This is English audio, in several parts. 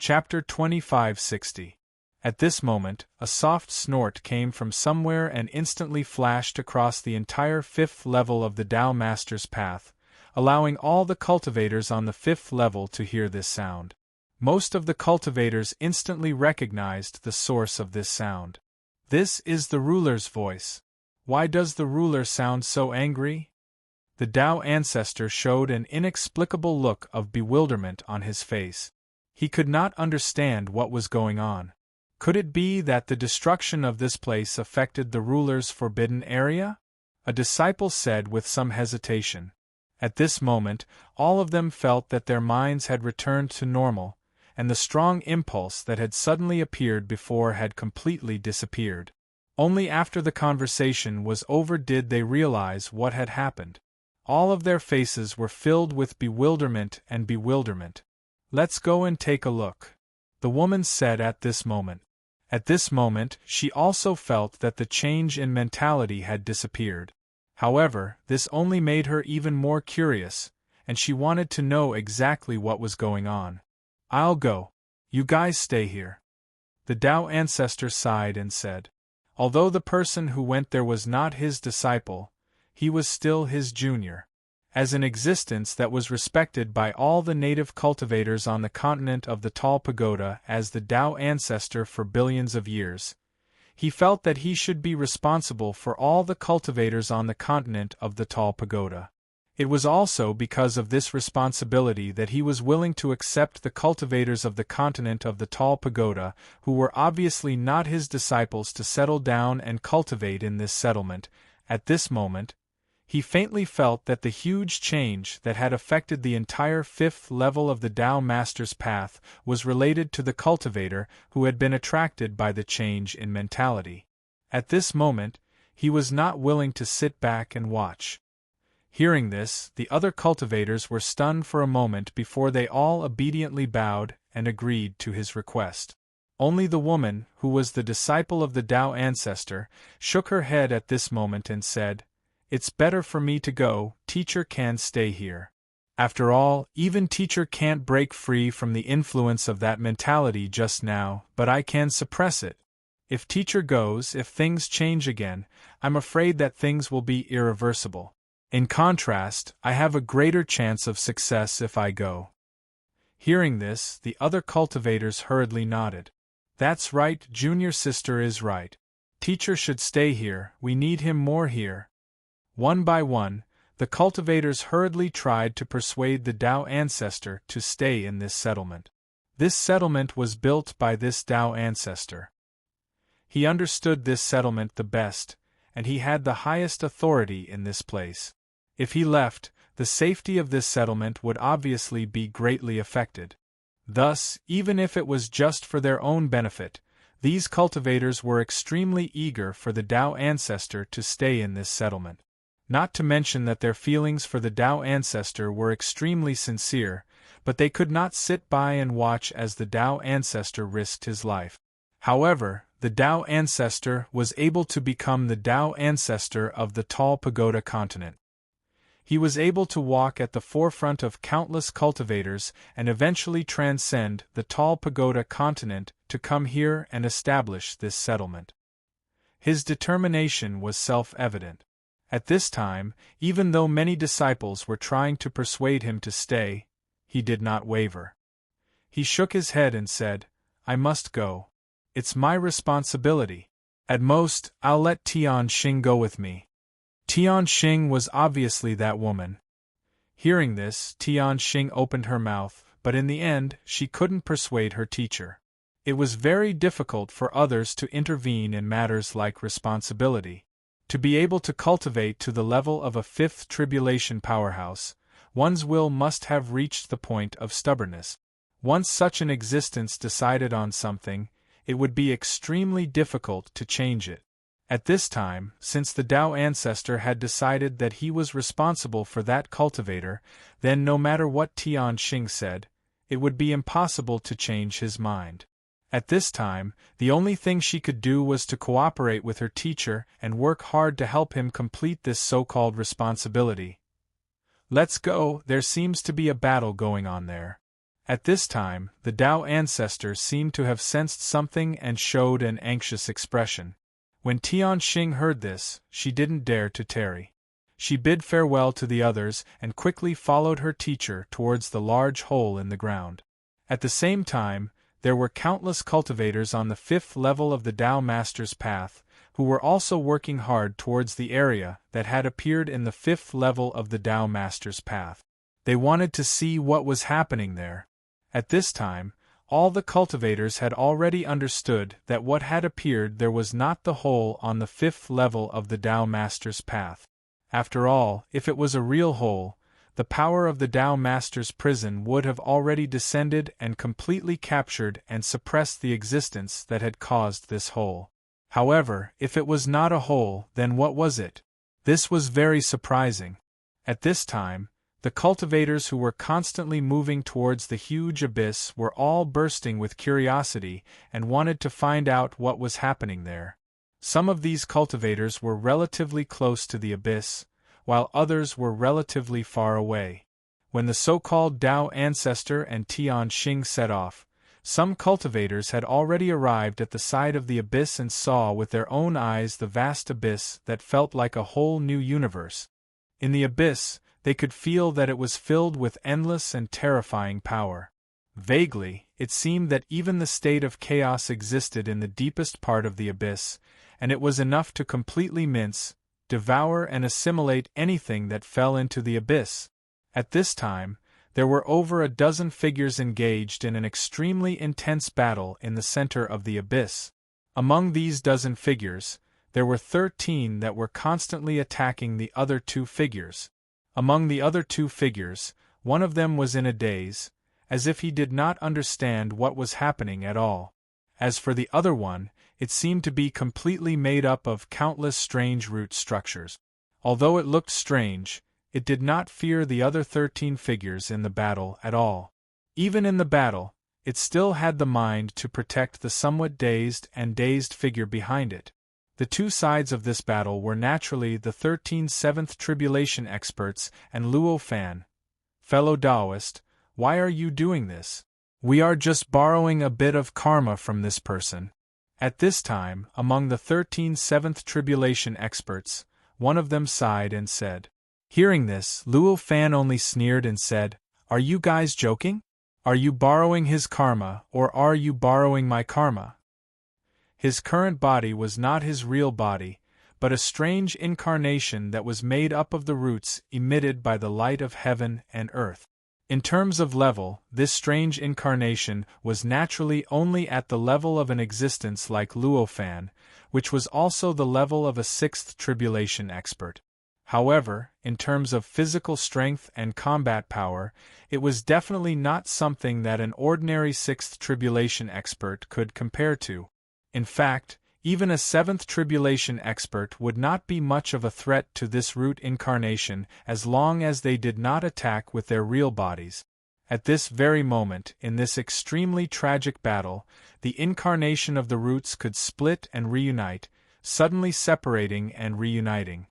Chapter 2560. At this moment, a soft snort came from somewhere and instantly flashed across the entire fifth level of the Tao Master's path, allowing all the cultivators on the fifth level to hear this sound. Most of the cultivators instantly recognized the source of this sound. This is the ruler's voice. Why does the ruler sound so angry? The Tao ancestor showed an inexplicable look of bewilderment on his face. He could not understand what was going on. Could it be that the destruction of this place affected the ruler's forbidden area? A disciple said with some hesitation. At this moment, all of them felt that their minds had returned to normal, and the strong impulse that had suddenly appeared before had completely disappeared. Only after the conversation was over did they realize what had happened. All of their faces were filled with bewilderment and bewilderment. "Let's go and take a look," the woman said at this moment. At this moment, she also felt that the change in mentality had disappeared. However, this only made her even more curious, and she wanted to know exactly what was going on. "I'll go. You guys stay here." The Tao ancestor sighed and said. Although the person who went there was not his disciple, he was still his junior. As an existence that was respected by all the native cultivators on the continent of the Tall Pagoda as the Tao ancestor for billions of years, he felt that he should be responsible for all the cultivators on the continent of the Tall Pagoda. It was also because of this responsibility that he was willing to accept the cultivators of the continent of the Tall Pagoda, who were obviously not his disciples, to settle down and cultivate in this settlement. At this moment, he faintly felt that the huge change that had affected the entire fifth level of the Tao Master's path was related to the cultivator who had been attracted by the change in mentality. At this moment, he was not willing to sit back and watch. Hearing this, the other cultivators were stunned for a moment before they all obediently bowed and agreed to his request. Only the woman, who was the disciple of the Tao ancestor, shook her head at this moment and said, "It's better for me to go. Teacher can stay here. After all, even teacher can't break free from the influence of that mentality just now, but I can suppress it. If teacher goes, if things change again, I'm afraid that things will be irreversible. In contrast, I have a greater chance of success if I go." Hearing this, the other cultivators hurriedly nodded. "That's right, junior sister is right. Teacher should stay here, we need him more here." One by one, the cultivators hurriedly tried to persuade the Tao ancestor to stay in this settlement. This settlement was built by this Tao ancestor. He understood this settlement the best, and he had the highest authority in this place. If he left, the safety of this settlement would obviously be greatly affected. Thus, even if it was just for their own benefit, these cultivators were extremely eager for the Tao ancestor to stay in this settlement. Not to mention that their feelings for the Tao ancestor were extremely sincere, but they could not sit by and watch as the Tao ancestor risked his life. However, the Tao ancestor was able to become the Tao ancestor of the Tall Pagoda continent. He was able to walk at the forefront of countless cultivators and eventually transcend the Tall Pagoda continent to come here and establish this settlement. His determination was self-evident. At this time, even though many disciples were trying to persuade him to stay, he did not waver. He shook his head and said, "I must go. It's my responsibility. At most, I'll let Tian Xing go with me." Tian Xing was obviously that woman. Hearing this, Tian Xing opened her mouth, but in the end, she couldn't persuade her teacher. It was very difficult for others to intervene in matters like responsibility. To be able to cultivate to the level of a fifth tribulation powerhouse, one's will must have reached the point of stubbornness. Once such an existence decided on something, it would be extremely difficult to change it. At this time, since the Tao ancestor had decided that he was responsible for that cultivator, then no matter what Tian Xing said, it would be impossible to change his mind. At this time, the only thing she could do was to cooperate with her teacher and work hard to help him complete this so-called responsibility. "Let's go, there seems to be a battle going on there." At this time, the Tao ancestor seemed to have sensed something and showed an anxious expression. When Tian Xing heard this, she didn't dare to tarry. She bid farewell to the others and quickly followed her teacher towards the large hole in the ground. At the same time, there were countless cultivators on the 5th level of the Tao Master's path, who were also working hard towards the area that had appeared in the 5th level of the Tao Master's path. They wanted to see what was happening there. At this time, all the cultivators had already understood that what had appeared there was not the hole on the 5th level of the Tao Master's path. After all, if it was a real hole, the power of the Tao Master's prison would have already descended and completely captured and suppressed the existence that had caused this hole. However, if it was not a hole, then what was it? This was very surprising. At this time, the cultivators who were constantly moving towards the huge abyss were all bursting with curiosity and wanted to find out what was happening there. Some of these cultivators were relatively close to the abyss, while others were relatively far away. When the so-called Tao ancestor and Tian Xing set off, some cultivators had already arrived at the side of the abyss and saw with their own eyes the vast abyss that felt like a whole new universe. In the abyss, they could feel that it was filled with endless and terrifying power. Vaguely, it seemed that even the state of chaos existed in the deepest part of the abyss, and it was enough to completely mince, devour and assimilate anything that fell into the abyss. At this time, there were over a dozen figures engaged in an extremely intense battle in the center of the abyss. Among these dozen figures, there were 13 that were constantly attacking the other 2 figures. Among the other 2 figures, one of them was in a daze, as if he did not understand what was happening at all. As for the other one, it seemed to be completely made up of countless strange root structures. Although it looked strange, it did not fear the other 13 figures in the battle at all. Even in the battle, it still had the mind to protect the somewhat dazed figure behind it. The 2 sides of this battle were naturally the 13 Seventh Tribulation experts and Luo Fan. Fellow Taoist, why are you doing this? We are just borrowing a bit of karma from this person. At this time, among the 13 Seventh Tribulation experts, one of them sighed and said. Hearing this, Luo Fan only sneered and said, "Are you guys joking? Are you borrowing his karma, or are you borrowing my karma?" His current body was not his real body, but a strange incarnation that was made up of the roots emitted by the light of heaven and earth. In terms of level, this strange incarnation was naturally only at the level of an existence like Luofan, which was also the level of a 6th Tribulation expert. However, in terms of physical strength and combat power, it was definitely not something that an ordinary 6th Tribulation expert could compare to. In fact, even a 7th Tribulation expert would not be much of a threat to this root incarnation as long as they did not attack with their real bodies. At this very moment, in this extremely tragic battle, the incarnation of the roots could split and reunite, suddenly separating and reuniting.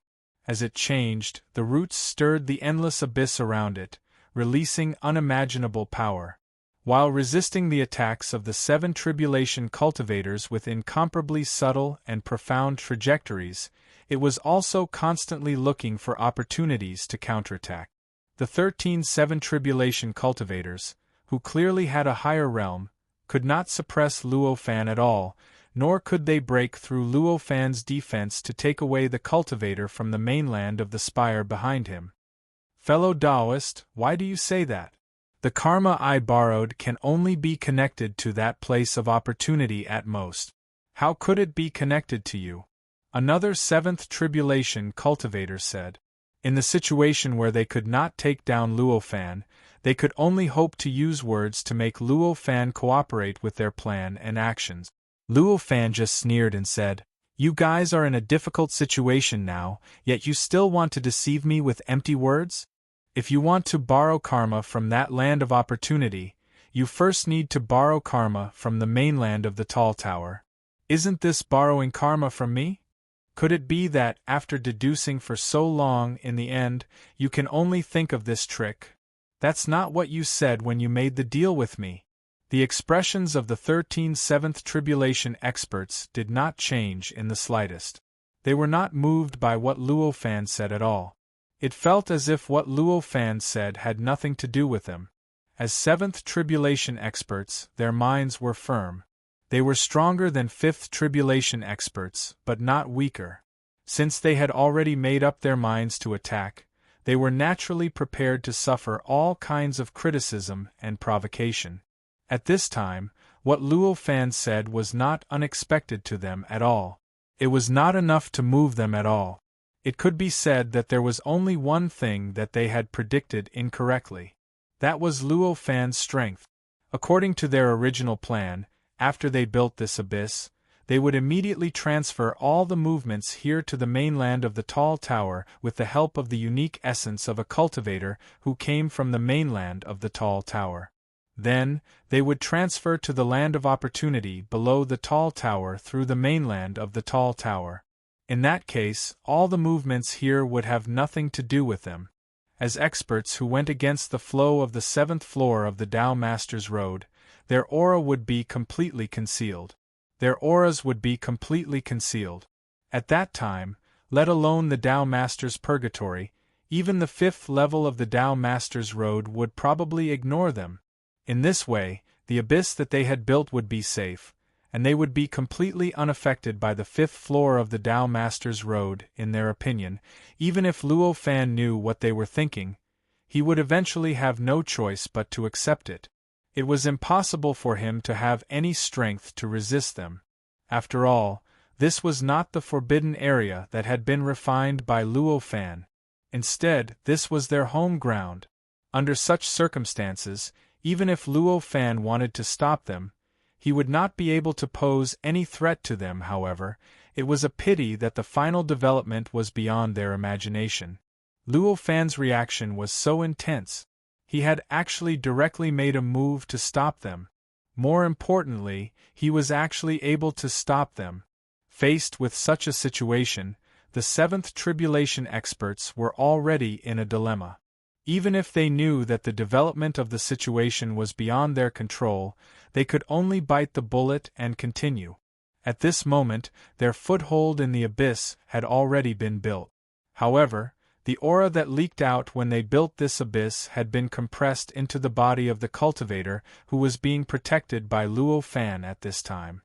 As it changed, the roots stirred the endless abyss around it, releasing unimaginable power. While resisting the attacks of the 7 Tribulation cultivators with incomparably subtle and profound trajectories, it was also constantly looking for opportunities to counterattack. The 13 7 Tribulation cultivators, who clearly had a higher realm, could not suppress Luofan at all, nor could they break through Luofan's defense to take away the cultivator from the mainland of the spire behind him. Fellow Taoist, why do you say that? The karma I borrowed can only be connected to that place of opportunity at most. How could it be connected to you? Another 7th Tribulation cultivator said. In the situation where they could not take down Luofan, they could only hope to use words to make Luofan cooperate with their plan and actions. Luofan just sneered and said, "You guys are in a difficult situation now, yet you still want to deceive me with empty words? If you want to borrow karma from that land of opportunity, you first need to borrow karma from the mainland of the tall tower. Isn't this borrowing karma from me? Could it be that, after deducing for so long in the end, you can only think of this trick? That's not what you said when you made the deal with me. The expressions of the 13 seventh tribulation experts did not change in the slightest. They were not moved by what Luo Fan said at all. It felt as if what Luo Fan said had nothing to do with them. As seventh tribulation experts, their minds were firm. They were stronger than fifth tribulation experts, but not weaker. Since they had already made up their minds to attack, they were naturally prepared to suffer all kinds of criticism and provocation. At this time, what Luo Fan said was not unexpected to them at all. It was not enough to move them at all. It could be said that there was only one thing that they had predicted incorrectly. That was Luo Fan's strength. According to their original plan, after they built this abyss, they would immediately transfer all the movements here to the mainland of the tall tower with the help of the unique essence of a cultivator who came from the mainland of the tall tower. Then, they would transfer to the land of opportunity below the tall tower through the mainland of the tall tower. In that case, all the movements here would have nothing to do with them. As experts who went against the flow of the seventh floor of the Tao Master's Road, their aura would be completely concealed. Their auras would be completely concealed. At that time, let alone the Tao Master's Purgatory, even the fifth level of the Tao Master's Road would probably ignore them. In this way, the abyss that they had built would be safe, and they would be completely unaffected by the fifth floor of the Tao Master's Road. In their opinion, even if Luo Fan knew what they were thinking, he would eventually have no choice but to accept it. It was impossible for him to have any strength to resist them. After all, this was not the forbidden area that had been refined by Luo Fan. Instead, this was their home ground. Under such circumstances, even if Luo Fan wanted to stop them, he would not be able to pose any threat to them. However, it was a pity that the final development was beyond their imagination. Luo Fan's reaction was so intense. He had actually directly made a move to stop them. More importantly, he was actually able to stop them. Faced with such a situation, the seventh tribulation experts were already in a dilemma. Even if they knew that the development of the situation was beyond their control, they could only bite the bullet and continue. At this moment, their foothold in the abyss had already been built. However, the aura that leaked out when they built this abyss had been compressed into the body of the cultivator who was being protected by Luo Fan at this time.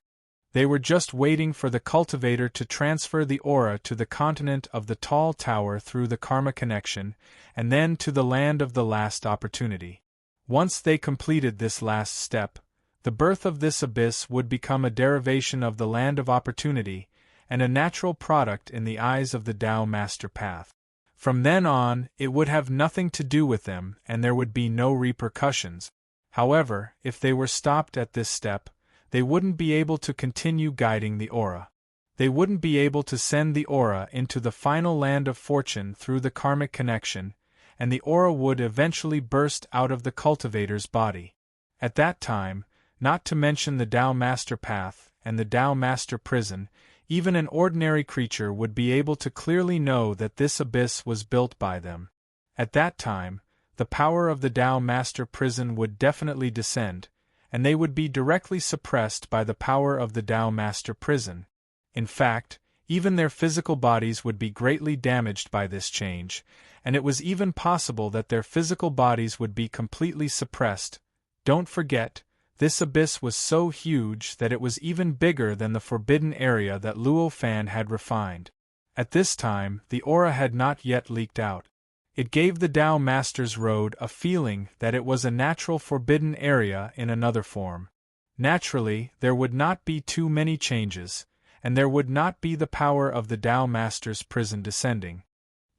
They were just waiting for the cultivator to transfer the aura to the continent of the tall tower through the karma connection, and then to the land of the last opportunity. Once they completed this last step, the birth of this abyss would become a derivation of the land of opportunity, and a natural product in the eyes of the Tao Master Path. From then on, it would have nothing to do with them, and there would be no repercussions. However, if they were stopped at this step, they wouldn't be able to continue guiding the aura. They wouldn't be able to send the aura into the final land of fortune through the karmic connection, and the aura would eventually burst out of the cultivator's body. At that time, not to mention the Tao Master Path and the Tao Master Prison, even an ordinary creature would be able to clearly know that this abyss was built by them. At that time, the power of the Tao Master Prison would definitely descend, and they would be directly suppressed by the power of the Tao Master Prison. In fact, even their physical bodies would be greatly damaged by this change, and it was even possible that their physical bodies would be completely suppressed. Don't forget, this abyss was so huge that it was even bigger than the forbidden area that Luo Fan had refined. At this time, the aura had not yet leaked out. It gave the Tao Master's Road a feeling that it was a natural forbidden area in another form. Naturally, there would not be too many changes, and there would not be the power of the Tao Master's Prison descending.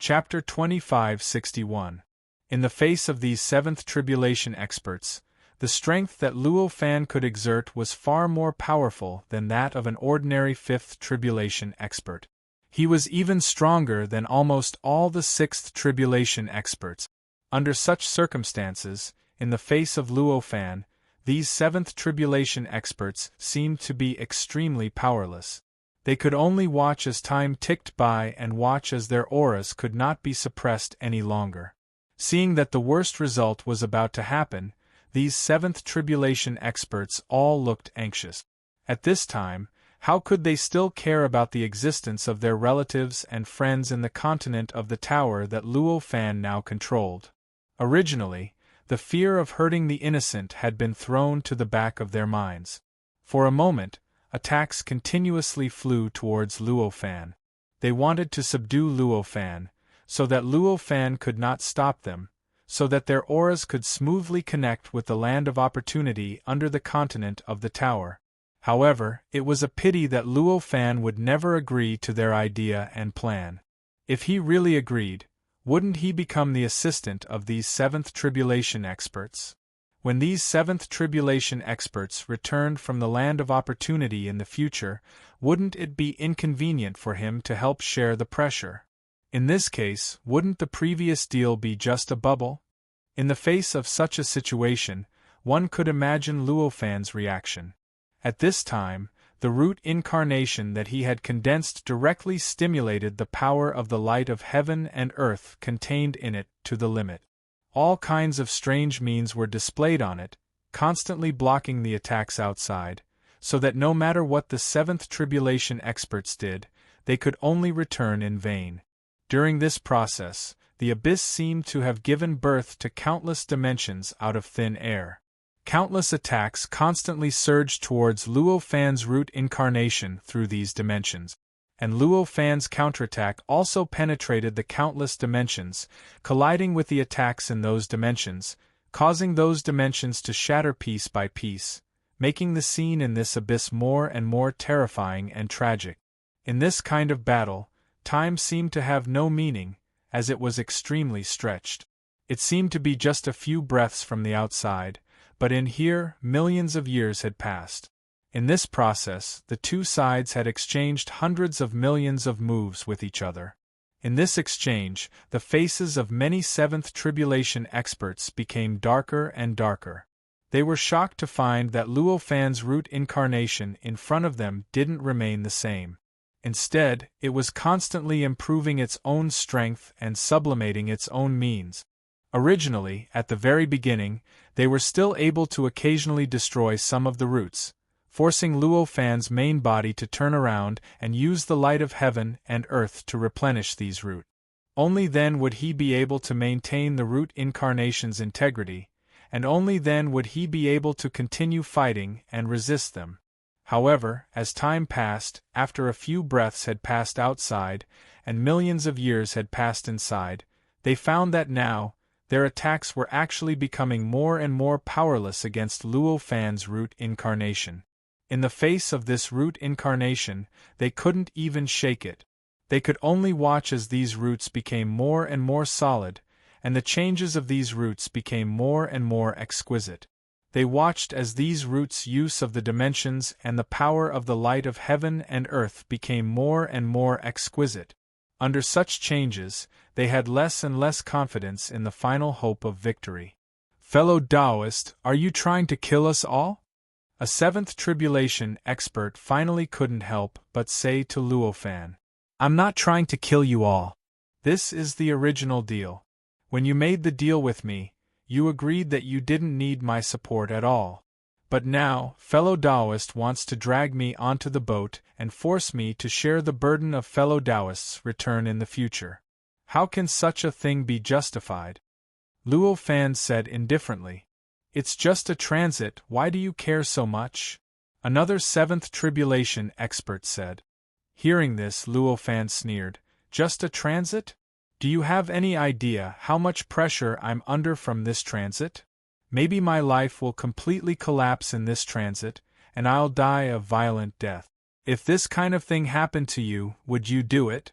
Chapter 2561. In the face of these seventh tribulation experts, the strength that Luo Fan could exert was far more powerful than that of an ordinary fifth tribulation expert. He was even stronger than almost all the sixth tribulation experts. Under such circumstances, in the face of Luo Fan, these seventh tribulation experts seemed to be extremely powerless. They could only watch as time ticked by and watch as their auras could not be suppressed any longer. Seeing that the worst result was about to happen, these seventh tribulation experts all looked anxious. At this time, how could they still care about the existence of their relatives and friends in the continent of the tower that Luo Fan now controlled? Originally, the fear of hurting the innocent had been thrown to the back of their minds. For a moment, attacks continuously flew towards Luo Fan. They wanted to subdue Luo Fan, so that Luo Fan could not stop them, so that their auras could smoothly connect with the land of opportunity under the continent of the tower. However, it was a pity that Luo Fan would never agree to their idea and plan. If he really agreed, wouldn't he become the assistant of these seventh tribulation experts? When these seventh tribulation experts returned from the land of opportunity in the future, wouldn't it be inconvenient for him to help share the pressure? In this case, wouldn't the previous deal be just a bubble? In the face of such a situation, one could imagine Luo Fan's reaction. At this time, the root incarnation that he had condensed directly stimulated the power of the light of heaven and earth contained in it to the limit. All kinds of strange means were displayed on it, constantly blocking the attacks outside, so that no matter what the seventh tribulation experts did, they could only return in vain. During this process, the abyss seemed to have given birth to countless dimensions out of thin air. Countless attacks constantly surged towards Luo Fan's root incarnation through these dimensions, and Luo Fan's counterattack also penetrated the countless dimensions, colliding with the attacks in those dimensions, causing those dimensions to shatter piece by piece, making the scene in this abyss more and more terrifying and tragic. In this kind of battle, time seemed to have no meaning, as it was extremely stretched. It seemed to be just a few breaths from the outside, but in here, millions of years had passed. In this process, the two sides had exchanged hundreds of millions of moves with each other. In this exchange, the faces of many seventh tribulation experts became darker and darker. They were shocked to find that Luo Fan's root incarnation in front of them didn't remain the same. Instead, it was constantly improving its own strength and sublimating its own means. Originally, at the very beginning, they were still able to occasionally destroy some of the roots, forcing Luo Fan's main body to turn around and use the light of heaven and earth to replenish these roots. Only then would he be able to maintain the root incarnation's integrity, and only then would he be able to continue fighting and resist them. However, as time passed, after a few breaths had passed outside, and millions of years had passed inside, they found that now, their attacks were actually becoming more and more powerless against Luo Fan's root incarnation. In the face of this root incarnation, they couldn't even shake it. They could only watch as these roots became more and more solid, and the changes of these roots became more and more exquisite. They watched as these roots' use of the dimensions and the power of the light of heaven and earth became more and more exquisite. Under such changes, they had less and less confidence in the final hope of victory. "Fellow Taoist, are you trying to kill us all?" A seventh tribulation expert finally couldn't help but say to Luo Fan. "I'm not trying to kill you all. This is the original deal. When you made the deal with me, you agreed that you didn't need my support at all. But now, fellow Taoist wants to drag me onto the boat and force me to share the burden of fellow Taoists' return in the future. How can such a thing be justified?" Luo Fan said indifferently. "It's just a transit, why do you care so much?" Another seventh tribulation expert said. Hearing this, Luo Fan sneered. "Just a transit? Do you have any idea how much pressure I'm under from this transit? Maybe my life will completely collapse in this transit, and I'll die a violent death. If this kind of thing happened to you, would you do it?"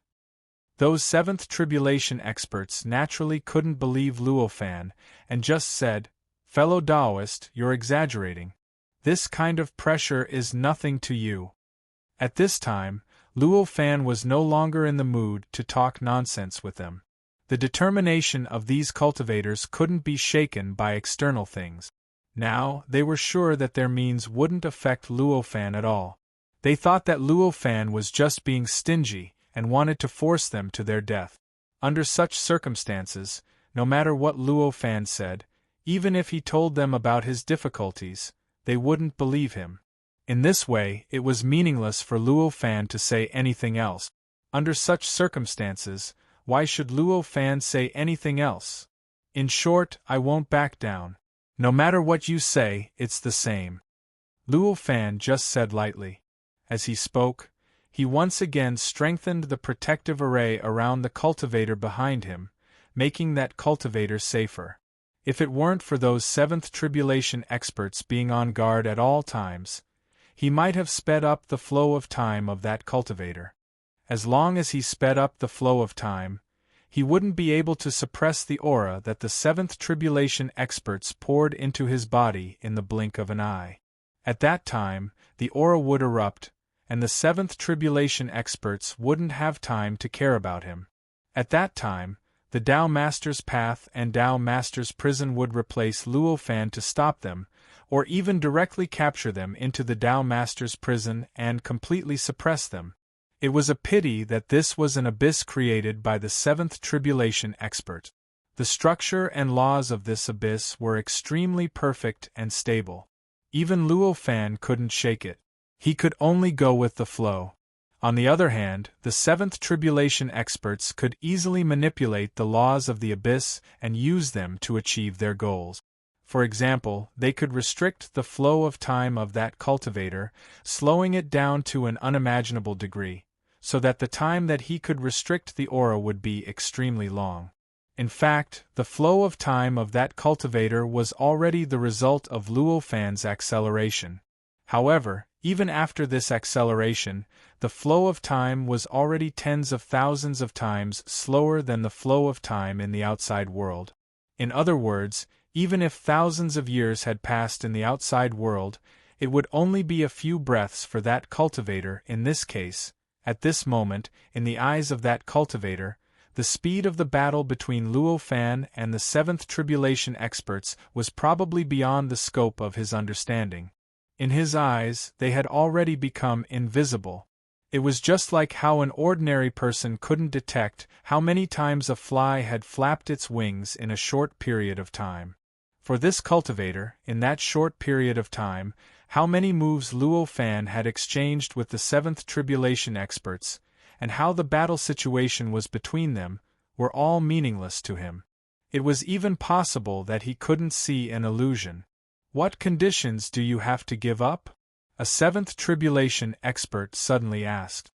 Those seventh tribulation experts naturally couldn't believe Luo Fan, and just said, "Fellow Taoist, you're exaggerating. This kind of pressure is nothing to you." At this time, Luo Fan was no longer in the mood to talk nonsense with them. The determination of these cultivators couldn't be shaken by external things. Now, they were sure that their means wouldn't affect Luo Fan at all. They thought that Luo Fan was just being stingy and wanted to force them to their death. Under such circumstances, no matter what Luo Fan said, even if he told them about his difficulties, they wouldn't believe him. In this way, it was meaningless for Luo Fan to say anything else. Under such circumstances, why should Luo Fan say anything else? In short, I won't back down. No matter what you say, it's the same. Luo Fan just said lightly. As he spoke, he once again strengthened the protective array around the cultivator behind him, making that cultivator safer. If it weren't for those seventh tribulation experts being on guard at all times, he might have sped up the flow of time of that cultivator. As long as he sped up the flow of time, he wouldn't be able to suppress the aura that the seventh tribulation experts poured into his body in the blink of an eye. At that time, the aura would erupt, and the seventh tribulation experts wouldn't have time to care about him. At that time, the Tao Master's Path and Tao Master's Prison would replace Luo Fan to stop them, or even directly capture them into the Tao Master's Prison and completely suppress them. It was a pity that this was an abyss created by the seventh tribulation expert. The structure and laws of this abyss were extremely perfect and stable. Even Luo Fan couldn't shake it. He could only go with the flow. On the other hand, the seventh tribulation experts could easily manipulate the laws of the abyss and use them to achieve their goals. For example, they could restrict the flow of time of that cultivator, slowing it down to an unimaginable degree, so that the time that he could restrict the aura would be extremely long. In fact, the flow of time of that cultivator was already the result of Luo Fan's acceleration. However, even after this acceleration, the flow of time was already tens of thousands of times slower than the flow of time in the outside world. In other words, even if thousands of years had passed in the outside world, it would only be a few breaths for that cultivator. In this case, at this moment, in the eyes of that cultivator, the speed of the battle between Luo Fan and the seventh tribulation experts was probably beyond the scope of his understanding. In his eyes, they had already become invisible. It was just like how an ordinary person couldn't detect how many times a fly had flapped its wings in a short period of time. For this cultivator, in that short period of time, how many moves Luo Fan had exchanged with the seventh tribulation experts, and how the battle situation was between them, were all meaningless to him. It was even possible that he couldn't see an illusion. What conditions do you have to give up? A seventh tribulation expert suddenly asked.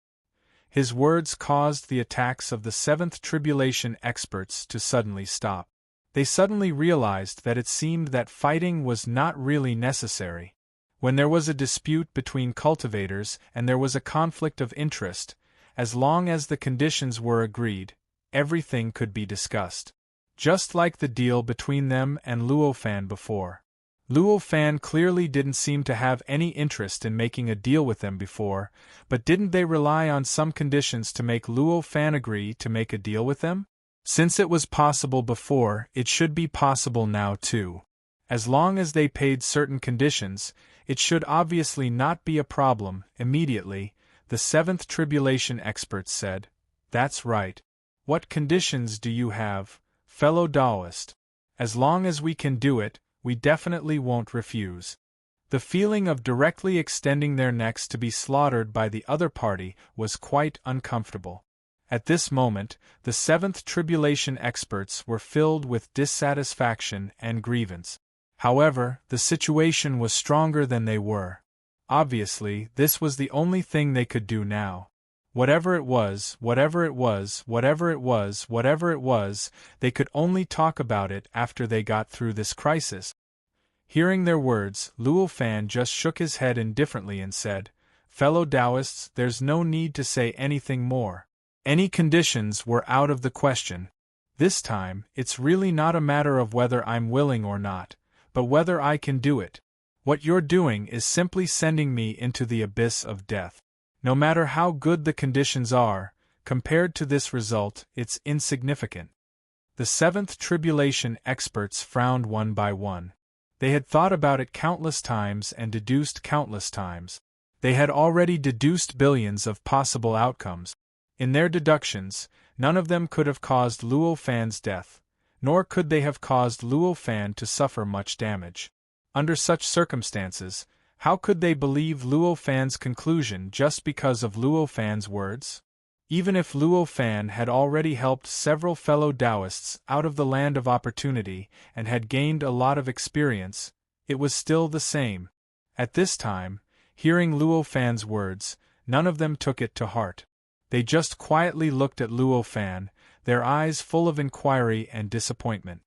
His words caused the attacks of the seventh tribulation experts to suddenly stop. They suddenly realized that it seemed that fighting was not really necessary. When there was a dispute between cultivators and there was a conflict of interest, as long as the conditions were agreed, everything could be discussed. Just like the deal between them and Luo Fan before. Luo Fan clearly didn't seem to have any interest in making a deal with them before, but didn't they rely on some conditions to make Luo Fan agree to make a deal with them? Since it was possible before, it should be possible now too. As long as they paid certain conditions, it should obviously not be a problem. Immediately, the seventh tribulation experts said, "That's right. What conditions do you have, fellow Taoist? As long as we can do it, we definitely won't refuse." The feeling of directly extending their necks to be slaughtered by the other party was quite uncomfortable. At this moment, the seventh tribulation experts were filled with dissatisfaction and grievance. However, the situation was stronger than they were. Obviously, this was the only thing they could do now. Whatever it was, whatever it was, whatever it was, whatever it was, they could only talk about it after they got through this crisis. Hearing their words, Luo Fan just shook his head indifferently and said, "Fellow Taoists, there's no need to say anything more. Any conditions were out of the question. This time, it's really not a matter of whether I'm willing or not, but whether I can do it. What you're doing is simply sending me into the abyss of death. No matter how good the conditions are, compared to this result, it's insignificant." The seventh tribulation experts frowned one by one. They had thought about it countless times and deduced countless times. They had already deduced billions of possible outcomes. In their deductions, none of them could have caused Luo Fan's death. nor could they have caused Luo Fan to suffer much damage. Under such circumstances, how could they believe Luo Fan's conclusion just because of Luo Fan's words? Even if Luo Fan had already helped several fellow Taoists out of the land of opportunity and had gained a lot of experience, it was still the same. At this time, hearing Luo Fan's words, none of them took it to heart. They just quietly looked at Luo Fan, their eyes full of inquiry and disappointment.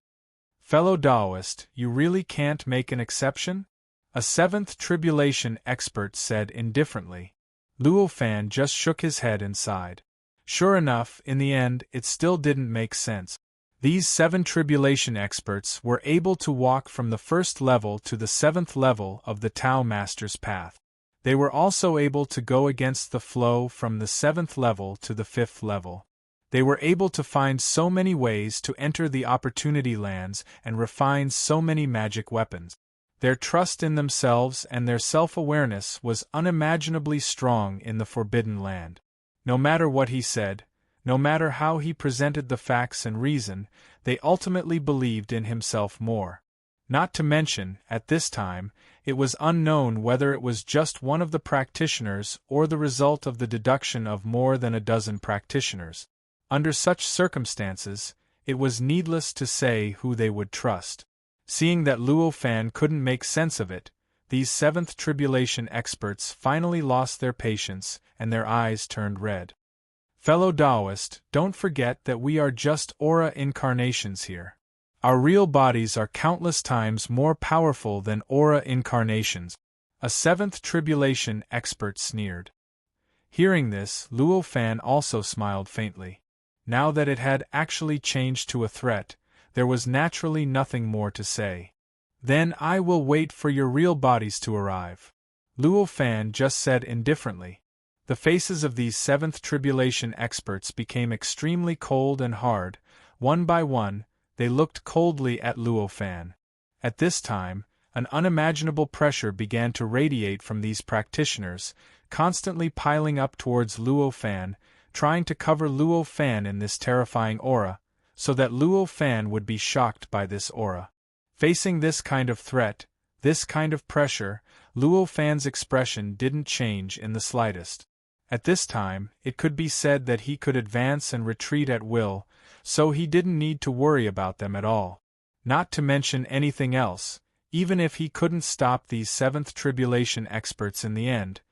Fellow Taoist, you really can't make an exception? A seventh tribulation expert said indifferently. Luo Fan just shook his head and sighed. Sure enough, in the end, it still didn't make sense. These 7 tribulation experts were able to walk from the first level to the 7th level of the Tao Master's path. They were also able to go against the flow from the 7th level to the 5th level. They were able to find so many ways to enter the opportunity lands and refine so many magic weapons. Their trust in themselves and their self-awareness was unimaginably strong in the Forbidden Land. No matter what he said, no matter how he presented the facts and reason, they ultimately believed in himself more. Not to mention, at this time, it was unknown whether it was just one of the practitioners or the result of the deduction of more than a dozen practitioners. Under such circumstances, it was needless to say who they would trust. Seeing that Luo Fan couldn't make sense of it, these 7th tribulation experts finally lost their patience and their eyes turned red. Fellow Taoist, don't forget that we are just aura incarnations here. Our real bodies are countless times more powerful than aura incarnations. A 7th tribulation expert sneered. Hearing this, Luo Fan also smiled faintly. Now that it had actually changed to a threat, there was naturally nothing more to say. Then I will wait for your real bodies to arrive. Luo Fan just said indifferently. The faces of these 7th tribulation experts became extremely cold and hard. One by one, they looked coldly at Luo Fan. At this time, an unimaginable pressure began to radiate from these practitioners, constantly piling up towards Luo Fan, trying to cover Luo Fan in this terrifying aura, so that Luo Fan would be shocked by this aura. Facing this kind of threat, this kind of pressure, Luo Fan's expression didn't change in the slightest. At this time, it could be said that he could advance and retreat at will, so he didn't need to worry about them at all. Not to mention anything else, even if he couldn't stop these 7th tribulation experts in the end,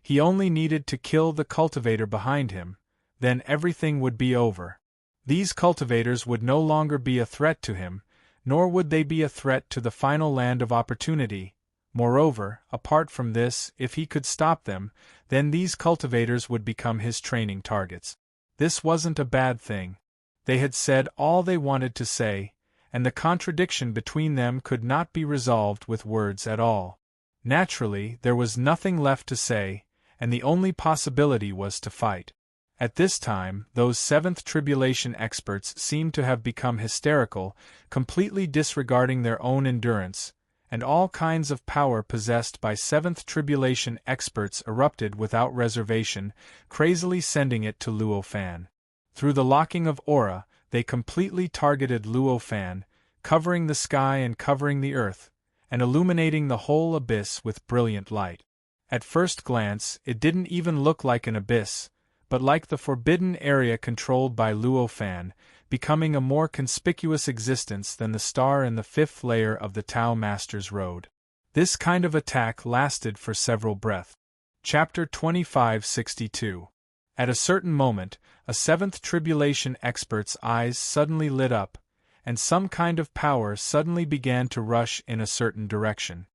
he only needed to kill the cultivator behind him, then everything would be over. These cultivators would no longer be a threat to him, nor would they be a threat to the final land of opportunity. Moreover, apart from this, if he could stop them, then these cultivators would become his training targets. This wasn't a bad thing. They had said all they wanted to say, and the contradiction between them could not be resolved with words at all. Naturally, there was nothing left to say, and the only possibility was to fight. At this time, those 7th tribulation experts seemed to have become hysterical, completely disregarding their own endurance, and all kinds of power possessed by 7th tribulation experts erupted without reservation, crazily sending it to Luo Fan. Through the locking of aura, they completely targeted Luo Fan, covering the sky and covering the earth, and illuminating the whole abyss with brilliant light. At first glance, it didn't even look like an abyss, but like the forbidden area controlled by Luo Fan, becoming a more conspicuous existence than the star in the 5th layer of the Tao Master's road. This kind of attack lasted for several breaths. Chapter 2562. At a certain moment, a 7th tribulation expert's eyes suddenly lit up, and some kind of power suddenly began to rush in a certain direction.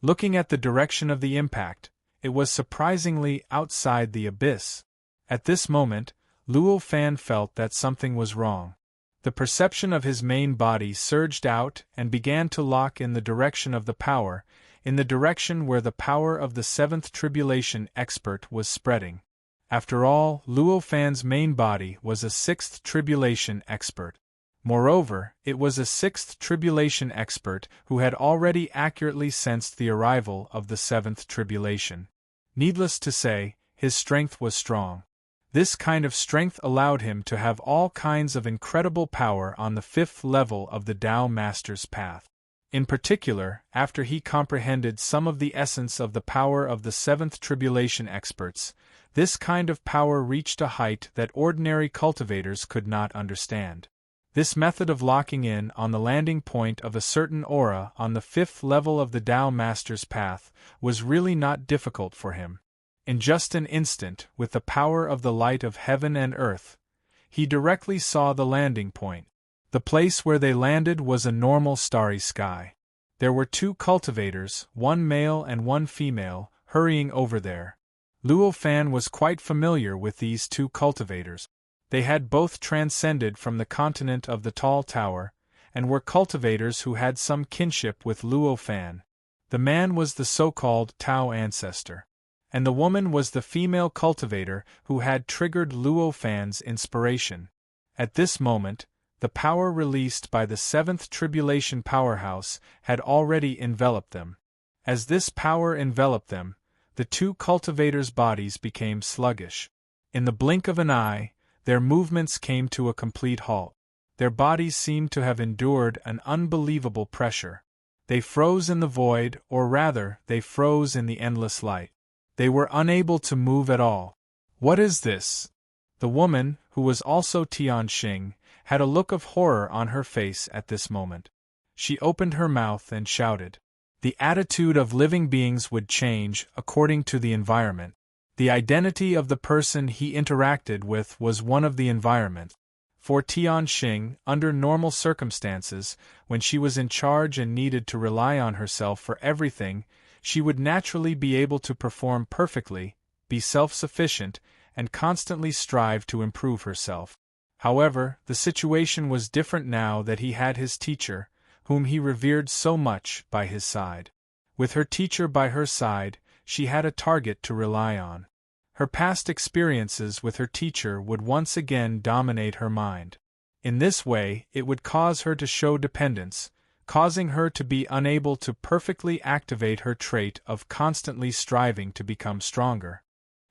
Looking at the direction of the impact, it was surprisingly outside the abyss. At this moment, Luo Fan felt that something was wrong. The perception of his main body surged out and began to lock in the direction of the power, in the direction where the power of the 7th tribulation expert was spreading. After all, Luo Fan's main body was a 6th tribulation expert. Moreover, it was a 6th tribulation expert who had already accurately sensed the arrival of the 7th tribulation. Needless to say, his strength was strong. This kind of strength allowed him to have all kinds of incredible power on the 5th level of the Tao Master's path. In particular, after he comprehended some of the essence of the power of the 7th tribulation experts, this kind of power reached a height that ordinary cultivators could not understand. This method of locking in on the landing point of a certain aura on the 5th level of the Tao Master's path was really not difficult for him. In just an instant, with the power of the light of heaven and earth, he directly saw the landing point. The place where they landed was a normal starry sky. There were 2 cultivators, one male and one female, hurrying over there. Luo Fan was quite familiar with these 2 cultivators. They had both transcended from the continent of the Tall Tower, and were cultivators who had some kinship with Luo Fan. The man was the so-called Tao ancestor, and the woman was the female cultivator who had triggered Luo Fan's inspiration. At this moment, the power released by the 7th tribulation powerhouse had already enveloped them. As this power enveloped them, the 2 cultivators' bodies became sluggish. In the blink of an eye, their movements came to a complete halt. Their bodies seemed to have endured an unbelievable pressure. They froze in the void, or rather, they froze in the endless light. They were unable to move at all. "What is this?" The woman, who was also Tianxing, had a look of horror on her face at this moment. She opened her mouth and shouted. The attitude of living beings would change according to the environment. The identity of the person he interacted with was one of the environment. For Tianxing, under normal circumstances, when she was in charge and needed to rely on herself for everything, she would naturally be able to perform perfectly, be self-sufficient, and constantly strive to improve herself. However, the situation was different now that he had his teacher, whom he revered so much, by his side. With her teacher by her side, she had a target to rely on. Her past experiences with her teacher would once again dominate her mind. In this way, it would cause her to show dependence, causing her to be unable to perfectly activate her trait of constantly striving to become stronger.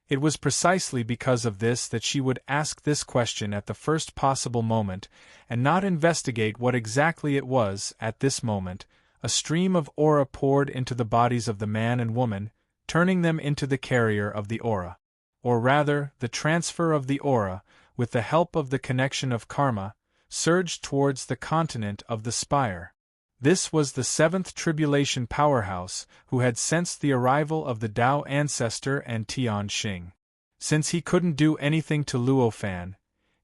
It was precisely because of this that she would ask this question at the first possible moment, and not investigate what exactly it was. At this moment, a stream of aura poured into the bodies of the man and woman, turning them into the carrier of the aura. Or rather, the transfer of the aura, with the help of the connection of karma, surged towards the continent of the spire. This was the 7th tribulation powerhouse, who had sensed the arrival of the Tao ancestor and Tianxing. Since he couldn't do anything to Luo Fan,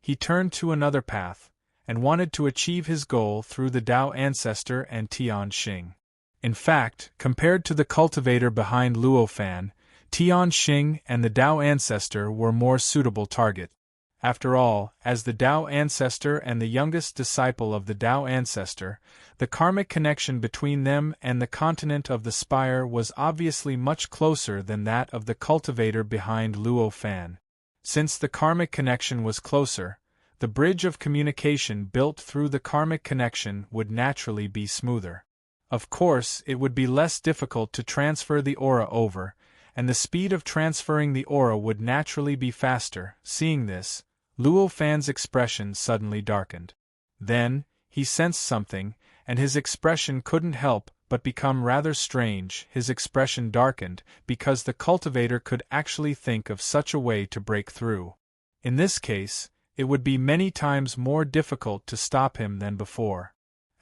he turned to another path, and wanted to achieve his goal through the Tao ancestor and Tianxing. In fact, compared to the cultivator behind Luo Fan, Tianxing and the Tao ancestor were more suitable target. After all, as the Tao ancestor and the youngest disciple of the Tao ancestor, the karmic connection between them and the continent of the spire was obviously much closer than that of the cultivator behind Luo Fan. Since the karmic connection was closer, the bridge of communication built through the karmic connection would naturally be smoother. Of course, it would be less difficult to transfer the aura over, and the speed of transferring the aura would naturally be faster. Seeing this, Luo Fan's expression suddenly darkened. Then, he sensed something, and his expression couldn't help but become rather strange. His expression darkened because the cultivator could actually think of such a way to break through. In this case, it would be many times more difficult to stop him than before.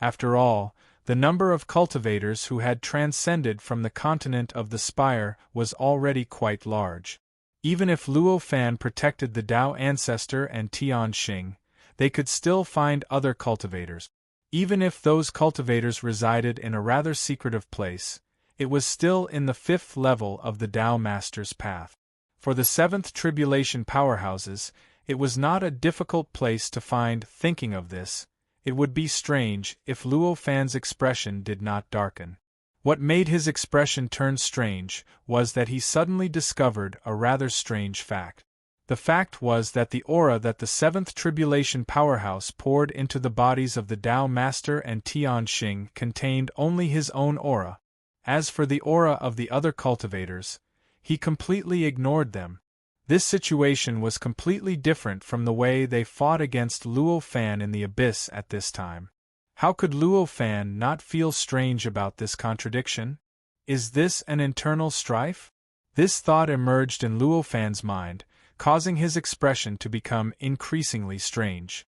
After all, the number of cultivators who had transcended from the continent of the spire was already quite large. Even if Luo Fan protected the Tao ancestor and Tianxing, they could still find other cultivators. Even if those cultivators resided in a rather secretive place, it was still in the 5th level of the Tao Master's path. For the 7th tribulation powerhouses, it was not a difficult place to find. Thinking of this, it would be strange if Luo Fan's expression did not darken. What made his expression turn strange was that he suddenly discovered a rather strange fact. The fact was that the aura that the 7th tribulation powerhouse poured into the bodies of the Tao Master and Tianxing contained only his own aura. As for the aura of the other cultivators, he completely ignored them. This situation was completely different from the way they fought against Luo Fan in the abyss at this time. How could Luo Fan not feel strange about this contradiction? Is this an internal strife? This thought emerged in Luo Fan's mind, causing his expression to become increasingly strange.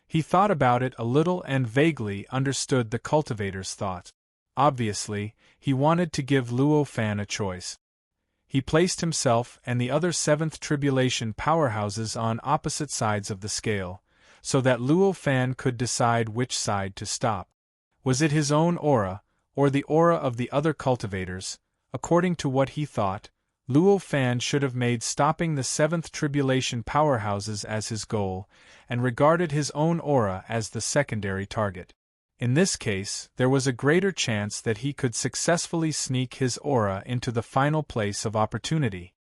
He thought about it a little and vaguely understood the cultivator's thought. Obviously, he wanted to give Luo Fan a choice. He placed himself and the other seventh tribulation powerhouses on opposite sides of the scale, so that Luo Fan could decide which side to stop. Was it his own aura, or the aura of the other cultivators? According to what he thought, Luo Fan should have made stopping the seventh tribulation powerhouses as his goal, and regarded his own aura as the secondary target. In this case, there was a greater chance that he could successfully sneak his aura into the final place of opportunity.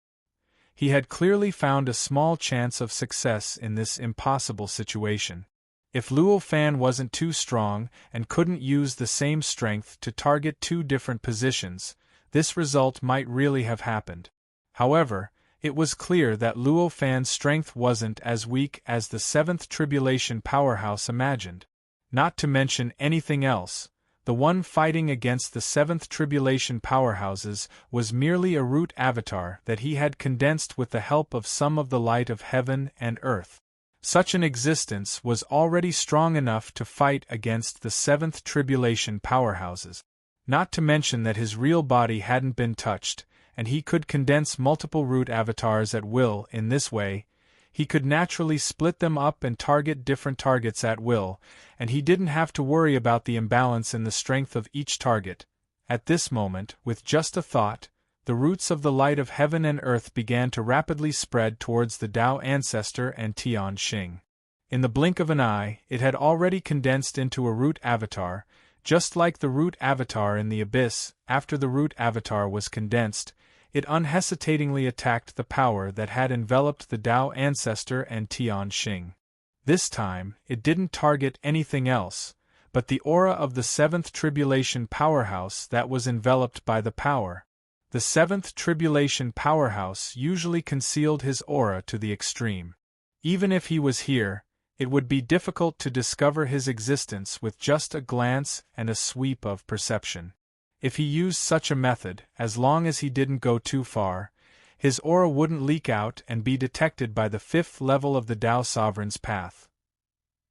He had clearly found a small chance of success in this impossible situation. If Luo Fan wasn't too strong and couldn't use the same strength to target two different positions, this result might really have happened. However, it was clear that Luo Fan's strength wasn't as weak as the seventh tribulation powerhouse imagined. Not to mention anything else, the one fighting against the seventh tribulation powerhouses was merely a root avatar that he had condensed with the help of some of the light of heaven and earth. Such an existence was already strong enough to fight against the seventh tribulation powerhouses. Not to mention that his real body hadn't been touched, and he could condense multiple root avatars at will. In this way, he could naturally split them up and target different targets at will, and he didn't have to worry about the imbalance in the strength of each target. At this moment, with just a thought, the roots of the light of heaven and earth began to rapidly spread towards the Tao Ancestor and Tian Xing. In the blink of an eye, it had already condensed into a root avatar, just like the root avatar in the abyss. After the root avatar was condensed, it unhesitatingly attacked the power that had enveloped the Tao Ancestor and Tian Xing. This time, it didn't target anything else, but the aura of the seventh tribulation powerhouse that was enveloped by the power. The seventh tribulation powerhouse usually concealed his aura to the extreme. Even if he was here, it would be difficult to discover his existence with just a glance and a sweep of perception. If he used such a method, as long as he didn't go too far, his aura wouldn't leak out and be detected by the fifth level of the Tao Sovereign's path.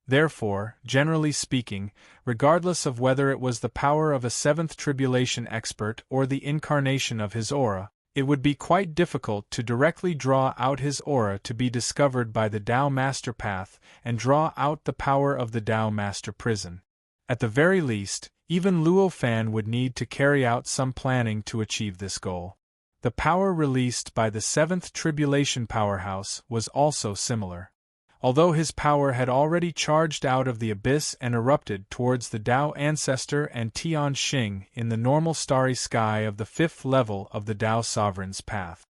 Therefore, generally speaking, regardless of whether it was the power of a seventh tribulation expert or the incarnation of his aura, it would be quite difficult to directly draw out his aura to be discovered by the Tao Master Path and draw out the power of the Tao Master Prison. At the very least, even Luo Fan would need to carry out some planning to achieve this goal. The power released by the seventh tribulation powerhouse was also similar. Although his power had already charged out of the abyss and erupted towards the Tao Ancestor and Tian Xing in the normal starry sky of the fifth level of the Tao Sovereign's path.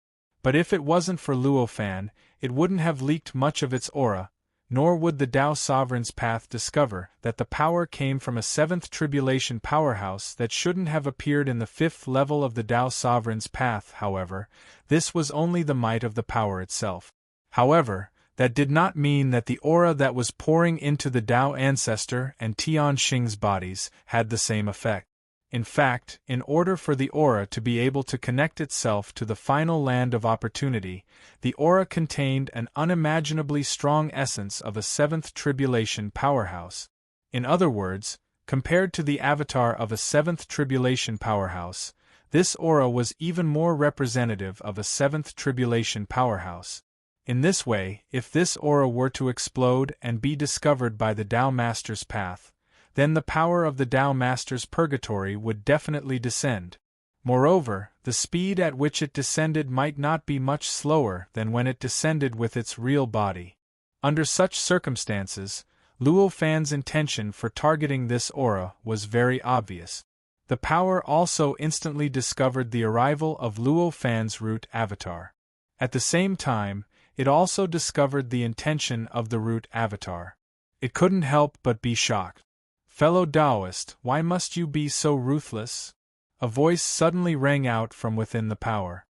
But if it wasn't for Luo Fan, it wouldn't have leaked much of its aura, nor would the Tao Sovereign's path discover that the power came from a seventh tribulation powerhouse that shouldn't have appeared in the fifth level of the Tao Sovereign's path. However, this was only the might of the power itself. However, that did not mean that the aura that was pouring into the Tao Ancestor and Tian Xing's bodies had the same effect. In fact, in order for the aura to be able to connect itself to the final land of opportunity, the aura contained an unimaginably strong essence of a seventh tribulation powerhouse. In other words, compared to the avatar of a seventh tribulation powerhouse, this aura was even more representative of a seventh tribulation powerhouse. In this way, if this aura were to explode and be discovered by the Tao Master's path, then the power of the Tao Master's purgatory would definitely descend. Moreover, the speed at which it descended might not be much slower than when it descended with its real body. Under such circumstances, Luo Fan's intention for targeting this aura was very obvious. The power also instantly discovered the arrival of Luo Fan's root avatar. At the same time, it also discovered the intention of the root avatar. It couldn't help but be shocked. "Fellow Taoist, why must you be so ruthless?" A voice suddenly rang out from within the power.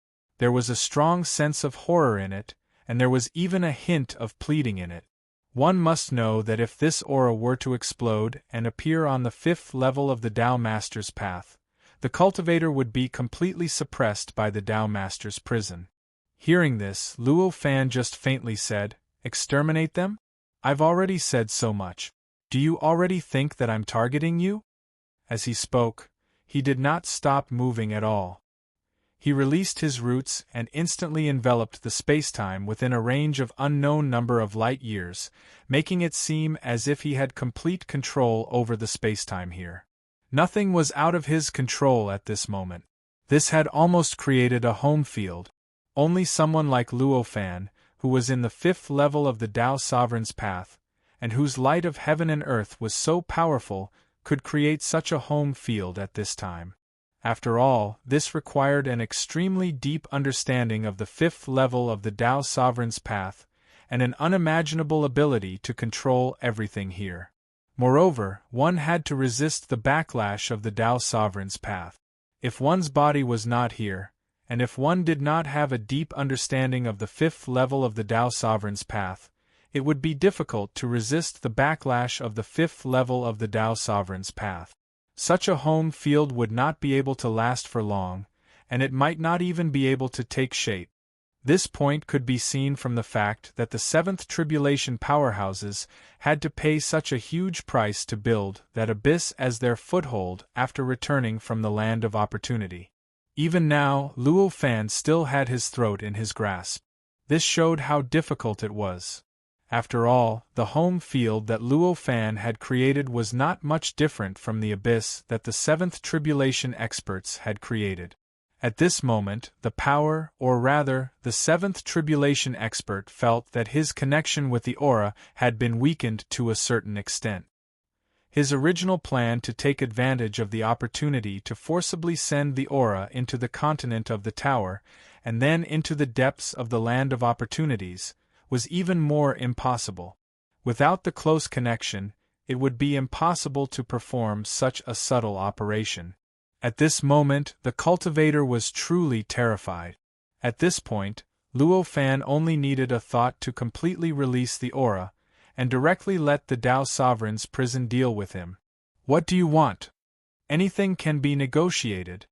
There was a strong sense of horror in it, and there was even a hint of pleading in it. One must know that if this aura were to explode and appear on the 5th level of the Tao Master's path, the cultivator would be completely suppressed by the Tao Master's prison. Hearing this, Luo Fan just faintly said, "Exterminate them? I've already said so much. Do you already think that I'm targeting you?" As he spoke, he did not stop moving at all. He released his roots and instantly enveloped the spacetime within a range of unknown number of light years, making it seem as if he had complete control over the spacetime here. Nothing was out of his control at this moment. This had almost created a home field. Only someone like Luo Fan, who was in the 5th level of the Tao Sovereign's path, and whose light of heaven and earth was so powerful, could create such a home field at this time. After all, this required an extremely deep understanding of the 5th level of the Tao Sovereign's path, and an unimaginable ability to control everything here. Moreover, one had to resist the backlash of the Tao Sovereign's path. If one's body was not here, and if one did not have a deep understanding of the 5th level of the Tao Sovereign's path, it would be difficult to resist the backlash of the 5th level of the Tao Sovereign's path. Such a home field would not be able to last for long, and it might not even be able to take shape. This point could be seen from the fact that the 7th Tribulation powerhouses had to pay such a huge price to build that abyss as their foothold after returning from the land of opportunity. Even now, Luo Fan still had his throat in his grasp. This showed how difficult it was. After all, the home field that Luo Fan had created was not much different from the abyss that the 7th Tribulation experts had created. At this moment, the power, or rather, the 7th Tribulation expert felt that his connection with the aura had been weakened to a certain extent. His original plan to take advantage of the opportunity to forcibly send the aura into the continent of the tower, and then into the depths of the land of opportunities, was even more impossible. Without the close connection, it would be impossible to perform such a subtle operation. At this moment, the cultivator was truly terrified. At this point, Luo Fan only needed a thought to completely release the aura, and directly let the Tao Sovereign's prison deal with him. "What do you want? Anything can be negotiated."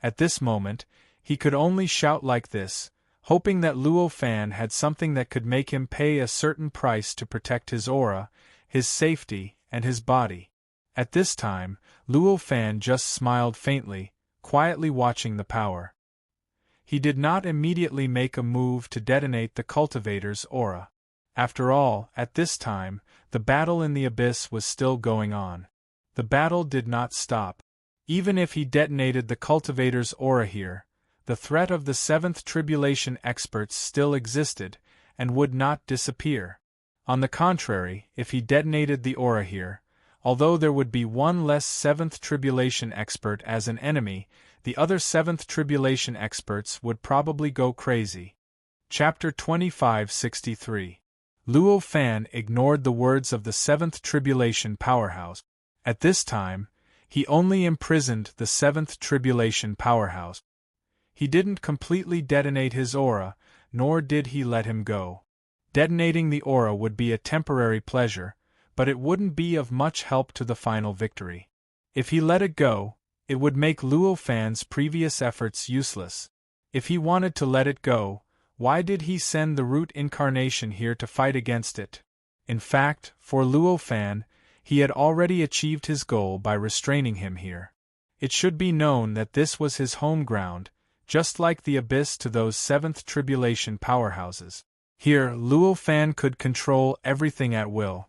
At this moment, he could only shout like this, hoping that Luo Fan had something that could make him pay a certain price to protect his aura, his safety, and his body. At this time, Luo Fan just smiled faintly, quietly watching the power. He did not immediately make a move to detonate the cultivator's aura. After all, at this time, the battle in the abyss was still going on. The battle did not stop. Even if he detonated the cultivator's aura here, the threat of the 7th Tribulation experts still existed, and would not disappear. On the contrary, if he detonated the aura here, although there would be one less 7th Tribulation expert as an enemy, the other 7th Tribulation experts would probably go crazy. Chapter 2563. Luo Fan ignored the words of the 7th Tribulation powerhouse. At this time, he only imprisoned the 7th Tribulation powerhouse. He didn't completely detonate his aura, nor did he let him go. Detonating the aura would be a temporary pleasure, but it wouldn't be of much help to the final victory. If he let it go, it would make Luo Fan's previous efforts useless. If he wanted to let it go, why did he send the root incarnation here to fight against it? In fact, for Luo Fan, he had already achieved his goal by restraining him here. It should be known that this was his home ground, just like the abyss to those 7th Tribulation powerhouses. Here, Luo Fan could control everything at will.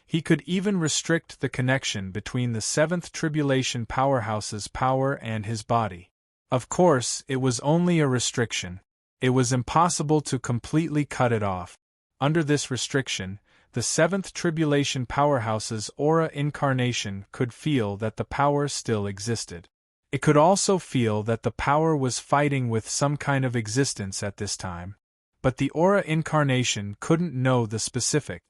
He could even restrict the connection between the 7th Tribulation powerhouse's power and his body. Of course, it was only a restriction. It was impossible to completely cut it off. Under this restriction, the 7th Tribulation powerhouse's aura incarnation could feel that the power still existed. It could also feel that the power was fighting with some kind of existence at this time. But the aura incarnation couldn't know the specific.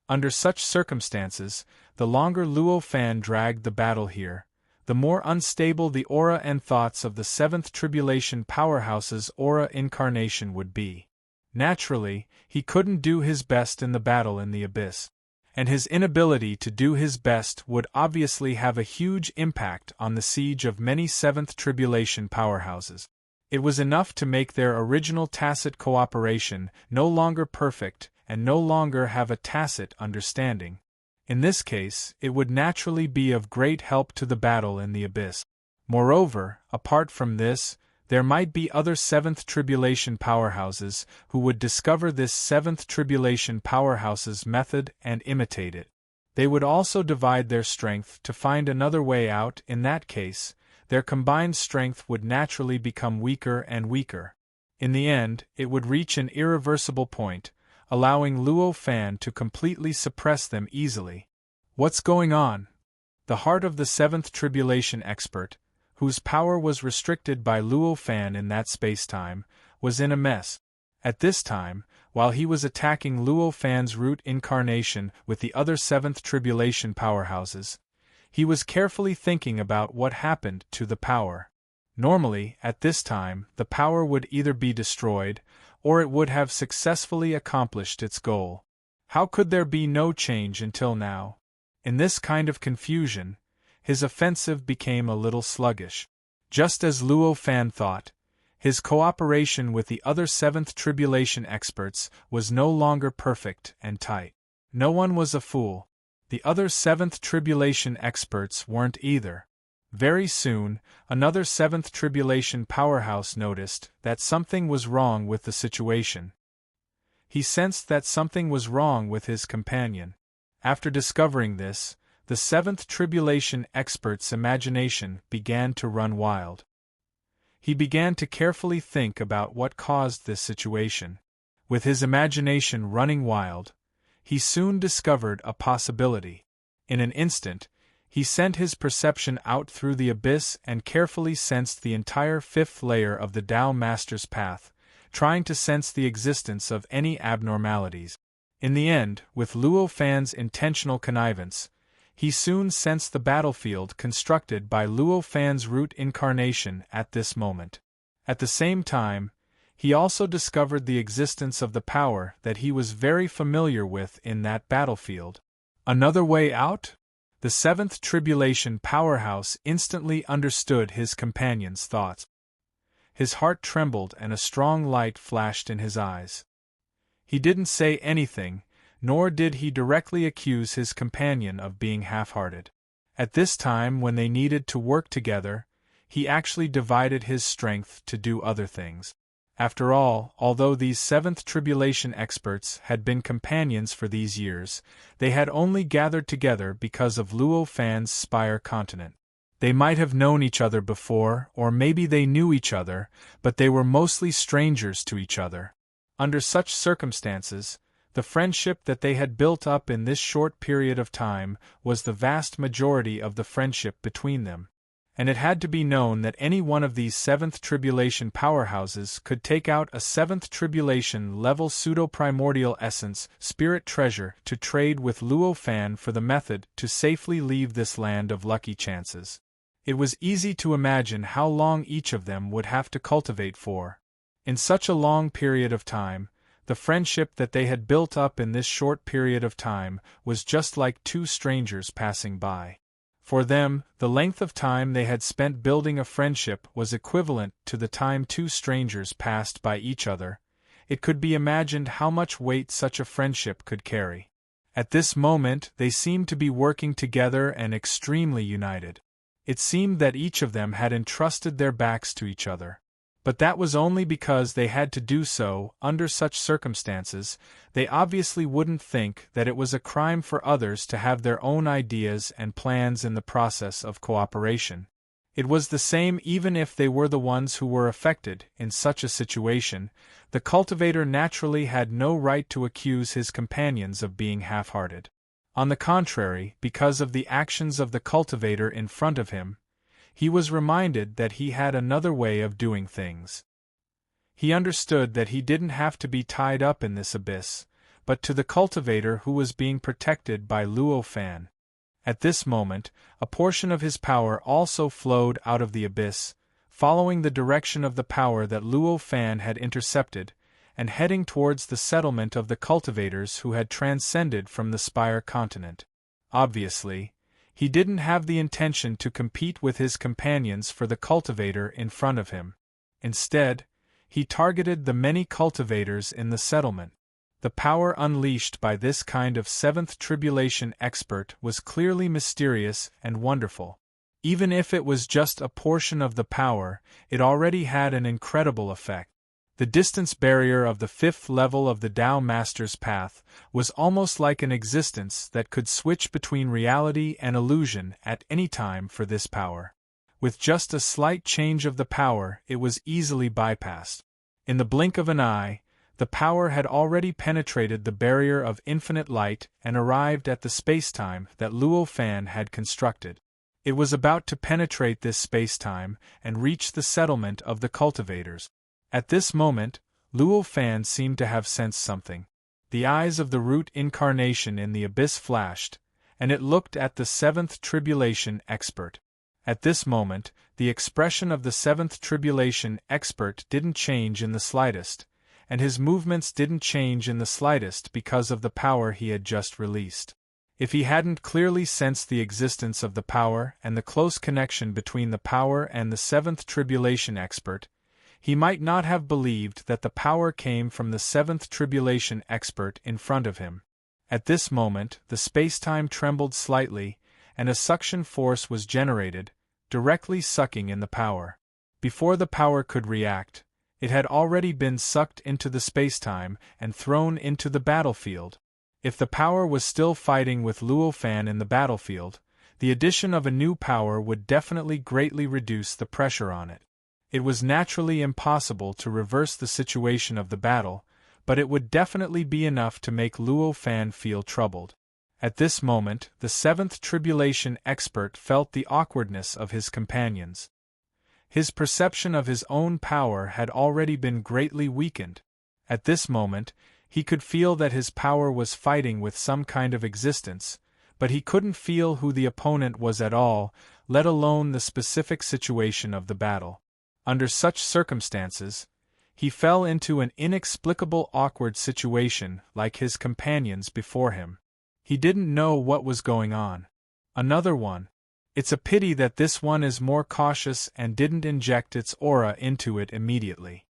Under such circumstances, the longer Luo Fan dragged the battle here, the more unstable the aura and thoughts of the seventh tribulation powerhouse's aura incarnation would be. Naturally, he couldn't do his best in the battle in the abyss, and his inability to do his best would obviously have a huge impact on the siege of many seventh tribulation powerhouses. It was enough to make their original tacit cooperation no longer perfect and no longer have a tacit understanding. In this case, it would naturally be of great help to the battle in the abyss. Moreover, apart from this, there might be other seventh tribulation powerhouses who would discover this seventh tribulation powerhouse's method and imitate it. They would also divide their strength to find another way out. In that case, their combined strength would naturally become weaker and weaker. In the end, it would reach an irreversible point, allowing Luo Fan to completely suppress them easily. What's going on? The heart of the seventh tribulation expert, whose power was restricted by Luo Fan in that space-time, was in a mess. At this time, while he was attacking Luo Fan's root incarnation with the other seventh tribulation powerhouses, he was carefully thinking about what happened to the power. Normally, at this time, the power would either be destroyed, or it would have successfully accomplished its goal. How could there be no change until now? In this kind of confusion, his offensive became a little sluggish. Just as Luo Fan thought, his cooperation with the other seventh tribulation experts was no longer perfect and tight. No one was a fool. The other seventh tribulation experts weren't either. Very soon, another seventh tribulation powerhouse noticed that something was wrong with the situation. He sensed that something was wrong with his companion. After discovering this, the seventh tribulation expert's imagination began to run wild. He began to carefully think about what caused this situation. With his imagination running wild, he soon discovered a possibility. In an instant, he sent his perception out through the abyss and carefully sensed the entire fifth layer of the Tao Master's path, trying to sense the existence of any abnormalities. In the end, with Luo Fan's intentional connivance, he soon sensed the battlefield constructed by Luo Fan's root incarnation at this moment. At the same time, he also discovered the existence of the power that he was very familiar with in that battlefield. Another way out? The seventh tribulation powerhouse instantly understood his companion's thoughts. His heart trembled and a strong light flashed in his eyes. He didn't say anything, nor did he directly accuse his companion of being half-hearted. At this time when they needed to work together, he actually divided his strength to do other things. After all, although these seventh tribulation experts had been companions for these years, they had only gathered together because of Luo Fan's Spire continent. They might have known each other before, or maybe they knew each other, but they were mostly strangers to each other. Under such circumstances, the friendship that they had built up in this short period of time was the vast majority of the friendship between them. And it had to be known that any one of these seventh tribulation powerhouses could take out a seventh tribulation level pseudo-primordial essence spirit treasure to trade with Luo Fan for the method to safely leave this land of lucky chances. It was easy to imagine how long each of them would have to cultivate for. In such a long period of time, the friendship that they had built up in this short period of time was just like two strangers passing by. For them, the length of time they had spent building a friendship was equivalent to the time two strangers passed by each other. It could be imagined how much weight such a friendship could carry. At this moment, they seemed to be working together and extremely united. It seemed that each of them had entrusted their backs to each other. But that was only because they had to do so. Under such circumstances, they obviously wouldn't think that it was a crime for others to have their own ideas and plans in the process of cooperation. It was the same even if they were the ones who were affected. In such a situation, the cultivator naturally had no right to accuse his companions of being half-hearted. On the contrary, because of the actions of the cultivator in front of him, he was reminded that he had another way of doing things. He understood that he didn't have to be tied up in this abyss, but to the cultivator who was being protected by Luo Fan. At this moment, a portion of his power also flowed out of the abyss, following the direction of the power that Luo Fan had intercepted, and heading towards the settlement of the cultivators who had transcended from the Spire continent. Obviously, he didn't have the intention to compete with his companions for the cultivator in front of him. Instead, he targeted the many cultivators in the settlement. The power unleashed by this kind of seventh tribulation expert was clearly mysterious and wonderful. Even if it was just a portion of the power, it already had an incredible effect. The distance barrier of the fifth level of the Tao Master's path was almost like an existence that could switch between reality and illusion at any time for this power. With just a slight change of the power, it was easily bypassed. In the blink of an eye, the power had already penetrated the barrier of infinite light and arrived at the spacetime that Luo Fan had constructed. It was about to penetrate this spacetime and reach the settlement of the cultivators. At this moment, Luo Fan seemed to have sensed something. The eyes of the root incarnation in the abyss flashed, and it looked at the seventh tribulation expert. At this moment, the expression of the seventh tribulation expert didn't change in the slightest, and his movements didn't change in the slightest because of the power he had just released. If he hadn't clearly sensed the existence of the power and the close connection between the power and the seventh tribulation expert, he might not have believed that the power came from the seventh tribulation expert in front of him. At this moment, the spacetime trembled slightly, and a suction force was generated, directly sucking in the power. Before the power could react, it had already been sucked into the spacetime and thrown into the battlefield. If the power was still fighting with Luo Fan in the battlefield, the addition of a new power would definitely greatly reduce the pressure on it. It was naturally impossible to reverse the situation of the battle, but it would definitely be enough to make Luo Fan feel troubled. At this moment, the seventh tribulation expert felt the awkwardness of his companions. His perception of his own power had already been greatly weakened. At this moment, he could feel that his power was fighting with some kind of existence, but he couldn't feel who the opponent was at all, let alone the specific situation of the battle. Under such circumstances, he fell into an inexplicable awkward situation like his companions before him. He didn't know what was going on. Another one. It's a pity that this one is more cautious and didn't inject its aura into it immediately.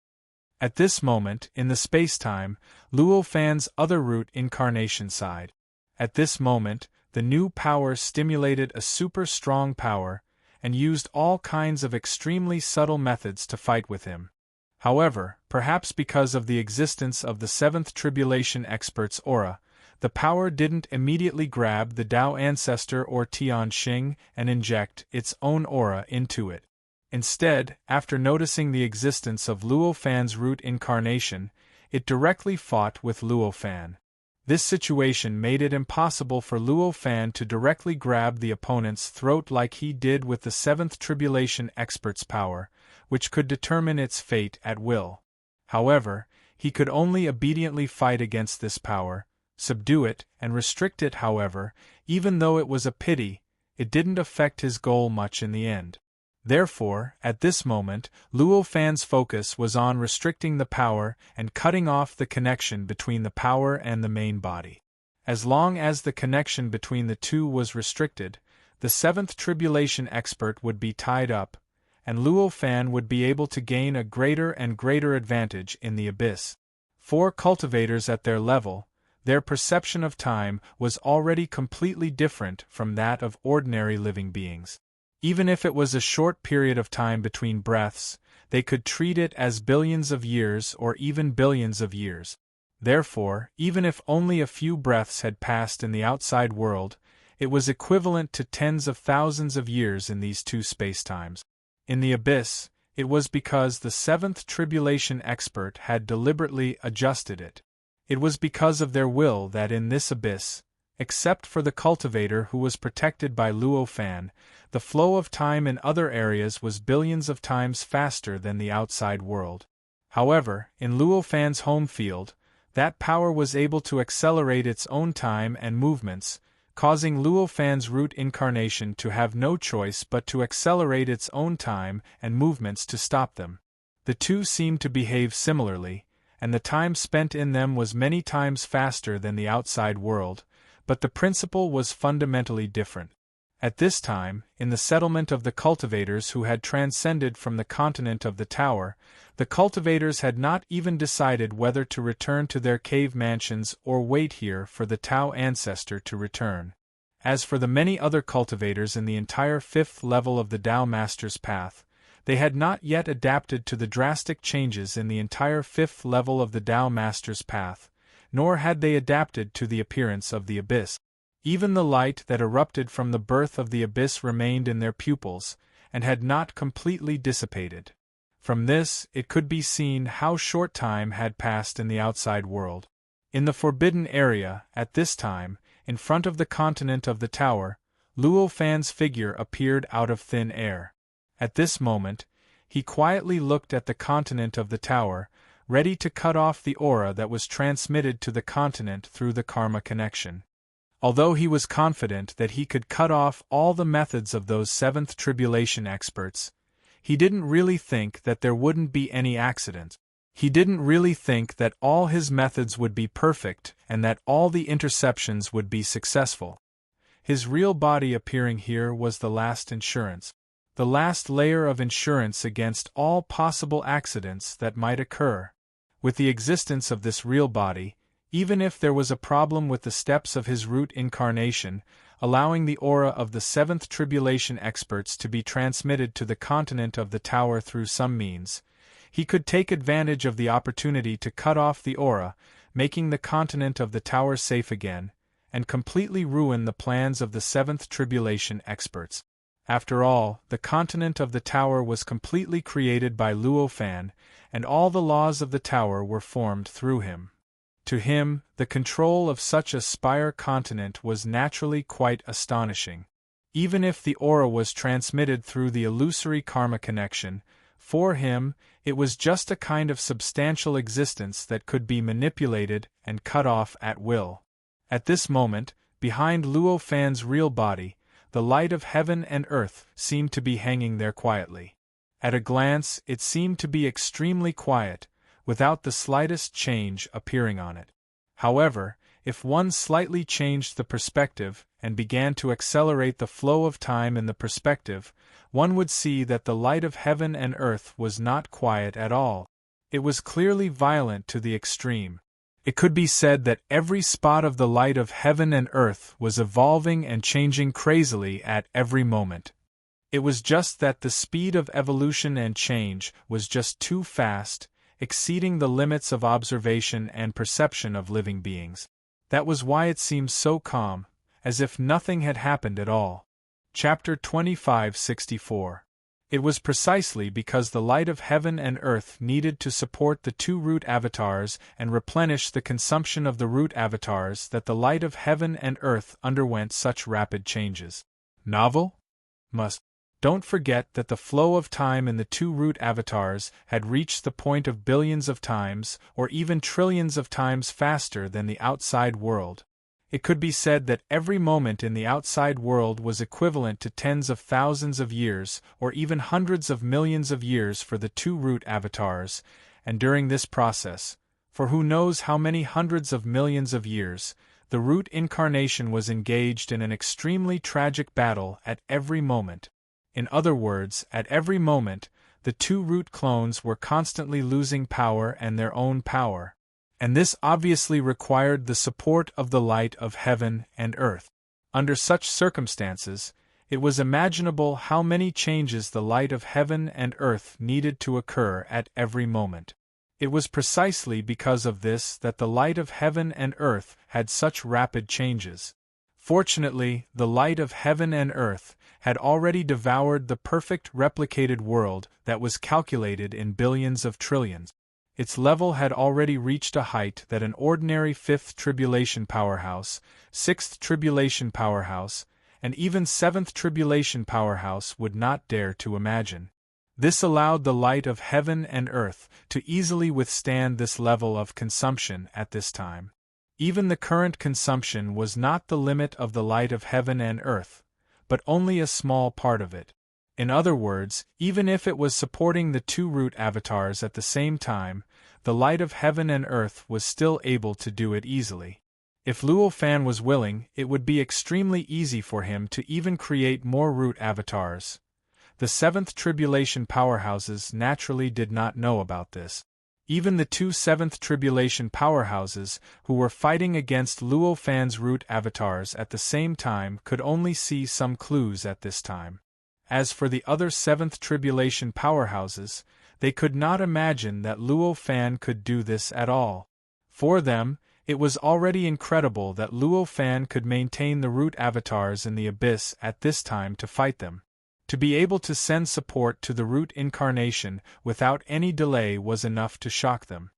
At this moment, in the spacetime, Luo Fan's other root incarnation sighed. At this moment, the new power stimulated a super strong power, and used all kinds of extremely subtle methods to fight with him. However, perhaps because of the existence of the seventh tribulation expert's aura, the power didn't immediately grab the Tao Ancestor or Tian Xing and inject its own aura into it. Instead, after noticing the existence of Luo Fan's root incarnation, it directly fought with Luo Fan. This situation made it impossible for Luo Fan to directly grab the opponent's throat like he did with the seventh tribulation expert's power, which could determine its fate at will. However, he could only obediently fight against this power, subdue it, and restrict it. However, even though it was a pity, it didn't affect his goal much in the end. Therefore, at this moment, Luo Fan's focus was on restricting the power and cutting off the connection between the power and the main body. As long as the connection between the two was restricted, the seventh tribulation expert would be tied up, and Luo Fan would be able to gain a greater and greater advantage in the abyss. For cultivators at their level, their perception of time was already completely different from that of ordinary living beings. Even if it was a short period of time between breaths, they could treat it as billions of years or even billions of years. Therefore, even if only a few breaths had passed in the outside world, it was equivalent to tens of thousands of years in these two spacetimes. In the abyss, it was because the seventh tribulation expert had deliberately adjusted it. It was because of their will that in this abyss, except for the cultivator who was protected by Luo Fan, the flow of time in other areas was billions of times faster than the outside world. However, in Luo Fan's home field, that power was able to accelerate its own time and movements, causing Luofan's root incarnation to have no choice but to accelerate its own time and movements to stop them. The two seemed to behave similarly, and the time spent in them was many times faster than the outside world, but the principle was fundamentally different. At this time, in the settlement of the cultivators who had transcended from the continent of the tower, the cultivators had not even decided whether to return to their cave mansions or wait here for the Tao ancestor to return. As for the many other cultivators in the entire fifth level of the Tao Master's path, they had not yet adapted to the drastic changes in the entire fifth level of the Tao Master's path, nor had they adapted to the appearance of the abyss. Even the light that erupted from the birth of the abyss remained in their pupils, and had not completely dissipated. From this, it could be seen how short time had passed in the outside world. In the forbidden area, at this time, in front of the continent of the tower, Luofan's figure appeared out of thin air. At this moment, he quietly looked at the continent of the tower, ready to cut off the aura that was transmitted to the continent through the karma connection. Although he was confident that he could cut off all the methods of those seventh tribulation experts, he didn't really think that there wouldn't be any accident. He didn't really think that all his methods would be perfect and that all the interceptions would be successful. His real body appearing here was the last insurance. The last layer of insurance against all possible accidents that might occur. With the existence of this real body, even if there was a problem with the steps of his root incarnation, allowing the aura of the seventh tribulation experts to be transmitted to the continent of the tower through some means, he could take advantage of the opportunity to cut off the aura, making the continent of the tower safe again, and completely ruin the plans of the seventh tribulation experts. After all, the continent of the tower was completely created by Luofan, and all the laws of the tower were formed through him. To him, the control of such a spire continent was naturally quite astonishing. Even if the aura was transmitted through the illusory karma connection, for him, it was just a kind of substantial existence that could be manipulated and cut off at will. At this moment, behind Luofan's real body, the light of heaven and earth seemed to be hanging there quietly. At a glance, it seemed to be extremely quiet, without the slightest change appearing on it. However, if one slightly changed the perspective and began to accelerate the flow of time in the perspective, one would see that the light of heaven and earth was not quiet at all. It was clearly violent to the extreme. It could be said that every spot of the light of heaven and earth was evolving and changing crazily at every moment. It was just that the speed of evolution and change was just too fast, exceeding the limits of observation and perception of living beings. That was why it seemed so calm, as if nothing had happened at all. Chapter 2564. It was precisely because the light of heaven and earth needed to support the two root avatars and replenish the consumption of the root avatars that the light of heaven and earth underwent such rapid changes. Novel? Must. Don't forget that the flow of time in the two root avatars had reached the point of billions of times, or even trillions of times faster than the outside world. It could be said that every moment in the outside world was equivalent to tens of thousands of years, or even hundreds of millions of years for the two root avatars, and during this process, for who knows how many hundreds of millions of years, the root incarnation was engaged in an extremely tragic battle at every moment. In other words, at every moment, the two root clones were constantly losing power and their own power, and this obviously required the support of the light of heaven and earth. Under such circumstances, it was imaginable how many changes the light of heaven and earth needed to occur at every moment. It was precisely because of this that the light of heaven and earth had such rapid changes. Fortunately, the light of heaven and earth had already devoured the perfect replicated world that was calculated in billions of trillions. Its level had already reached a height that an ordinary fifth tribulation powerhouse, sixth tribulation powerhouse, and even seventh tribulation powerhouse would not dare to imagine. This allowed the light of heaven and earth to easily withstand this level of consumption at this time. Even the current consumption was not the limit of the light of heaven and earth, but only a small part of it. In other words, even if it was supporting the two root avatars at the same time, the light of heaven and earth was still able to do it easily. If Luo Fan was willing, it would be extremely easy for him to even create more root avatars. The seventh tribulation powerhouses naturally did not know about this. Even the two seventh tribulation powerhouses, who were fighting against Luo Fan's root avatars at the same time, could only see some clues at this time. As for the other seventh tribulation powerhouses, they could not imagine that Luo Fan could do this at all. For them, it was already incredible that Luo Fan could maintain the root avatars in the abyss at this time to fight them. To be able to send support to the root incarnation without any delay was enough to shock them.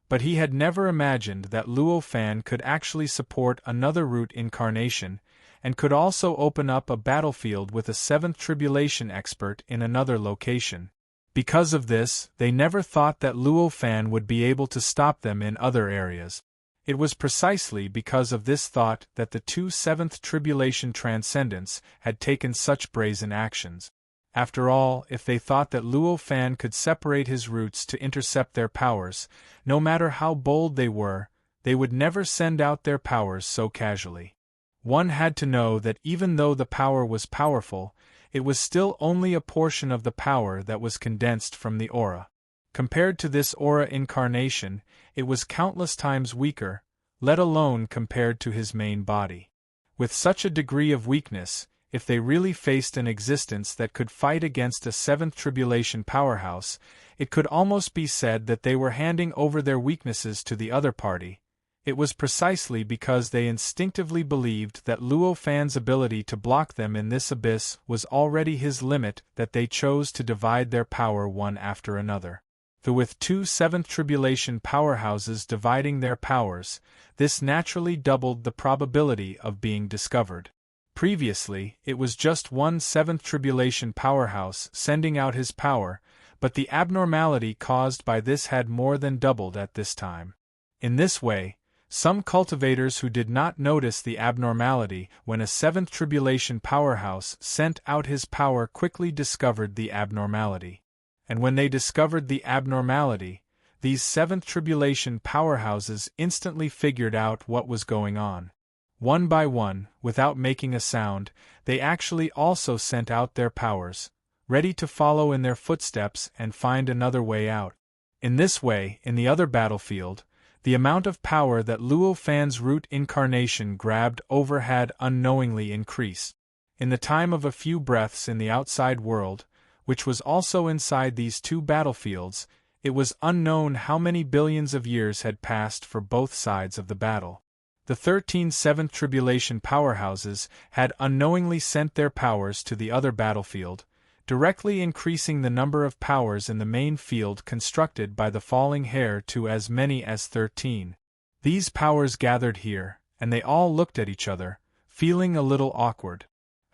But he had never imagined that Luo Fan could actually support another root incarnation, and could also open up a battlefield with a seventh tribulation expert in another location. Because of this, they never thought that Luo Fan would be able to stop them in other areas. It was precisely because of this thought that the two seventh tribulation transcendents had taken such brazen actions. After all, if they thought that Luo Fan could separate his roots to intercept their powers, no matter how bold they would never send out their powers so casually. One had to know that even though the power was powerful, it was still only a portion of the power that was condensed from the aura. Compared to this aura incarnation, it was countless times weaker, let alone compared to his main body. With such a degree of weakness, if they really faced an existence that could fight against a seventh tribulation powerhouse, it could almost be said that they were handing over their weaknesses to the other party. It was precisely because they instinctively believed that Luo Fan's ability to block them in this abyss was already his limit that they chose to divide their power one after another. Though with two seventh tribulation powerhouses dividing their powers, this naturally doubled the probability of being discovered. Previously, it was just one seventh tribulation powerhouse sending out his power, but the abnormality caused by this had more than doubled at this time. In this way, some cultivators who did not notice the abnormality when a seventh tribulation powerhouse sent out his power quickly discovered the abnormality. And when they discovered the abnormality, these seventh tribulation powerhouses instantly figured out what was going on. One by one, without making a sound, they actually also sent out their powers, ready to follow in their footsteps and find another way out. In this way, in the other battlefield, the amount of power that Luo Fan's root incarnation grabbed over had unknowingly increased. In the time of a few breaths in the outside world, which was also inside these two battlefields, it was unknown how many billions of years had passed for both sides of the battle. The 13 seventh tribulation powerhouses had unknowingly sent their powers to the other battlefield, directly increasing the number of powers in the main field constructed by the falling hair to as many as 13. These powers gathered here, and they all looked at each other, feeling a little awkward.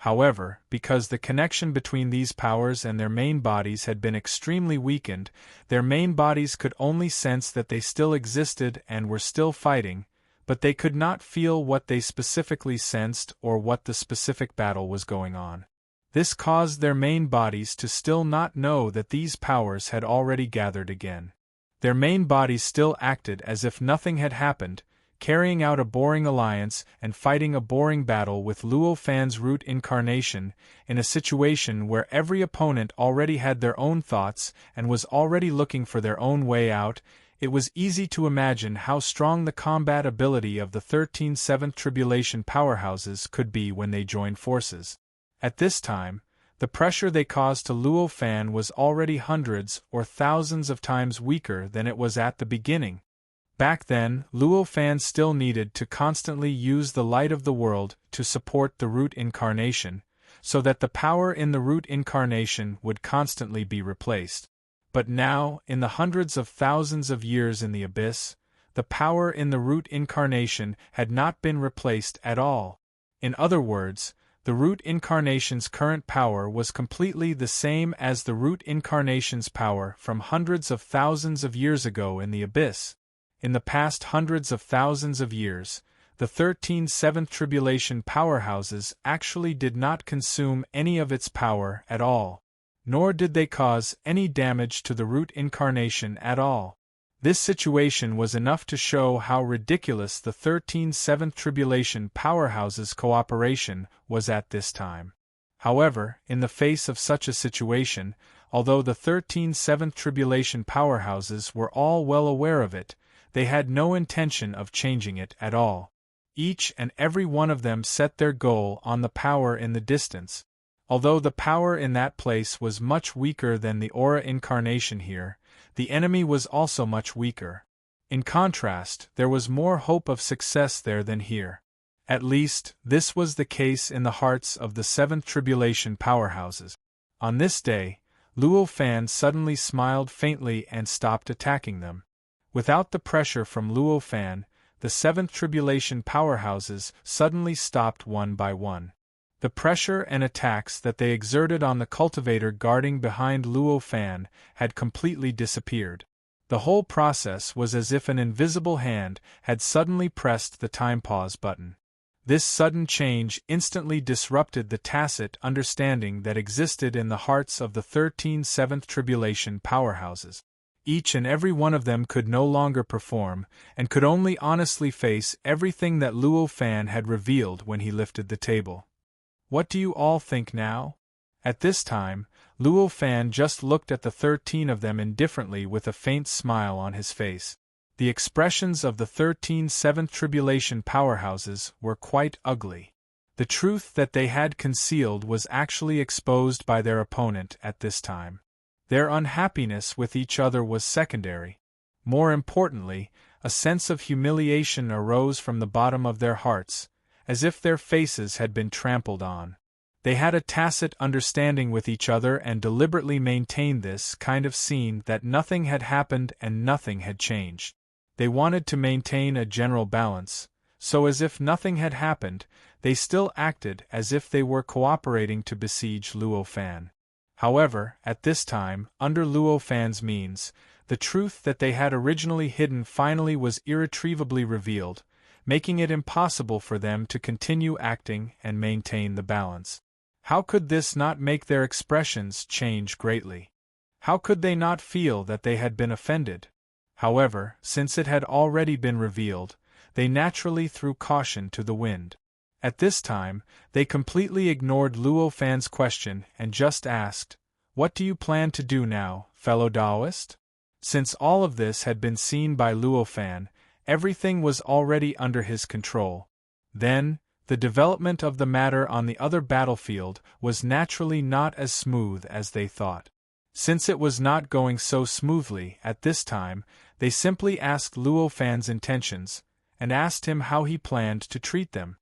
However, because the connection between these powers and their main bodies had been extremely weakened, their main bodies could only sense that they still existed and were still fighting, but they could not feel what they specifically sensed or what the specific battle was going on. This caused their main bodies to still not know that these powers had already gathered again. Their main bodies still acted as if nothing had happened, carrying out a boring alliance and fighting a boring battle with Luo Fan's root incarnation, in a situation where every opponent already had their own thoughts and was already looking for their own way out. It was easy to imagine how strong the combat ability of the 13 seventh tribulation powerhouses could be when they joined forces. At this time, the pressure they caused to Luo Fan was already hundreds or thousands of times weaker than it was at the beginning. Back then, Luo Fan still needed to constantly use the light of the world to support the root incarnation, so that the power in the root incarnation would constantly be replaced. But now, in the hundreds of thousands of years in the abyss, the power in the root incarnation had not been replaced at all. In other words, the root incarnation's current power was completely the same as the root incarnation's power from hundreds of thousands of years ago in the abyss. In the past hundreds of thousands of years, the 13 seventh tribulation powerhouses actually did not consume any of its power at all, nor did they cause any damage to the root incarnation at all. This situation was enough to show how ridiculous the 13 seventh tribulation powerhouses' cooperation was at this time. However, in the face of such a situation, although the 13 seventh tribulation powerhouses were all well aware of it, they had no intention of changing it at all. Each and every one of them set their goal on the power in the distance. Although the power in that place was much weaker than the aura incarnation here, the enemy was also much weaker. In contrast, there was more hope of success there than here. At least, this was the case in the hearts of the seventh tribulation powerhouses. On this day, Luo Fan suddenly smiled faintly and stopped attacking them. Without the pressure from Luo Fan, the seventh tribulation powerhouses suddenly stopped one by one. The pressure and attacks that they exerted on the cultivator guarding behind Luo Fan had completely disappeared. The whole process was as if an invisible hand had suddenly pressed the time pause button. This sudden change instantly disrupted the tacit understanding that existed in the hearts of the 13 seventh tribulation powerhouses. Each and every one of them could no longer perform, and could only honestly face everything that Luo Fan had revealed when he lifted the table. What do you all think now? At this time, Luo Fan just looked at the 13 of them indifferently with a faint smile on his face. The expressions of the 13 seventh tribulation powerhouses were quite ugly. The truth that they had concealed was actually exposed by their opponent at this time. Their unhappiness with each other was secondary. More importantly, a sense of humiliation arose from the bottom of their hearts, as if their faces had been trampled on. They had a tacit understanding with each other and deliberately maintained this kind of scene that nothing had happened and nothing had changed. They wanted to maintain a general balance, so as if nothing had happened, they still acted as if they were cooperating to besiege Luo Fan. However, at this time, under Luo Fan's means, the truth that they had originally hidden finally was irretrievably revealed, making it impossible for them to continue acting and maintain the balance. How could this not make their expressions change greatly? How could they not feel that they had been offended? However, since it had already been revealed, they naturally threw caution to the wind. At this time, they completely ignored Luo Fan's question and just asked, "What do you plan to do now, fellow Taoist?" Since all of this had been seen by Luo Fan, everything was already under his control. Then, the development of the matter on the other battlefield was naturally not as smooth as they thought. Since it was not going so smoothly at this time, they simply asked Luo Fan's intentions, and asked him how he planned to treat them.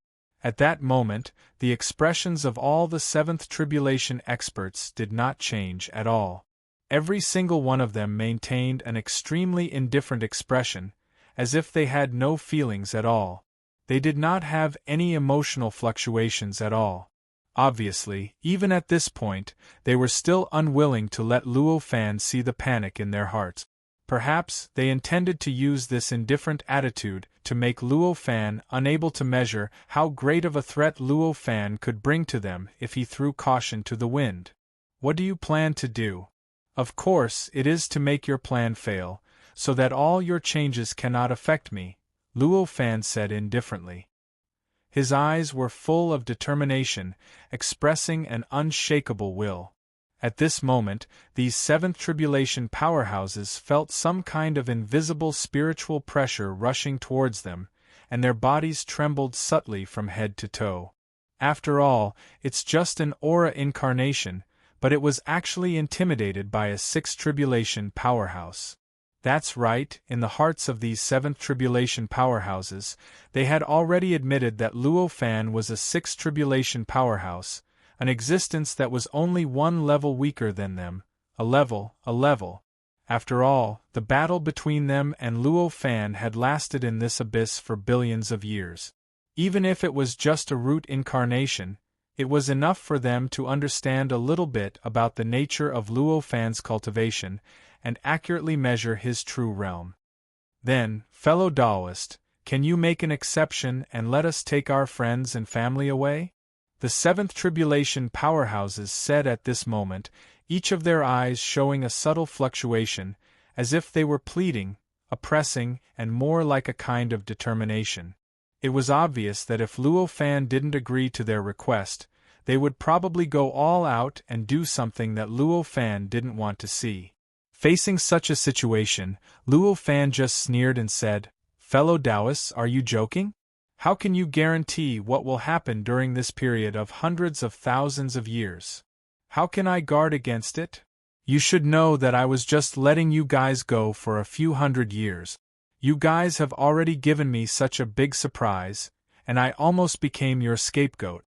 At that moment, the expressions of all the seventh tribulation experts did not change at all. Every single one of them maintained an extremely indifferent expression, as if they had no feelings at all. They did not have any emotional fluctuations at all. Obviously, even at this point, they were still unwilling to let Luo Fan see the panic in their hearts. Perhaps they intended to use this indifferent attitude to make Luo Fan unable to measure how great of a threat Luo Fan could bring to them if he threw caution to the wind. What do you plan to do? Of course, it is to make your plan fail, so that all your changes cannot affect me, Luo Fan said indifferently. His eyes were full of determination, expressing an unshakable will. At this moment, these seventh tribulation powerhouses felt some kind of invisible spiritual pressure rushing towards them, and their bodies trembled subtly from head to toe. After all, it's just an aura incarnation, but it was actually intimidated by a sixth tribulation powerhouse. That's right, in the hearts of these seventh tribulation powerhouses, they had already admitted that Luo Fan was a sixth tribulation powerhouse, an existence that was only one level weaker than them, a level. After all, the battle between them and Luo Fan had lasted in this abyss for billions of years. Even if it was just a root incarnation, it was enough for them to understand a little bit about the nature of Luo Fan's cultivation, and accurately measure his true realm. Then, fellow Taoist, can you make an exception and let us take our friends and family away? The seventh tribulation powerhouses said at this moment, each of their eyes showing a subtle fluctuation, as if they were pleading, oppressing, and more like a kind of determination. It was obvious that if Luo Fan didn't agree to their request, they would probably go all out and do something that Luo Fan didn't want to see. Facing such a situation, Luo Fan just sneered and said, "Fellow Taoists, are you joking? How can you guarantee what will happen during this period of hundreds of thousands of years? How can I guard against it? You should know that I was just letting you guys go for a few hundred years. You guys have already given me such a big surprise, and I almost became your scapegoat.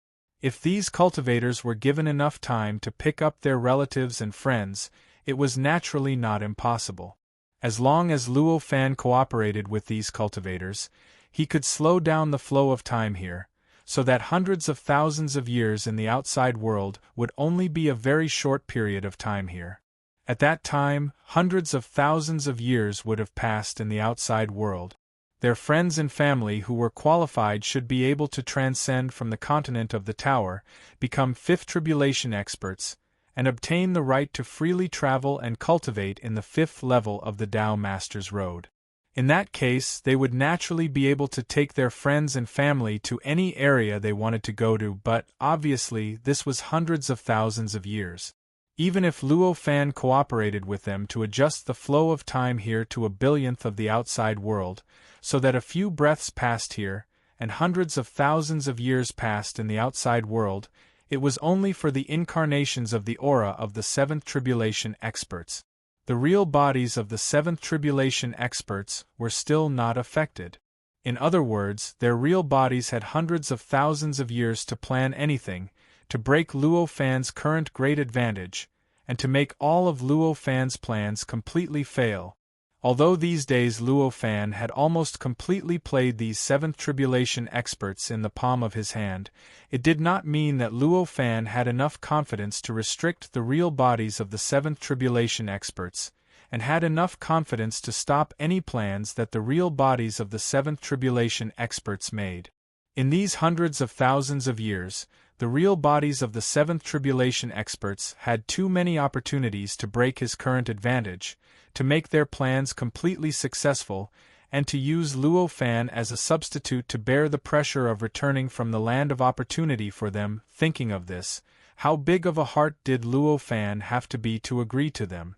If these cultivators were given enough time to pick up their relatives and friends, it was naturally not impossible. As long as Luo Fan cooperated with these cultivators, he could slow down the flow of time here, so that hundreds of thousands of years in the outside world would only be a very short period of time here. At that time, hundreds of thousands of years would have passed in the outside world. Their friends and family who were qualified should be able to transcend from the continent of the Tower, become fifth tribulation experts, and obtain the right to freely travel and cultivate in the fifth level of the Tao Master's Road. In that case, they would naturally be able to take their friends and family to any area they wanted to go to, but, obviously, this was hundreds of thousands of years. Even if Luo Fan cooperated with them to adjust the flow of time here to a billionth of the outside world, so that a few breaths passed here, and hundreds of thousands of years passed in the outside world, it was only for the incarnations of the aura of the seventh tribulation experts. The real bodies of the seventh tribulation experts were still not affected. In other words, their real bodies had hundreds of thousands of years to plan anything, to break Luo Fan's current great advantage, and to make all of Luo Fan's plans completely fail. Although these days Luo Fan had almost completely played these seventh tribulation experts in the palm of his hand, it did not mean that Luo Fan had enough confidence to restrict the real bodies of the seventh tribulation experts, and had enough confidence to stop any plans that the real bodies of the seventh tribulation experts made. In these hundreds of thousands of years, the real bodies of the seventh tribulation experts had too many opportunities to break his current advantage, to make their plans completely successful, and to use Luo Fan as a substitute to bear the pressure of returning from the land of opportunity for them. Thinking of this, how big of a heart did Luo Fan have to be to agree to them?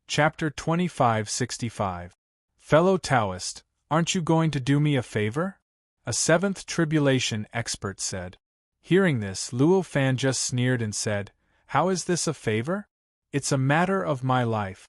Chapter 2565. Fellow Taoist, aren't you going to do me a favor? A seventh tribulation expert said. Hearing this, Luo Fan just sneered and said, "How is this a favor? It's a matter of my life."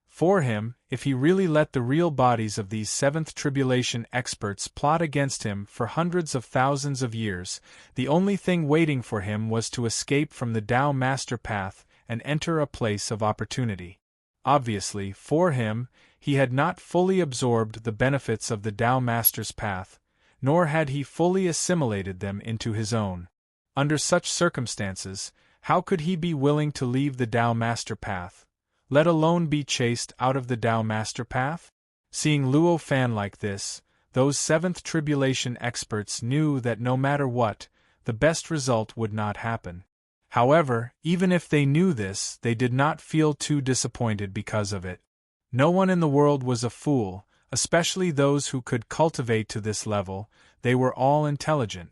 For him, if he really let the real bodies of these seventh tribulation experts plot against him for hundreds of thousands of years, the only thing waiting for him was to escape from the Tao Master Path and enter a place of opportunity. Obviously, for him, he had not fully absorbed the benefits of the Tao Master's path, nor had he fully assimilated them into his own. Under such circumstances, how could he be willing to leave the Tao Master Path, let alone be chased out of the Tao Master Path? Seeing Luo Fan like this, those seventh tribulation experts knew that no matter what, the best result would not happen. However, even if they knew this, they did not feel too disappointed because of it. No one in the world was a fool, especially those who could cultivate to this level. They were all intelligent.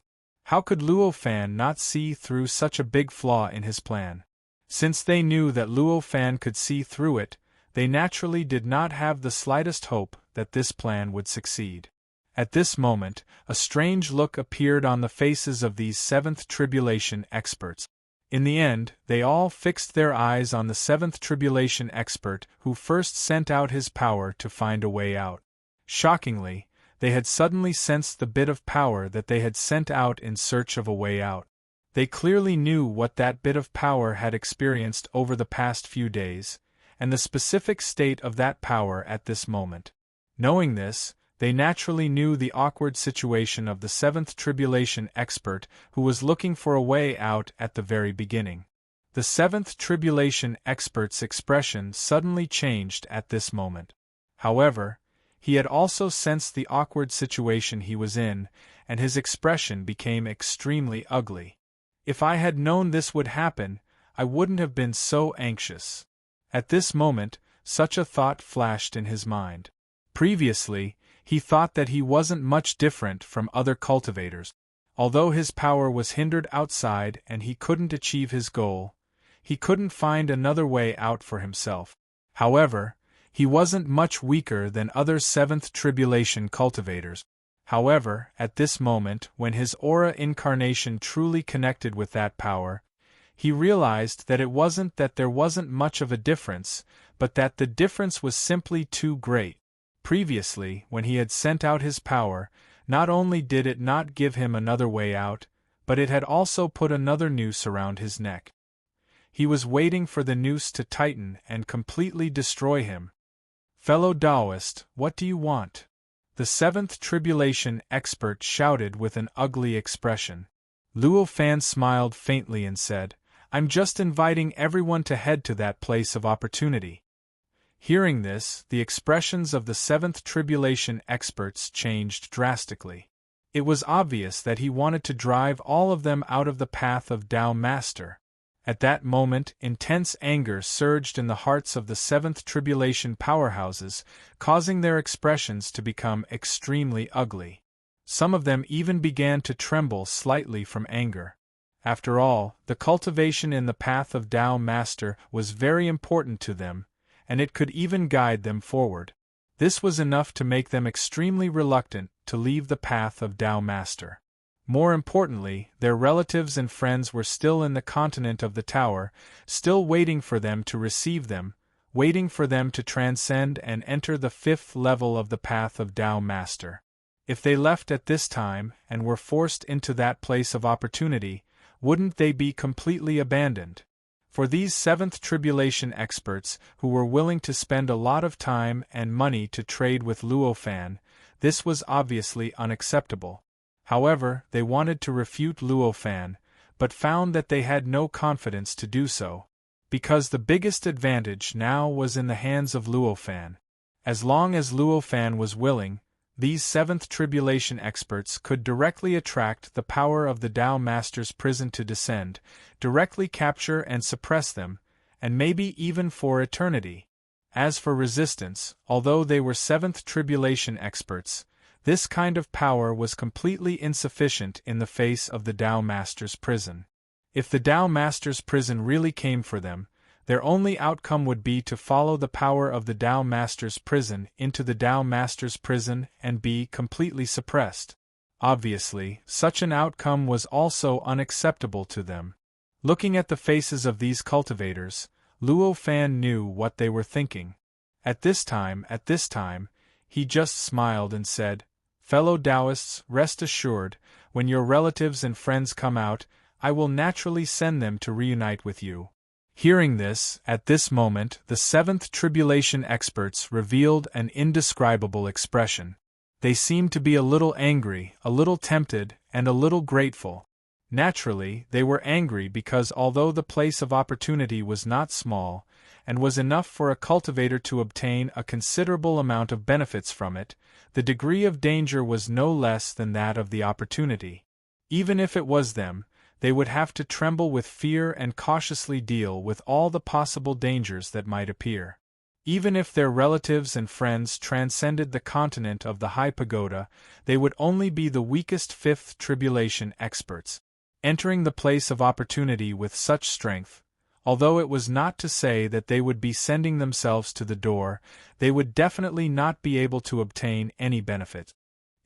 How could Luo Fan not see through such a big flaw in his plan? Since they knew that Luo Fan could see through it, they naturally did not have the slightest hope that this plan would succeed. At this moment, a strange look appeared on the faces of these seventh tribulation experts. In the end, they all fixed their eyes on the seventh tribulation expert who first sent out his power to find a way out. Shockingly, they had suddenly sensed the bit of power that they had sent out in search of a way out. They clearly knew what that bit of power had experienced over the past few days, and the specific state of that power at this moment. Knowing this, they naturally knew the awkward situation of the seventh tribulation expert who was looking for a way out at the very beginning. The seventh tribulation expert's expression suddenly changed at this moment. However, He had also sensed the awkward situation he was in, and his expression became extremely ugly. If I had known this would happen, I wouldn't have been so anxious. At this moment, such a thought flashed in his mind. Previously, he thought that he wasn't much different from other cultivators. Although his power was hindered outside and he couldn't achieve his goal, he couldn't find another way out for himself. However, he wasn't much weaker than other seventh tribulation cultivators. However, at this moment, when his aura incarnation truly connected with that power, he realized that it wasn't that there wasn't much of a difference, but that the difference was simply too great. Previously, when he had sent out his power, not only did it not give him another way out, but it had also put another noose around his neck. He was waiting for the noose to tighten and completely destroy him. "Fellow Taoist, what do you want?" the seventh tribulation expert shouted with an ugly expression. Luo Fan smiled faintly and said, "I'm just inviting everyone to head to that place of opportunity." Hearing this, the expressions of the seventh tribulation experts changed drastically. It was obvious that he wanted to drive all of them out of the path of Tao Master. At that moment, intense anger surged in the hearts of the seventh tribulation powerhouses, causing their expressions to become extremely ugly. Some of them even began to tremble slightly from anger. After all, the cultivation in the path of Tao Master was very important to them, and it could even guide them forward. This was enough to make them extremely reluctant to leave the path of Tao Master. More importantly, their relatives and friends were still in the continent of the tower, still waiting for them to receive them, waiting for them to transcend and enter the fifth level of the path of Tao Master. If they left at this time and were forced into that place of opportunity, wouldn't they be completely abandoned? For these seventh tribulation experts, who were willing to spend a lot of time and money to trade with Luo Fan, this was obviously unacceptable. However, they wanted to refute Luo Fan, but found that they had no confidence to do so, because the biggest advantage now was in the hands of Luo Fan. As long as Luo Fan was willing, these seventh tribulation experts could directly attract the power of the Tao Master's prison to descend, directly capture and suppress them, and maybe even for eternity. As for resistance, although they were seventh tribulation experts, this kind of power was completely insufficient in the face of the Tao Master's prison. If the Tao Master's prison really came for them, their only outcome would be to follow the power of the Tao Master's prison into the Tao Master's prison and be completely suppressed. Obviously, such an outcome was also unacceptable to them. Looking at the faces of these cultivators, Luo Fan knew what they were thinking. At this time, he just smiled and said, "Fellow Taoists, rest assured, when your relatives and friends come out, I will naturally send them to reunite with you." Hearing this, at this moment, the seventh tribulation experts revealed an indescribable expression. They seemed to be a little angry, a little tempted, and a little grateful. Naturally, they were angry because although the place of opportunity was not small, and was enough for a cultivator to obtain a considerable amount of benefits from it, the degree of danger was no less than that of the opportunity. Even if it was them, they would have to tremble with fear and cautiously deal with all the possible dangers that might appear. Even if their relatives and friends transcended the continent of the High Pagoda, they would only be the weakest fifth tribulation experts. Entering the place of opportunity with such strength, although it was not to say that they would be sending themselves to the door, they would definitely not be able to obtain any benefit.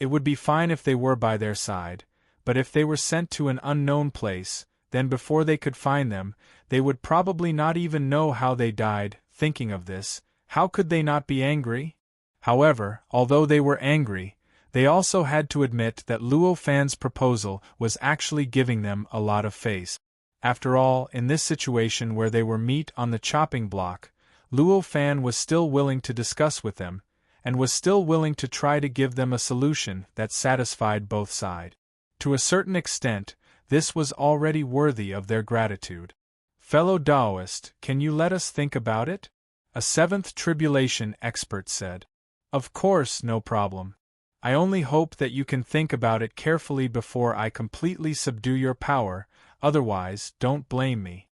It would be fine if they were by their side, but if they were sent to an unknown place, then before they could find them, they would probably not even know how they died. Thinking of this, how could they not be angry? However, although they were angry, they also had to admit that Luo Fan's proposal was actually giving them a lot of face. After all, in this situation where they were meat on the chopping block, Luo Fan was still willing to discuss with them, and was still willing to try to give them a solution that satisfied both sides. To a certain extent, this was already worthy of their gratitude. "Fellow Taoist, can you let us think about it?" a seventh tribulation expert said. Of course, no problem. I only hope that you can think about it carefully before I completely subdue your power, otherwise, don't blame me.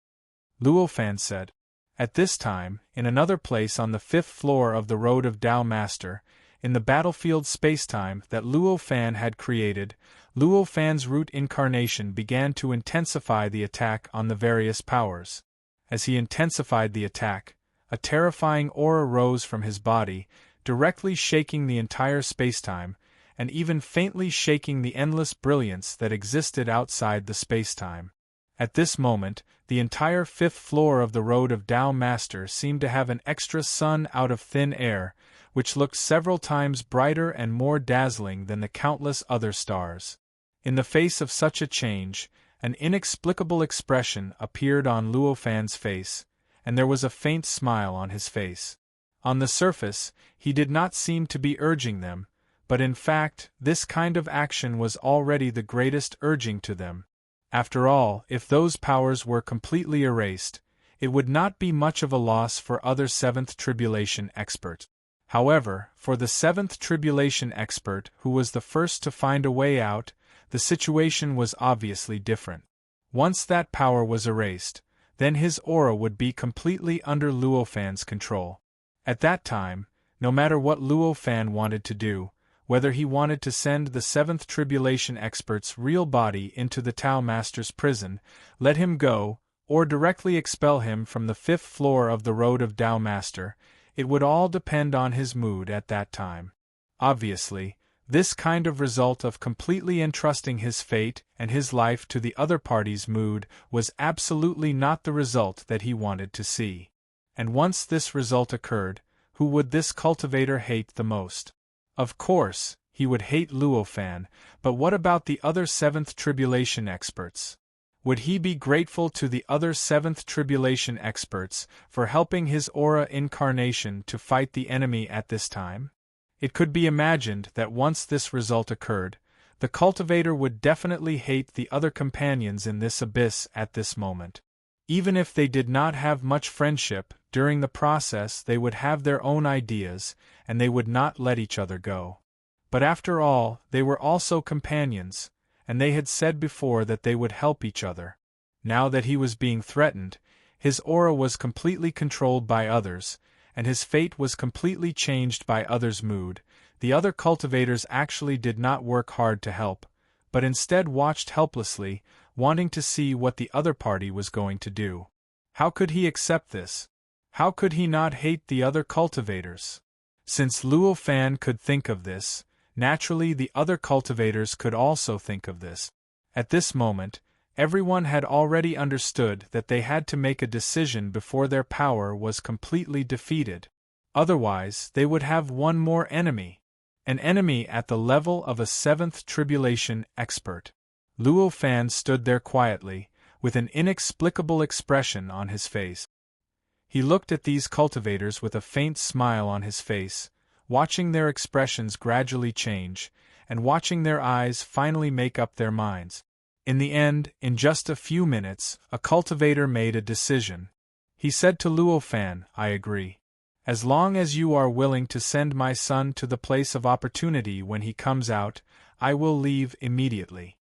Luo Fan said. At this time, in another place on the 5th floor of the Road of Tao Master, in the battlefield spacetime that Luo Fan had created, Luo Fan's root incarnation began to intensify the attack on the various powers. As he intensified the attack, a terrifying aura rose from his body, directly shaking the entire spacetime, and even faintly shaking the endless brilliance that existed outside the spacetime. At this moment, the entire 5th floor of the Road of Tao Master seemed to have an extra sun out of thin air, which looked several times brighter and more dazzling than the countless other stars. In the face of such a change, an inexplicable expression appeared on Luo Fan's face, and there was a faint smile on his face. On the surface, he did not seem to be urging them, but in fact, this kind of action was already the greatest urging to them. After all, if those powers were completely erased, it would not be much of a loss for other 7th Tribulation expert. However, for the 7th Tribulation expert who was the first to find a way out, the situation was obviously different. Once that power was erased, then his aura would be completely under Luo Fan's control. At that time, no matter what Luo Fan wanted to do, whether he wanted to send the 7th Tribulation expert's real body into the Tao Master's prison, let him go, or directly expel him from the 5th floor of the Road of Tao Master, it would all depend on his mood at that time. Obviously, this kind of result of completely entrusting his fate and his life to the other party's mood was absolutely not the result that he wanted to see. And once this result occurred, who would this cultivator hate the most? Of course, he would hate Luo Fan, but what about the other 7th Tribulation experts? Would he be grateful to the other 7th Tribulation experts for helping his aura incarnation to fight the enemy at this time? It could be imagined that once this result occurred, the cultivator would definitely hate the other companions in this abyss at this moment. Even if they did not have much friendship, during the process they would have their own ideas, and they would not let each other go. But after all, they were also companions, and they had said before that they would help each other. Now that he was being threatened, his aura was completely controlled by others, and his fate was completely changed by others' mood. The other cultivators actually did not work hard to help, but instead watched helplessly, wanting to see what the other party was going to do. How could he accept this? How could he not hate the other cultivators? Since Luo Fan could think of this, naturally the other cultivators could also think of this. At this moment, everyone had already understood that they had to make a decision before their power was completely defeated. Otherwise, they would have one more enemy. An enemy at the level of a 7th Tribulation expert. Luo Fan stood there quietly, with an inexplicable expression on his face. He looked at these cultivators with a faint smile on his face, watching their expressions gradually change, and watching their eyes finally make up their minds. In the end, in just a few minutes, a cultivator made a decision. He said to Luo Fan, "I agree. As long as you are willing to send my son to the place of opportunity when he comes out, I will leave immediately."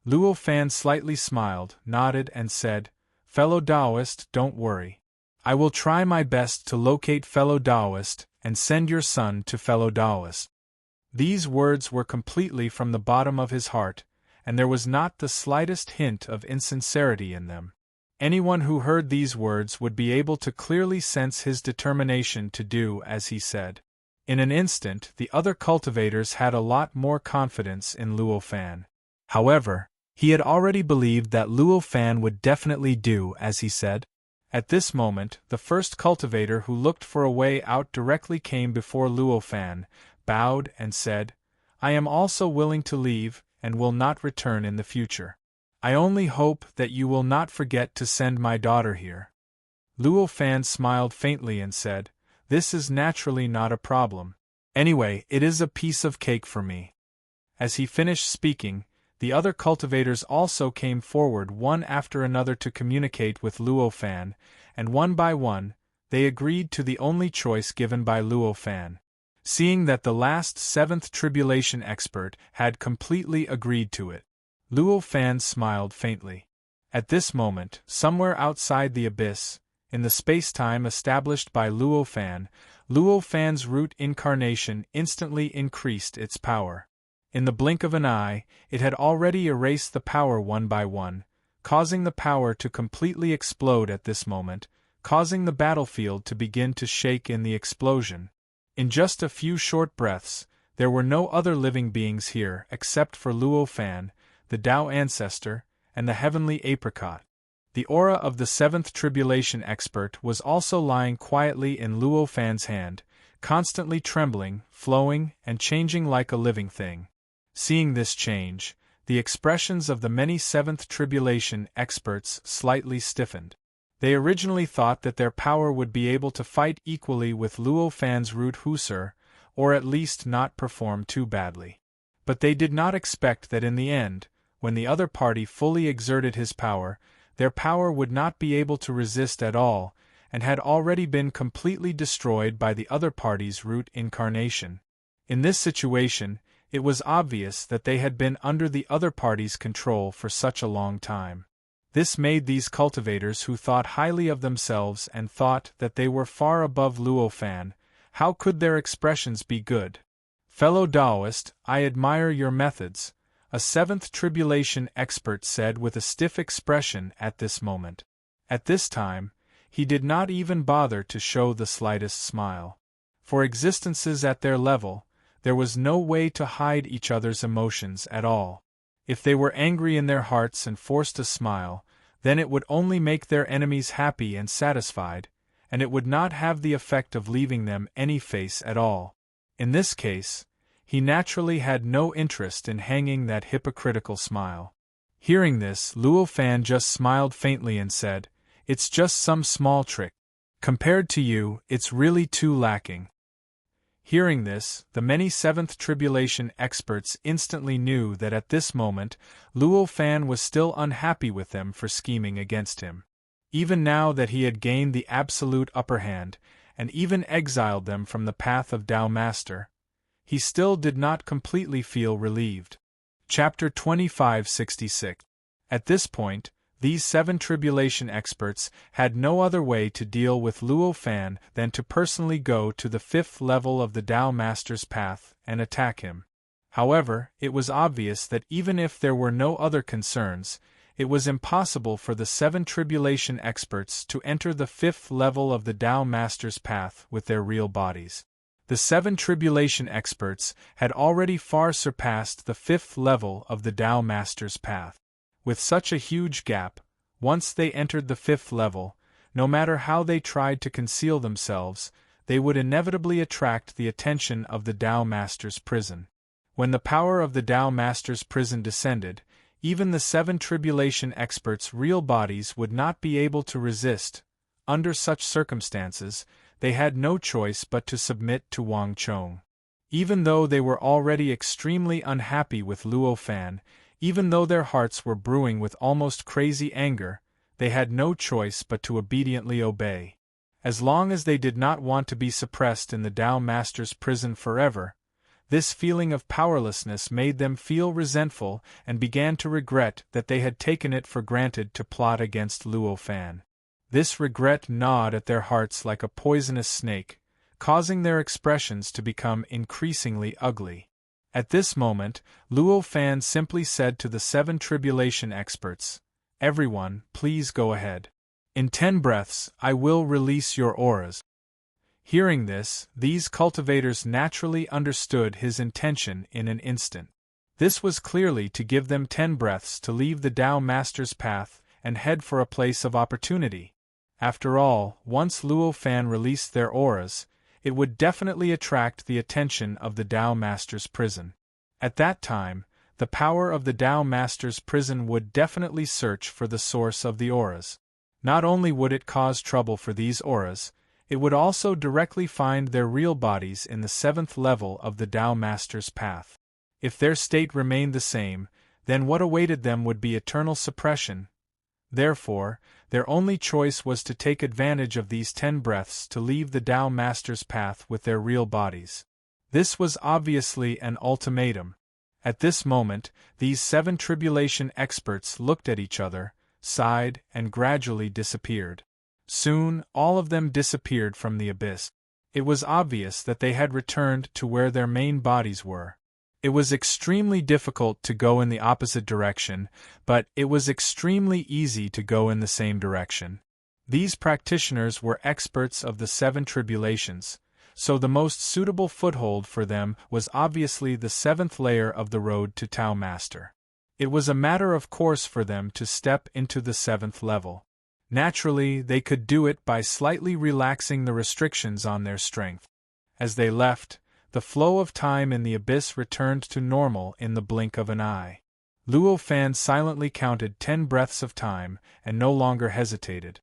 Luo Fan slightly smiled, nodded and said, "Fellow Taoist, don't worry. I will try my best to locate fellow Taoist and send your son to fellow Taoist." These words were completely from the bottom of his heart, and there was not the slightest hint of insincerity in them. Anyone who heard these words would be able to clearly sense his determination to do as he said. In an instant, the other cultivators had a lot more confidence in Luo Fan. However, he had already believed that Luo Fan would definitely do as he said. At this moment, the first cultivator who looked for a way out directly came before Luo Fan, bowed and said, "I am also willing to leave, and will not return in the future. I only hope that you will not forget to send my daughter here." Luo Fan smiled faintly and said, "This is naturally not a problem. Anyway, it is a piece of cake for me." As he finished speaking, the other cultivators also came forward one after another to communicate with Luo Fan, and one by one, they agreed to the only choice given by Luo Fan. seeing that the last seventh tribulation expert had completely agreed to it. Luo Fan smiled faintly. At this moment, somewhere outside the abyss, in the space-time established by Luo Fan's root incarnation instantly increased its power. In the blink of an eye, it had already erased the power one by one, causing the power to completely explode at this moment, causing the battlefield to begin to shake in the explosion. In just a few short breaths, there were no other living beings here except for Luo Fan, the Tao Ancestor, and the Heavenly Apricot. The aura of the seventh tribulation expert was also lying quietly in Luo Fan's hand, constantly trembling, flowing, and changing like a living thing. Seeing this change, the expressions of the many seventh tribulation experts slightly stiffened. They originally thought that their power would be able to fight equally with Luo Fan's root Husser, or at least not perform too badly. But they did not expect that in the end, when the other party fully exerted his power, their power would not be able to resist at all, and had already been completely destroyed by the other party's root incarnation. In this situation, it was obvious that they had been under the other party's control for such a long time. This made these cultivators who thought highly of themselves and thought that they were far above Luo Fan. How could their expressions be good? Fellow Taoist, I admire your methods, a seventh tribulation expert said with a stiff expression at this moment. At this time, he did not even bother to show the slightest smile. For existences at their level, there was no way to hide each other's emotions at all. If they were angry in their hearts and forced a smile, then it would only make their enemies happy and satisfied, and it would not have the effect of leaving them any face at all. In this case, he naturally had no interest in hanging that hypocritical smile. Hearing this, Luo Fan just smiled faintly and said, "It's just some small trick. Compared to you, it's really too lacking." Hearing this, the many seventh tribulation experts instantly knew that at this moment, Luo Fan was still unhappy with them for scheming against him. Even now that he had gained the absolute upper hand, and even exiled them from the path of Tao Master, he still did not completely feel relieved. Chapter 2566. At this point, these seven tribulation experts had no other way to deal with Luo Fan than to personally go to the fifth level of the Tao Master's path and attack him. However, it was obvious that even if there were no other concerns, it was impossible for the seven tribulation experts to enter the fifth level of the Tao Master's path with their real bodies. The seven tribulation experts had already far surpassed the fifth level of the Tao Master's path. With such a huge gap, once they entered the fifth level, no matter how they tried to conceal themselves, they would inevitably attract the attention of the Tao Master's prison. When the power of the Tao Master's prison descended, even the seven tribulation experts' real bodies would not be able to resist. Under such circumstances, they had no choice but to submit to Wang Chong. Even though they were already extremely unhappy with Luo Fan, even though their hearts were brewing with almost crazy anger, they had no choice but to obediently obey. As long as they did not want to be suppressed in the Tao Master's prison forever, this feeling of powerlessness made them feel resentful and began to regret that they had taken it for granted to plot against Luo Fan. This regret gnawed at their hearts like a poisonous snake, causing their expressions to become increasingly ugly. At this moment, Luo Fan simply said to the seven tribulation experts, "Everyone, please go ahead. In 10 breaths, I will release your auras." Hearing this, these cultivators naturally understood his intention in an instant. This was clearly to give them 10 breaths to leave the Tao Master's path and head for a place of opportunity. After all, once Luo Fan released their auras, it would definitely attract the attention of the Tao Master's prison. At that time, the power of the Tao Master's prison would definitely search for the source of the auras. Not only would it cause trouble for these auras, it would also directly find their real bodies in the seventh level of the Tao Master's path. If their state remained the same, then what awaited them would be eternal suppression. Therefore, their only choice was to take advantage of these 10 breaths to leave the Tao Master's path with their real bodies. This was obviously an ultimatum. At this moment, these 7 tribulation experts looked at each other, sighed, and gradually disappeared. Soon, all of them disappeared from the abyss. It was obvious that they had returned to where their main bodies were. It was extremely difficult to go in the opposite direction, but it was extremely easy to go in the same direction. These practitioners were experts of the 7 tribulations, so the most suitable foothold for them was obviously the 7th layer of the road to Tao Master. It was a matter of course for them to step into the 7th level. Naturally, they could do it by slightly relaxing the restrictions on their strength. As they left, the flow of time in the abyss returned to normal in the blink of an eye. Luo Fan silently counted 10 breaths of time and no longer hesitated.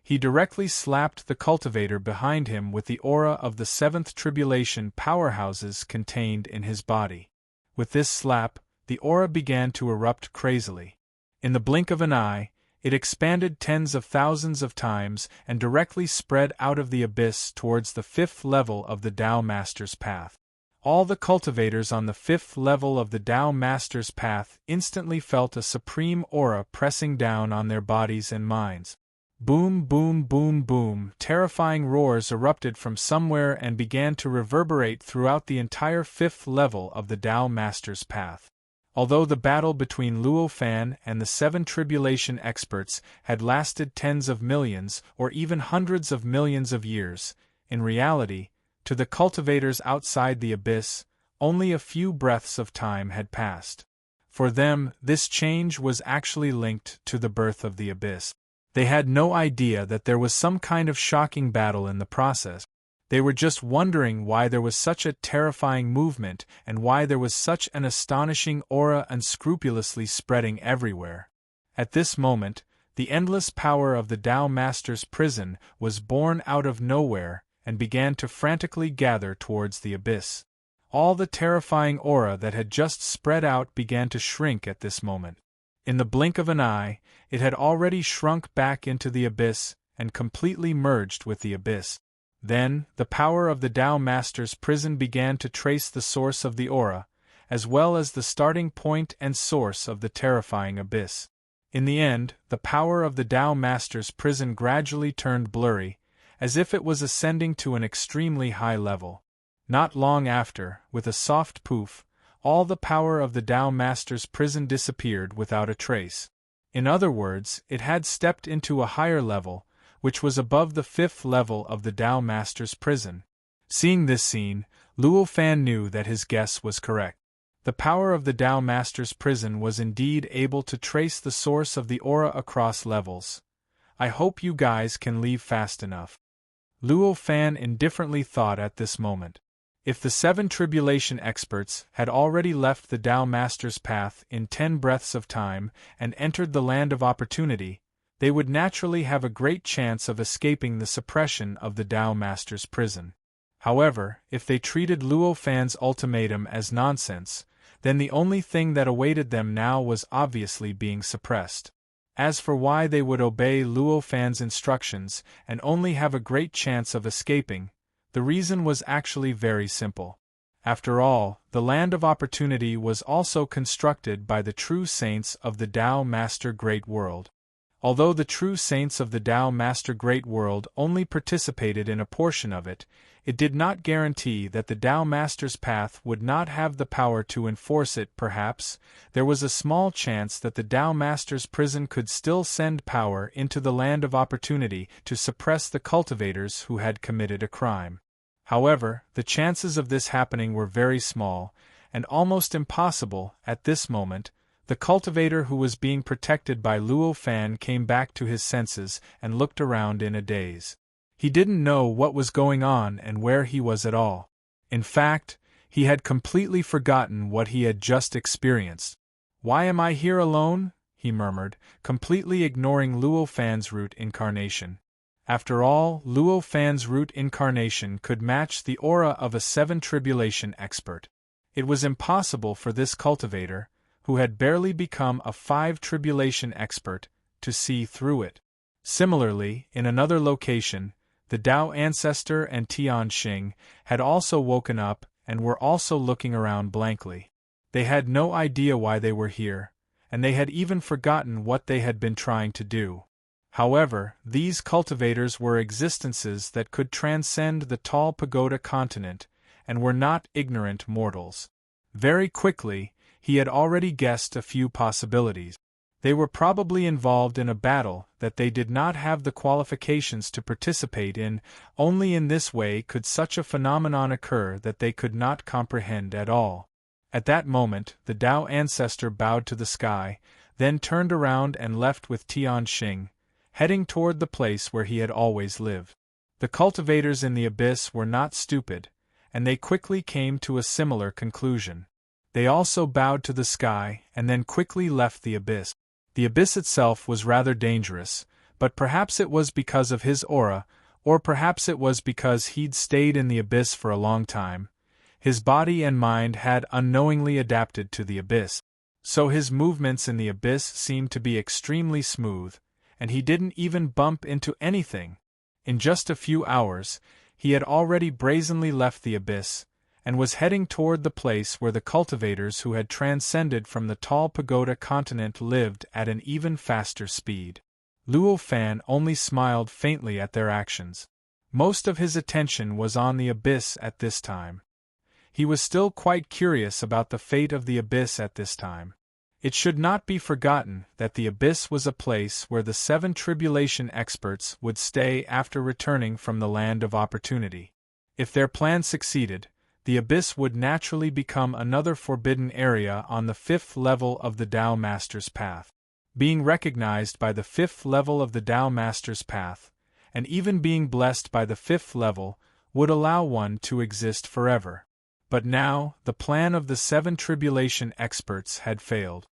He directly slapped the cultivator behind him with the aura of the 7th tribulation powerhouses contained in his body. With this slap, the aura began to erupt crazily. In the blink of an eye, it expanded tens of thousands of times and directly spread out of the abyss towards the 5th level of the Tao Master's path. All the cultivators on the 5th level of the Tao Master's path instantly felt a supreme aura pressing down on their bodies and minds. Boom, boom, boom, boom, terrifying roars erupted from somewhere and began to reverberate throughout the entire 5th level of the Tao Master's path. Although the battle between Luo Fan and the 7 tribulation experts had lasted tens of millions or even hundreds of millions of years, in reality, to the cultivators outside the abyss, only a few breaths of time had passed. For them, this change was actually linked to the birth of the abyss. They had no idea that there was some kind of shocking battle in the process. They were just wondering why there was such a terrifying movement and why there was such an astonishing aura unscrupulously spreading everywhere. At this moment, the endless power of the Tao Master's prison was born out of nowhere and began to frantically gather towards the abyss. All the terrifying aura that had just spread out began to shrink at this moment. In the blink of an eye, it had already shrunk back into the abyss and completely merged with the abyss. Then, the power of the Tao Master's prison began to trace the source of the aura, as well as the starting point and source of the terrifying abyss. In the end, the power of the Tao Master's prison gradually turned blurry, as if it was ascending to an extremely high level. Not long after, with a soft poof, all the power of the Tao Master's prison disappeared without a trace. In other words, it had stepped into a higher level, which was above the 5th level of the Tao Master's prison. Seeing this scene, Luo Fan knew that his guess was correct. The power of the Tao Master's prison was indeed able to trace the source of the aura across levels. I hope you guys can leave fast enough. Luo Fan indifferently thought at this moment. If the 7 tribulation experts had already left the Tao Master's path in 10 breaths of time and entered the land of opportunity, they would naturally have a great chance of escaping the suppression of the Tao Master's prison. However, if they treated Luo Fan's ultimatum as nonsense, then the only thing that awaited them now was obviously being suppressed. As for why they would obey Luo Fan's instructions and only have a great chance of escaping, the reason was actually very simple. After all, the land of opportunity was also constructed by the true saints of the Tao Master Great World. Although the true saints of the Tao Master Great World only participated in a portion of it, it did not guarantee that the Tao Master's path would not have the power to enforce it. Perhaps there was a small chance that the Tao Master's prison could still send power into the land of opportunity to suppress the cultivators who had committed a crime. However, the chances of this happening were very small, and almost impossible. At this moment, the cultivator who was being protected by Luo Fan came back to his senses and looked around in a daze. He didn't know what was going on and where he was at all. In fact, he had completely forgotten what he had just experienced. "Why am I here alone?" he murmured, completely ignoring Luo Fan's root incarnation. After all, Luo Fan's root incarnation could match the aura of a 7 tribulation expert. It was impossible for this cultivator, who had barely become a 5 tribulation expert, to see through it. Similarly, in another location, the Tao Ancestor and Tian Xing had also woken up and were also looking around blankly. They had no idea why they were here, and they had even forgotten what they had been trying to do. However, these cultivators were existences that could transcend the tall pagoda continent, and were not ignorant mortals. Very quickly, he had already guessed a few possibilities. They were probably involved in a battle that they did not have the qualifications to participate in. Only in this way could such a phenomenon occur that they could not comprehend at all. At that moment, the Tao ancestor bowed to the sky, then turned around and left with Tianxing, heading toward the place where he had always lived. The cultivators in the abyss were not stupid, and they quickly came to a similar conclusion. They also bowed to the sky and then quickly left the abyss. The abyss itself was rather dangerous, but perhaps it was because of his aura, or perhaps it was because he'd stayed in the abyss for a long time. His body and mind had unknowingly adapted to the abyss. So his movements in the abyss seemed to be extremely smooth, and he didn't even bump into anything. In just a few hours, he had already brazenly left the abyss, and was heading toward the place where the cultivators who had transcended from the tall pagoda continent lived at an even faster speed. Luo Fan only smiled faintly at their actions. Most of his attention was on the abyss at this time. He was still quite curious about the fate of the abyss at this time. It should not be forgotten that the abyss was a place where the 7 tribulation experts would stay after returning from the land of opportunity. If their plan succeeded, the abyss would naturally become another forbidden area on the 5th level of the Tao Master's path. Being recognized by the 5th level of the Tao Master's path, and even being blessed by the 5th level, would allow one to exist forever. But now, the plan of the 7 tribulation experts had failed.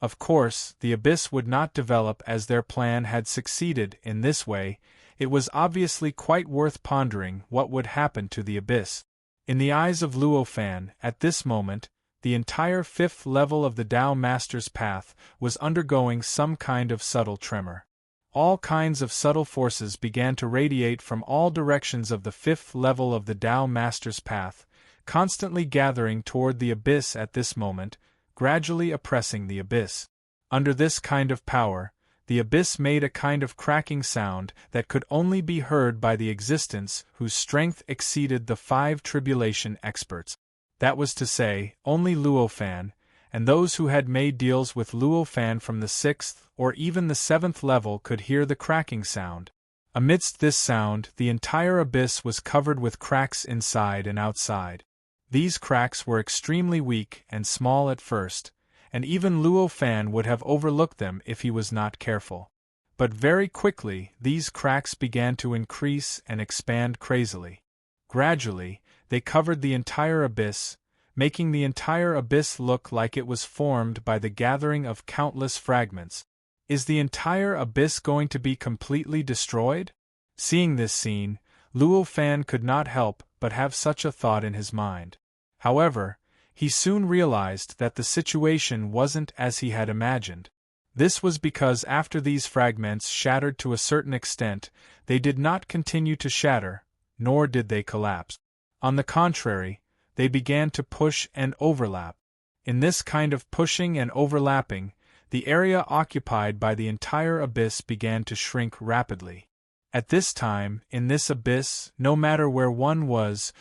Of course, the abyss would not develop as their plan had succeeded in this way. It was obviously quite worth pondering what would happen to the abyss. In the eyes of Luo Fan, at this moment, the entire 5th level of the Tao Master's path was undergoing some kind of subtle tremor. All kinds of subtle forces began to radiate from all directions of the 5th level of the Tao Master's path, constantly gathering toward the abyss at this moment, gradually oppressing the abyss. Under this kind of power, the abyss made a kind of cracking sound that could only be heard by the existence whose strength exceeded the 5 tribulation experts. That was to say, only Luo Fan, and those who had made deals with Luo Fan from the 6th or even the 7th level could hear the cracking sound. Amidst this sound, the entire abyss was covered with cracks inside and outside. These cracks were extremely weak and small at first, and even Luo Fan would have overlooked them if he was not careful. But very quickly these cracks began to increase and expand crazily. Gradually, they covered the entire abyss, making the entire abyss look like it was formed by the gathering of countless fragments. Is the entire abyss going to be completely destroyed? Seeing this scene, Luo Fan could not help but have such a thought in his mind. However, he soon realized that the situation wasn't as he had imagined. This was because after these fragments shattered to a certain extent, they did not continue to shatter, nor did they collapse. On the contrary, they began to push and overlap. In this kind of pushing and overlapping, the area occupied by the entire abyss began to shrink rapidly. At this time, in this abyss, no matter where one was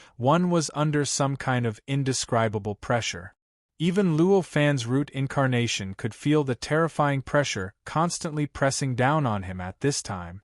under some kind of indescribable pressure. Even Luo Fan's root incarnation could feel the terrifying pressure constantly pressing down on him at this time.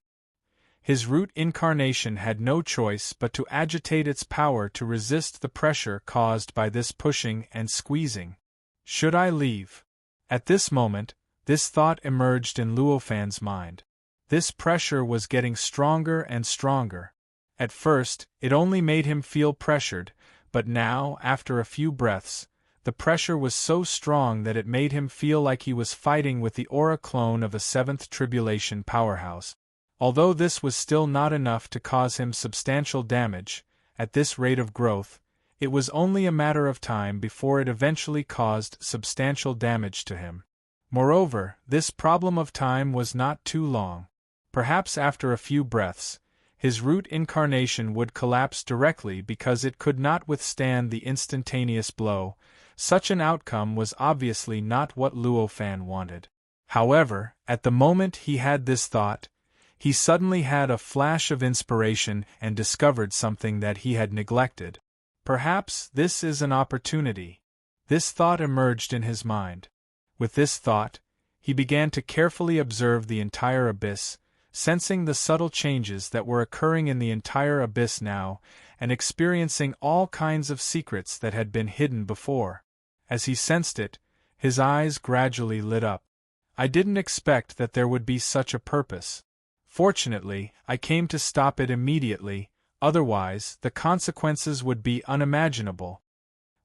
His root incarnation had no choice but to agitate its power to resist the pressure caused by this pushing and squeezing. Should I leave? At this moment, this thought emerged in Luo Fan's mind. This pressure was getting stronger and stronger. At first, it only made him feel pressured, but now, after a few breaths, the pressure was so strong that it made him feel like he was fighting with the aura clone of a 7th tribulation powerhouse. Although this was still not enough to cause him substantial damage, at this rate of growth, it was only a matter of time before it eventually caused substantial damage to him. Moreover, this problem of time was not too long. Perhaps after a few breaths, his root incarnation would collapse directly because it could not withstand the instantaneous blow. Such an outcome was obviously not what Luo Fan wanted. However, at the moment he had this thought, he suddenly had a flash of inspiration and discovered something that he had neglected. Perhaps this is an opportunity. This thought emerged in his mind. With this thought, he began to carefully observe the entire abyss, sensing the subtle changes that were occurring in the entire abyss now, and experiencing all kinds of secrets that had been hidden before. As he sensed it, his eyes gradually lit up. I didn't expect that there would be such a purpose. Fortunately, I came to stop it immediately, otherwise the consequences would be unimaginable.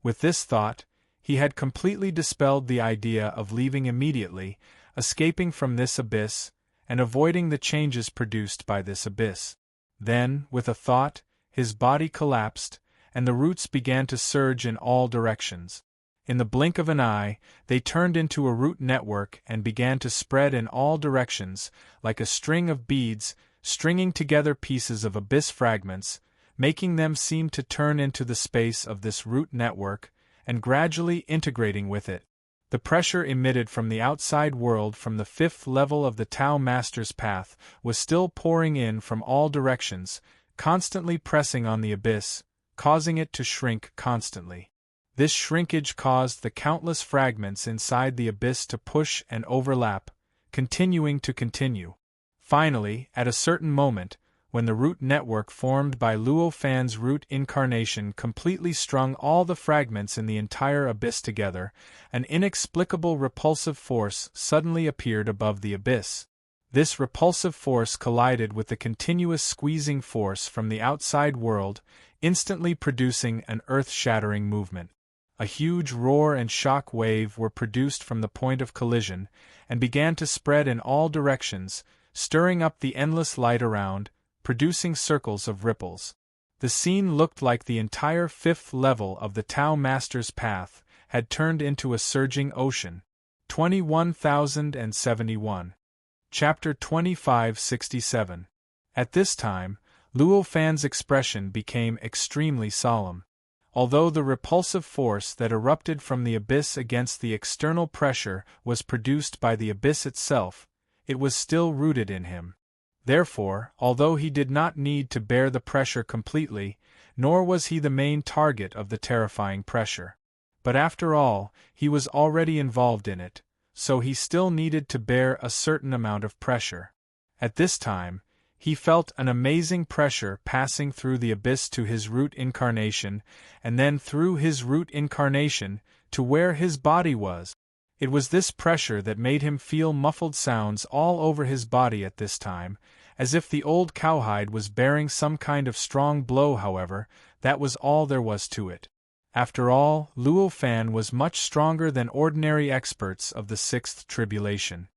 With this thought, he had completely dispelled the idea of leaving immediately, escaping from this abyss, and avoiding the changes produced by this abyss. Then, with a thought, his body collapsed, and the roots began to surge in all directions. In the blink of an eye, they turned into a root network and began to spread in all directions, like a string of beads, stringing together pieces of abyss fragments, making them seem to turn into the space of this root network, and gradually integrating with it. The pressure emitted from the outside world from the fifth level of the Tao Master's path was still pouring in from all directions, constantly pressing on the abyss, causing it to shrink constantly. This shrinkage caused the countless fragments inside the abyss to push and overlap, continuing to continue. Finally, at a certain moment, when the root network formed by Luo Fan's root incarnation completely strung all the fragments in the entire abyss together, an inexplicable repulsive force suddenly appeared above the abyss. This repulsive force collided with the continuous squeezing force from the outside world, instantly producing an earth-shattering movement. A huge roar and shock wave were produced from the point of collision, and began to spread in all directions, stirring up the endless light around, producing circles of ripples. The scene looked like the entire fifth level of the Tao Master's path had turned into a surging ocean. 21,071. Chapter 2567. At this time, Luo Fan's expression became extremely solemn. Although the repulsive force that erupted from the abyss against the external pressure was produced by the abyss itself, it was still rooted in him. Therefore, although he did not need to bear the pressure completely, nor was he the main target of the terrifying pressure. But after all, he was already involved in it, so he still needed to bear a certain amount of pressure. At this time, he felt an amazing pressure passing through the abyss to his root incarnation, and then through his root incarnation to where his body was. It was this pressure that made him feel muffled sounds all over his body at this time, as if the old cowhide was bearing some kind of strong blow. However, that was all there was to it. After all, Luo Fan was much stronger than ordinary experts of the sixth tribulation.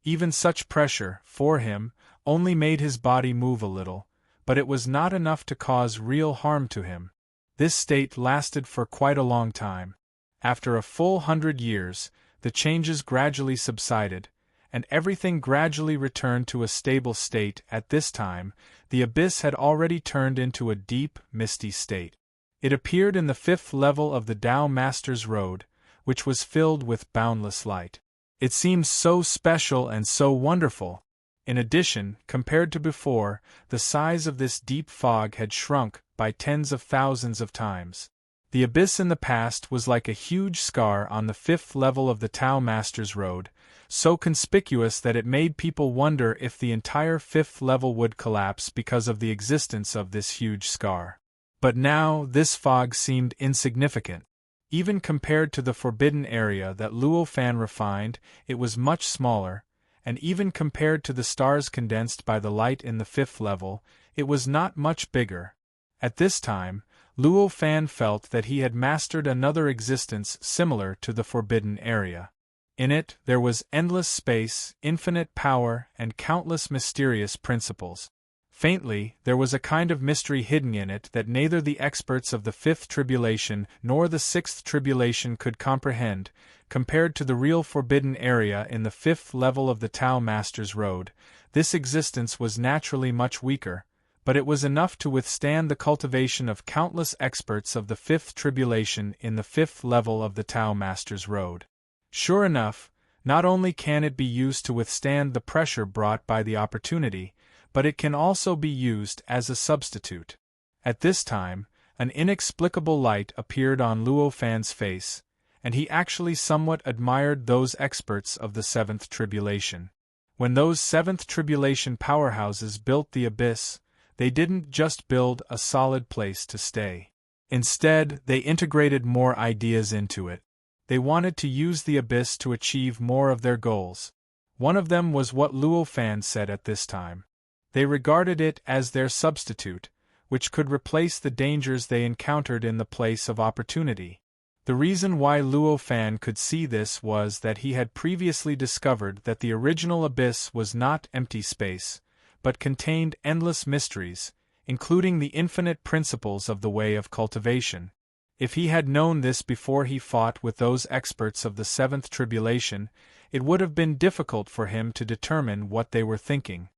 Even such pressure, for him, only made his body move a little, but it was not enough to cause real harm to him. This state lasted for quite a long time. After a full 100 years, the changes gradually subsided, and everything gradually returned to a stable state. At this time, the abyss had already turned into a deep, misty state. It appeared in the fifth level of the Tao Master's road, which was filled with boundless light. It seemed so special and so wonderful. In addition, compared to before, the size of this deep fog had shrunk by tens of thousands of times. The abyss in the past was like a huge scar on the fifth level of the Tao Master's road, so conspicuous that it made people wonder if the entire fifth level would collapse because of the existence of this huge scar. But now this fog seemed insignificant. Even compared to the forbidden area that Luo Fan refined, it was much smaller, and even compared to the stars condensed by the light in the fifth level, it was not much bigger. At this time, Luo Fan felt that he had mastered another existence similar to the forbidden area. In it, there was endless space, infinite power, and countless mysterious principles. Faintly, there was a kind of mystery hidden in it that neither the experts of the fifth tribulation nor the sixth tribulation could comprehend. Compared to the real forbidden area in the fifth level of the Tao Master's road, this existence was naturally much weaker, but it was enough to withstand the cultivation of countless experts of the fifth tribulation in the fifth level of the Tao Master's road. Sure enough, not only can it be used to withstand the pressure brought by the opportunity, but it can also be used as a substitute. At this time, an inexplicable light appeared on Luo Fan's face, and he actually somewhat admired those experts of the seventh tribulation. When those seventh tribulation powerhouses built the abyss, they didn't just build a solid place to stay. Instead, they integrated more ideas into it. They wanted to use the abyss to achieve more of their goals. One of them was what Luo Fan said at this time. They regarded it as their substitute, which could replace the dangers they encountered in the place of opportunity. The reason why Luo Fan could see this was that he had previously discovered that the original abyss was not empty space, but contained endless mysteries, including the infinite principles of the way of cultivation. If he had known this before he fought with those experts of the seventh tribulation, it would have been difficult for him to determine what they were thinking.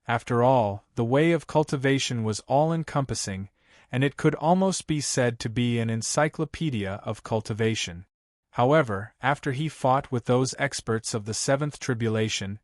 After all, the way of cultivation was all-encompassing, and it could almost be said to be an encyclopedia of cultivation. However, after he fought with those experts of the seventh tribulation,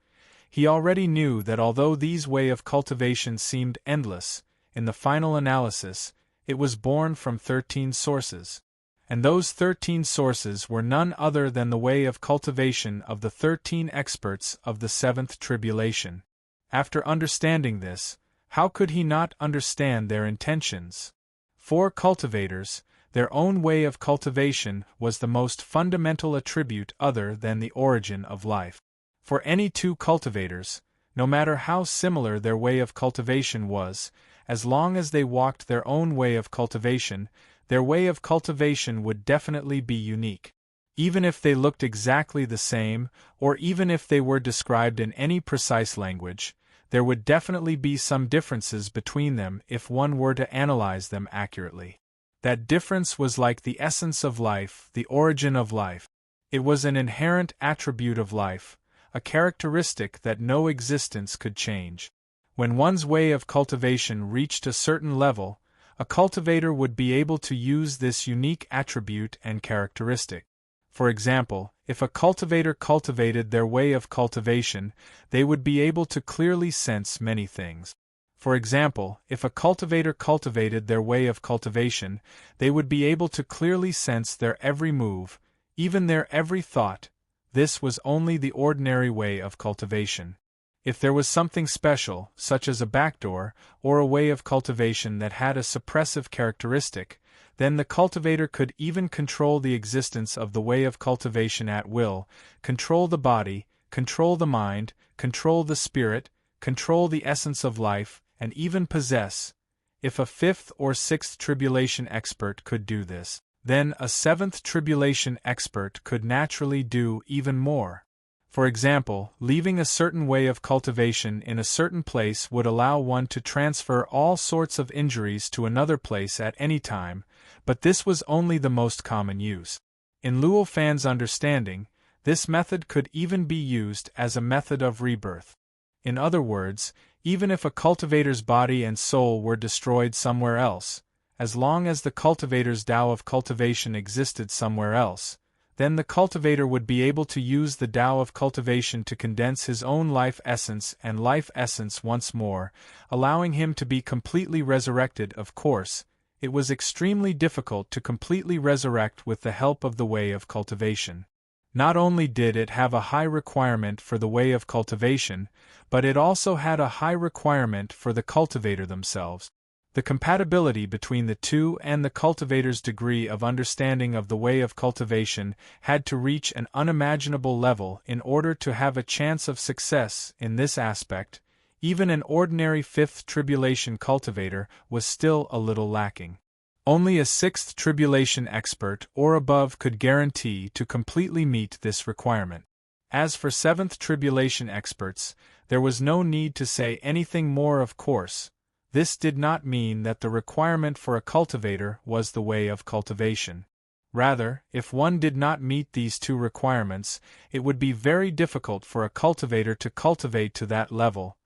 he already knew that although these way of cultivation seemed endless, in the final analysis, it was born from 13 sources. And those 13 sources were none other than the way of cultivation of the 13 experts of the seventh tribulation. After understanding this, how could he not understand their intentions? For cultivators, their own way of cultivation was the most fundamental attribute other than the origin of life. For any two cultivators, no matter how similar their way of cultivation was, as long as they walked their own way of cultivation, their way of cultivation would definitely be unique. Even if they looked exactly the same, or even if they were described in any precise language, there would definitely be some differences between them if one were to analyze them accurately. That difference was like the essence of life, the origin of life. It was an inherent attribute of life, a characteristic that no existence could change. When one's way of cultivation reached a certain level, a cultivator would be able to use this unique attribute and characteristic. For example, if a cultivator cultivated their way of cultivation, they would be able to clearly sense many things. For example, if a cultivator cultivated their way of cultivation, they would be able to clearly sense their every move, even their every thought. This was only the ordinary way of cultivation. If there was something special, such as a backdoor, or a way of cultivation that had a suppressive characteristic, then the cultivator could even control the existence of the way of cultivation at will, control the body, control the mind, control the spirit, control the essence of life, and even possess. If a fifth or sixth tribulation expert could do this, then a seventh tribulation expert could naturally do even more. For example, leaving a certain way of cultivation in a certain place would allow one to transfer all sorts of injuries to another place at any time, but this was only the most common use. In Luo Fan's understanding, this method could even be used as a method of rebirth. In other words, even if a cultivator's body and soul were destroyed somewhere else, as long as the cultivator's Tao of cultivation existed somewhere else, then the cultivator would be able to use the Tao of cultivation to condense his own life essence and life essence once more, allowing him to be completely resurrected. Of course, it was extremely difficult to completely resurrect with the help of the way of cultivation. Not only did it have a high requirement for the way of cultivation, but it also had a high requirement for the cultivator themselves. The compatibility between the two and the cultivator's degree of understanding of the way of cultivation had to reach an unimaginable level in order to have a chance of success in this aspect. Even an ordinary fifth tribulation cultivator was still a little lacking. Only a sixth tribulation expert or above could guarantee to completely meet this requirement. As for seventh tribulation experts, there was no need to say anything more, of course. This did not mean that the requirement for a cultivator was the way of cultivation. Rather, if one did not meet these two requirements, it would be very difficult for a cultivator to cultivate to that level.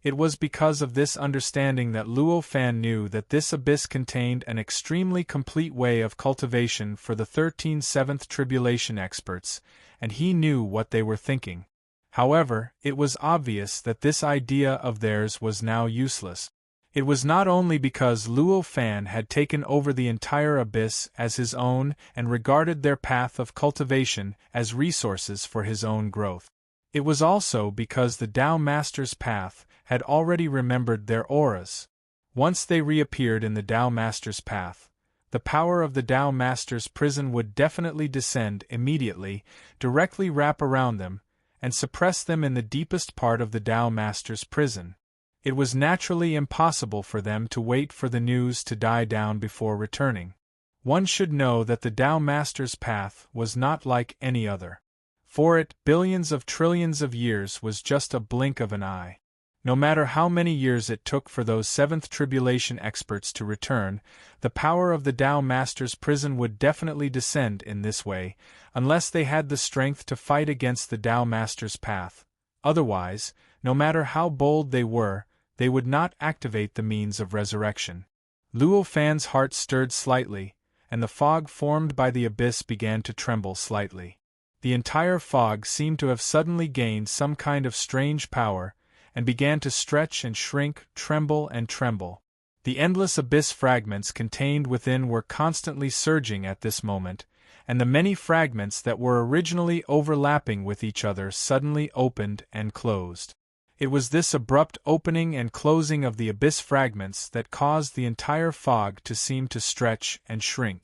It was because of this understanding that Luo Fan knew that this abyss contained an extremely complete way of cultivation for the 13 Seventh Tribulation experts, and he knew what they were thinking. However, it was obvious that this idea of theirs was now useless. It was not only because Luo Fan had taken over the entire abyss as his own and regarded their path of cultivation as resources for his own growth. It was also because the Tao Master's path had already remembered their auras. Once they reappeared in the Tao Master's path, the power of the Tao Master's prison would definitely descend immediately, directly wrap around them, and suppress them in the deepest part of the Tao Master's prison. It was naturally impossible for them to wait for the news to die down before returning. One should know that the Tao Master's path was not like any other. For it, billions of trillions of years was just a blink of an eye. No matter how many years it took for those Seventh Tribulation experts to return, the power of the Tao Master's prison would definitely descend in this way, unless they had the strength to fight against the Tao Master's path. Otherwise, no matter how bold they were, they would not activate the means of resurrection. Luo Fan's heart stirred slightly, and the fog formed by the abyss began to tremble slightly. The entire fog seemed to have suddenly gained some kind of strange power, and began to stretch and shrink, tremble and tremble. The endless abyss fragments contained within were constantly surging at this moment, and the many fragments that were originally overlapping with each other suddenly opened and closed. It was this abrupt opening and closing of the abyss fragments that caused the entire fog to seem to stretch and shrink.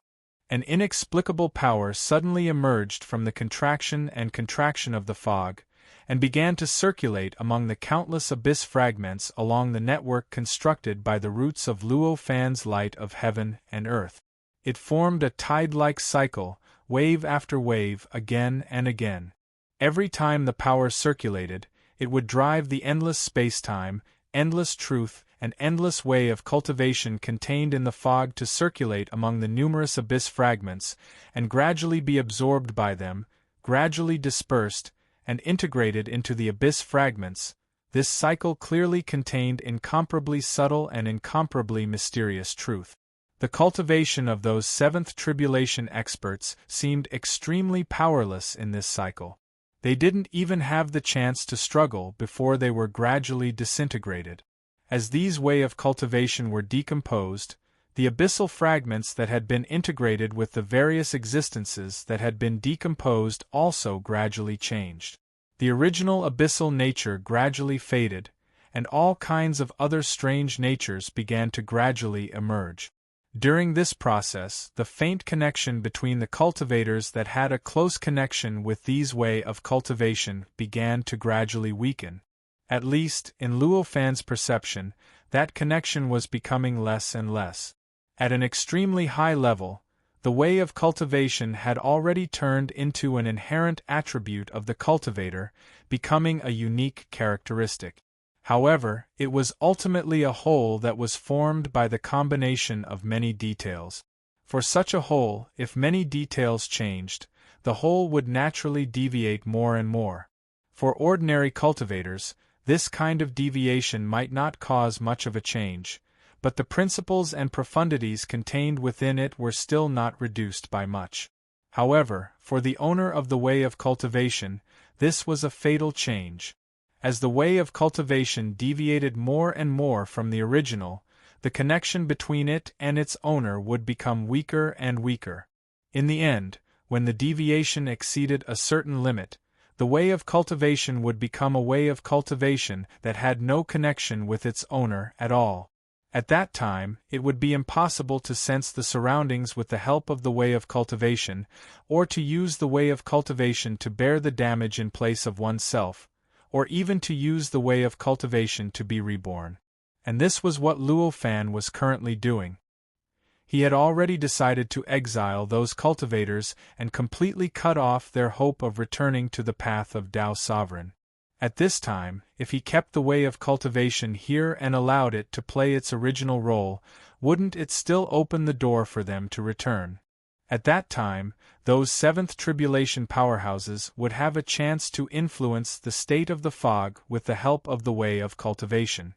An inexplicable power suddenly emerged from the contraction of the fog, and began to circulate among the countless abyss fragments along the network constructed by the roots of Luo Fan's light of heaven and earth. It formed a tide-like cycle, wave after wave, again and again. Every time the power circulated, it would drive the endless space-time, endless truth, and endless way of cultivation contained in the fog to circulate among the numerous abyss fragments, and gradually be absorbed by them, gradually dispersed, and integrated into the abyss fragments. This cycle clearly contained incomparably subtle and incomparably mysterious truth. The cultivation of those Seventh Tribulation experts seemed extremely powerless in this cycle. They didn't even have the chance to struggle before they were gradually disintegrated. As these way of cultivation were decomposed, the abyssal fragments that had been integrated with the various existences that had been decomposed also gradually changed. The original abyssal nature gradually faded, and all kinds of other strange natures began to gradually emerge. During this process, the faint connection between the cultivators that had a close connection with these way of cultivation began to gradually weaken. At least, in Luo Fan's perception, that connection was becoming less and less. At an extremely high level, the way of cultivation had already turned into an inherent attribute of the cultivator, becoming a unique characteristic. However, it was ultimately a whole that was formed by the combination of many details. For such a whole, if many details changed, the whole would naturally deviate more and more. For ordinary cultivators, this kind of deviation might not cause much of a change, but the principles and profundities contained within it were still not reduced by much. However, for the owner of the way of cultivation, this was a fatal change. As the way of cultivation deviated more and more from the original, the connection between it and its owner would become weaker and weaker. In the end, when the deviation exceeded a certain limit, the way of cultivation would become a way of cultivation that had no connection with its owner at all. At that time, it would be impossible to sense the surroundings with the help of the way of cultivation, or to use the way of cultivation to bear the damage in place of oneself, or even to use the way of cultivation to be reborn. And this was what Luo Fan was currently doing. He had already decided to exile those cultivators and completely cut off their hope of returning to the path of Tao Sovereign. At this time, if he kept the way of cultivation here and allowed it to play its original role, wouldn't it still open the door for them to return? At that time, those seventh tribulation powerhouses would have a chance to influence the state of the fog with the help of the way of cultivation.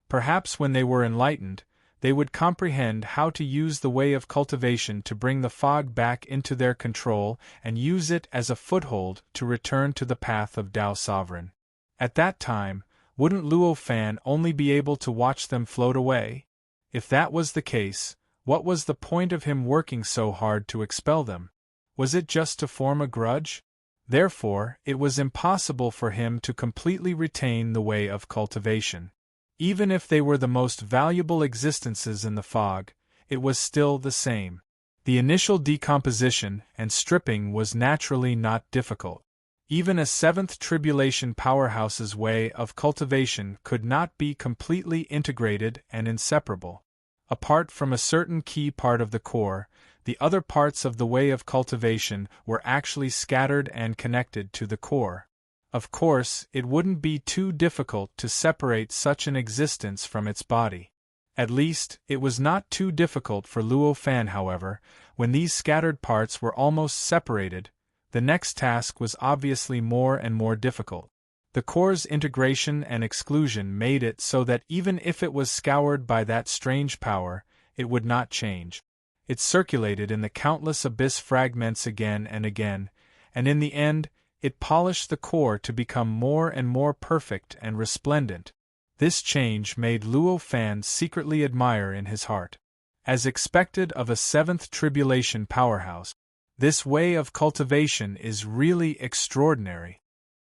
Perhaps when they were enlightened, they would comprehend how to use the way of cultivation to bring the fog back into their control and use it as a foothold to return to the path of Tao Sovereign. At that time, wouldn't Luo Fan only be able to watch them float away? If that was the case, what was the point of him working so hard to expel them? Was it just to form a grudge? Therefore, it was impossible for him to completely retain the way of cultivation. Even if they were the most valuable existences in the fog, it was still the same. The initial decomposition and stripping was naturally not difficult. Even a seventh tribulation powerhouse's way of cultivation could not be completely integrated and inseparable. Apart from a certain key part of the core, the other parts of the way of cultivation were actually scattered and connected to the core. Of course, it wouldn't be too difficult to separate such an existence from its body. At least, it was not too difficult for Luo Fan, however. When these scattered parts were almost separated, the next task was obviously more and more difficult. The core's integration and exclusion made it so that even if it was scoured by that strange power, it would not change. It circulated in the countless abyss fragments again and again, and in the end, it polished the core to become more and more perfect and resplendent. This change made Luo Fan secretly admire in his heart. As expected of a seventh tribulation powerhouse, this way of cultivation is really extraordinary.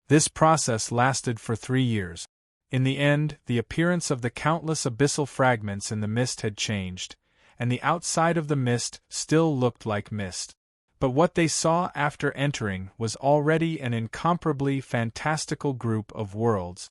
This process lasted for 3 years. In the end, the appearance of the countless abyssal fragments in the mist had changed, and the outside of the mist still looked like mist. But what they saw after entering was already an incomparably fantastical group of worlds.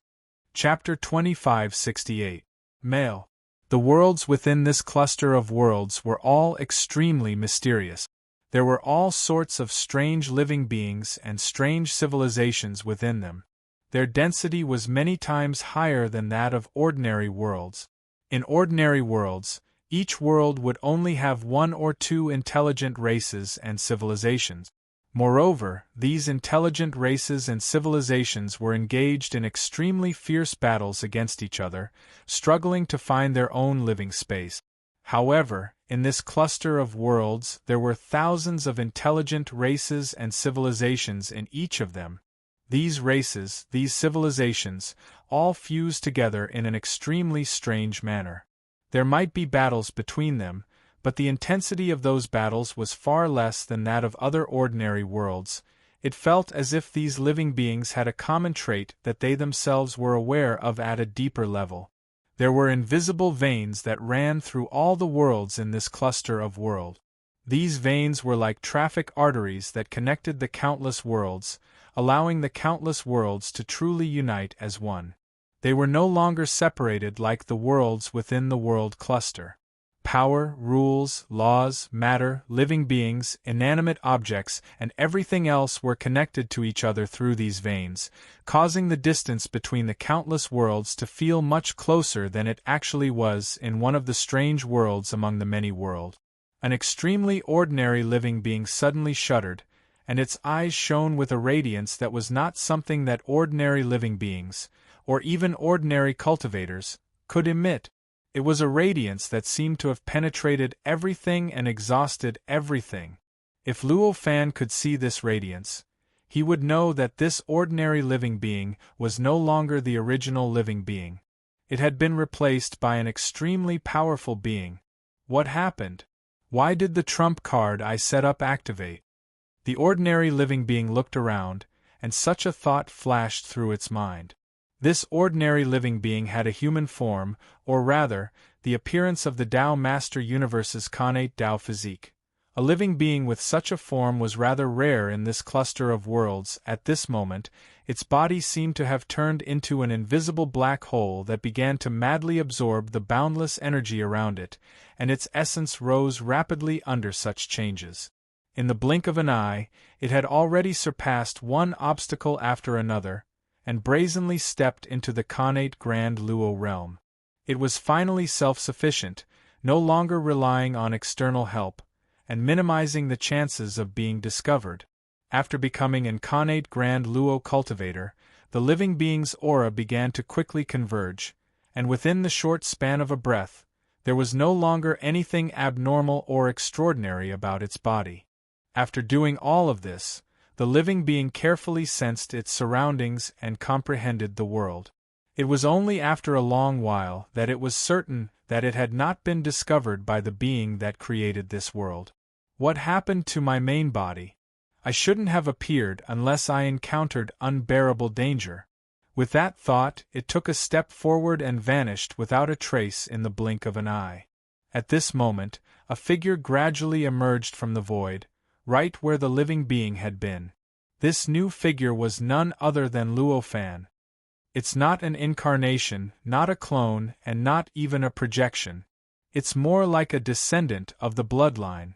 Chapter 2568. Male. The worlds within this cluster of worlds were all extremely mysterious. There were all sorts of strange living beings and strange civilizations within them. Their density was many times higher than that of ordinary worlds. In ordinary worlds, each world would only have 1 or 2 intelligent races and civilizations. Moreover, these intelligent races and civilizations were engaged in extremely fierce battles against each other, struggling to find their own living space. However, in this cluster of worlds there were thousands of intelligent races and civilizations in each of them. These races, these civilizations, all fused together in an extremely strange manner. There might be battles between them, but the intensity of those battles was far less than that of other ordinary worlds. It felt as if these living beings had a common trait that they themselves were aware of at a deeper level. There were invisible veins that ran through all the worlds in this cluster of worlds. These veins were like traffic arteries that connected the countless worlds, allowing the countless worlds to truly unite as one. They were no longer separated like the worlds within the world cluster. Power, rules, laws, matter, living beings, inanimate objects, and everything else were connected to each other through these veins, causing the distance between the countless worlds to feel much closer than it actually was in one of the strange worlds among the many worlds. An extremely ordinary living being suddenly shuddered, and its eyes shone with a radiance that was not something that ordinary living beings, or even ordinary cultivators, could emit. It was a radiance that seemed to have penetrated everything and exhausted everything. If Luo Fan could see this radiance, he would know that this ordinary living being was no longer the original living being. It had been replaced by an extremely powerful being. What happened? Why did the trump card I set up activate? The ordinary living being looked around, and such a thought flashed through its mind. This ordinary living being had a human form, or rather, the appearance of the Tao Master Universe's connate Tao physique. A living being with such a form was rather rare in this cluster of worlds. At this moment, its body seemed to have turned into an invisible black hole that began to madly absorb the boundless energy around it, and its essence rose rapidly under such changes. In the blink of an eye, it had already surpassed one obstacle after another, and brazenly stepped into the connate Grand Luo realm. It was finally self-sufficient, no longer relying on external help, and minimizing the chances of being discovered. After becoming incarnate Grand Luo cultivator, the living being's aura began to quickly converge, and within the short span of a breath, there was no longer anything abnormal or extraordinary about its body. After doing all of this, the living being carefully sensed its surroundings and comprehended the world. It was only after a long while that it was certain that it had not been discovered by the being that created this world. What happened to my main body? I shouldn't have appeared unless I encountered unbearable danger. With that thought, it took a step forward and vanished without a trace in the blink of an eye. At this moment, a figure gradually emerged from the void, right where the living being had been. This new figure was none other than Luo Fan. It's not an incarnation, not a clone, and not even a projection. It's more like a descendant of the bloodline.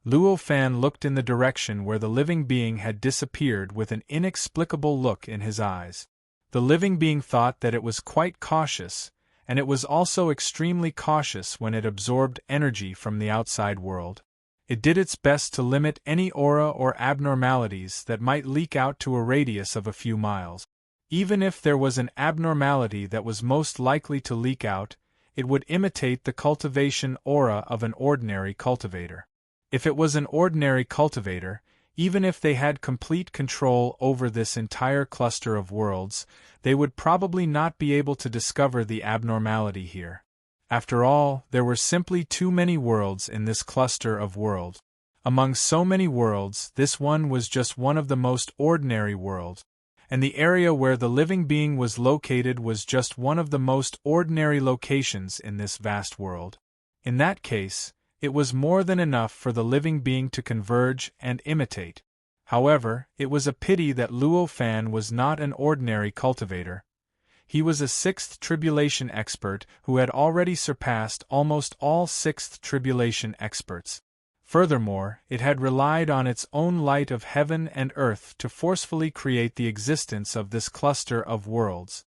Luo Fan looked in the direction where the living being had disappeared with an inexplicable look in his eyes. The living being thought that it was quite cautious, and it was also extremely cautious when it absorbed energy from the outside world. It did its best to limit any aura or abnormalities that might leak out to a radius of a few miles. Even if there was an abnormality that was most likely to leak out, it would imitate the cultivation aura of an ordinary cultivator. If it was an ordinary cultivator, even if they had complete control over this entire cluster of worlds, they would probably not be able to discover the abnormality here. After all, there were simply too many worlds in this cluster of worlds. Among so many worlds, this one was just one of the most ordinary worlds, and the area where the living being was located was just one of the most ordinary locations in this vast world. In that case, it was more than enough for the living being to converge and imitate. However, it was a pity that Luo Fan was not an ordinary cultivator. He was a sixth tribulation expert who had already surpassed almost all sixth tribulation experts. Furthermore, it had relied on its own light of heaven and earth to forcefully create the existence of this cluster of worlds.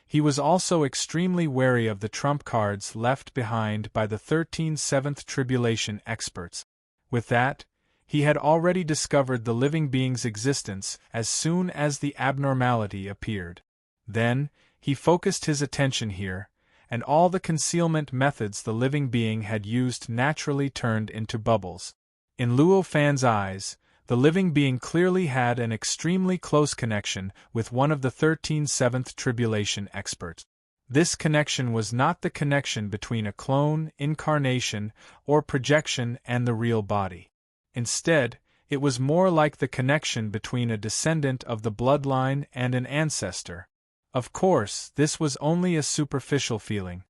He was also extremely wary of the trump cards left behind by the 13 seventh tribulation experts. With that, he had already discovered the living being's existence as soon as the abnormality appeared. Then, he focused his attention here, and all the concealment methods the living being had used naturally turned into bubbles. In Luo Fan's eyes, the living being clearly had an extremely close connection with one of the 13 seventh tribulation experts. This connection was not the connection between a clone, incarnation, or projection and the real body. Instead, it was more like the connection between a descendant of the bloodline and an ancestor. Of course, this was only a superficial feeling.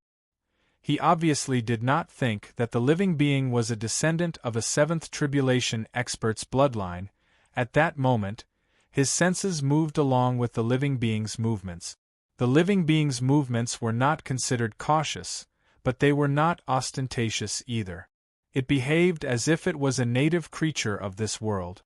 He obviously did not think that the living being was a descendant of a seventh tribulation expert's bloodline. At that moment, his senses moved along with the living being's movements. The living being's movements were not considered cautious, but they were not ostentatious either. It behaved as if it was a native creature of this world.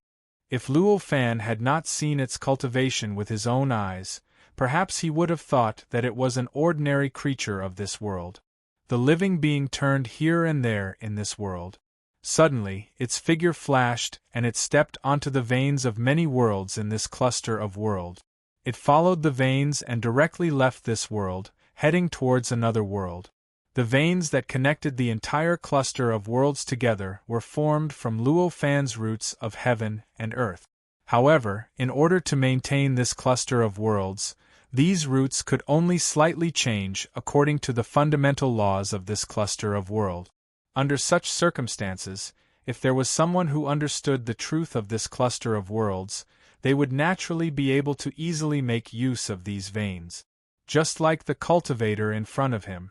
If Luo Fan had not seen its cultivation with his own eyes, perhaps he would have thought that it was an ordinary creature of this world. The living being turned here and there in this world. Suddenly, its figure flashed, and it stepped onto the veins of many worlds in this cluster of worlds. It followed the veins and directly left this world, heading towards another world. The veins that connected the entire cluster of worlds together were formed from Luo Fan's roots of heaven and earth. However, in order to maintain this cluster of worlds, these roots could only slightly change according to the fundamental laws of this cluster of worlds. Under such circumstances, if there was someone who understood the truth of this cluster of worlds, they would naturally be able to easily make use of these veins. Just like the cultivator in front of him.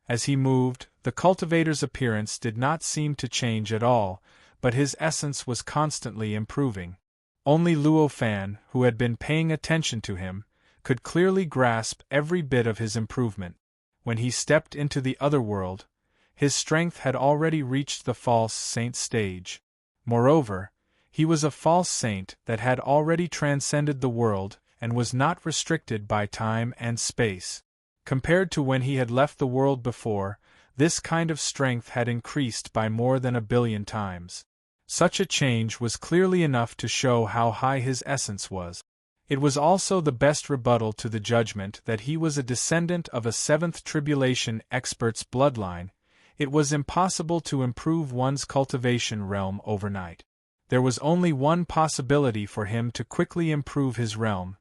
As he moved, the cultivator's appearance did not seem to change at all, but his essence was constantly improving. Only Luo Fan, who had been paying attention to him, could clearly grasp every bit of his improvement. When he stepped into the other world, his strength had already reached the false saint stage. Moreover, he was a false saint that had already transcended the world and was not restricted by time and space. Compared to when he had left the world before, this kind of strength had increased by more than 1 billion times. Such a change was clearly enough to show how high his essence was. It was also the best rebuttal to the judgment that he was a descendant of a seventh tribulation expert's bloodline. It was impossible to improve one's cultivation realm overnight. There was only one possibility for him to quickly improve his realm.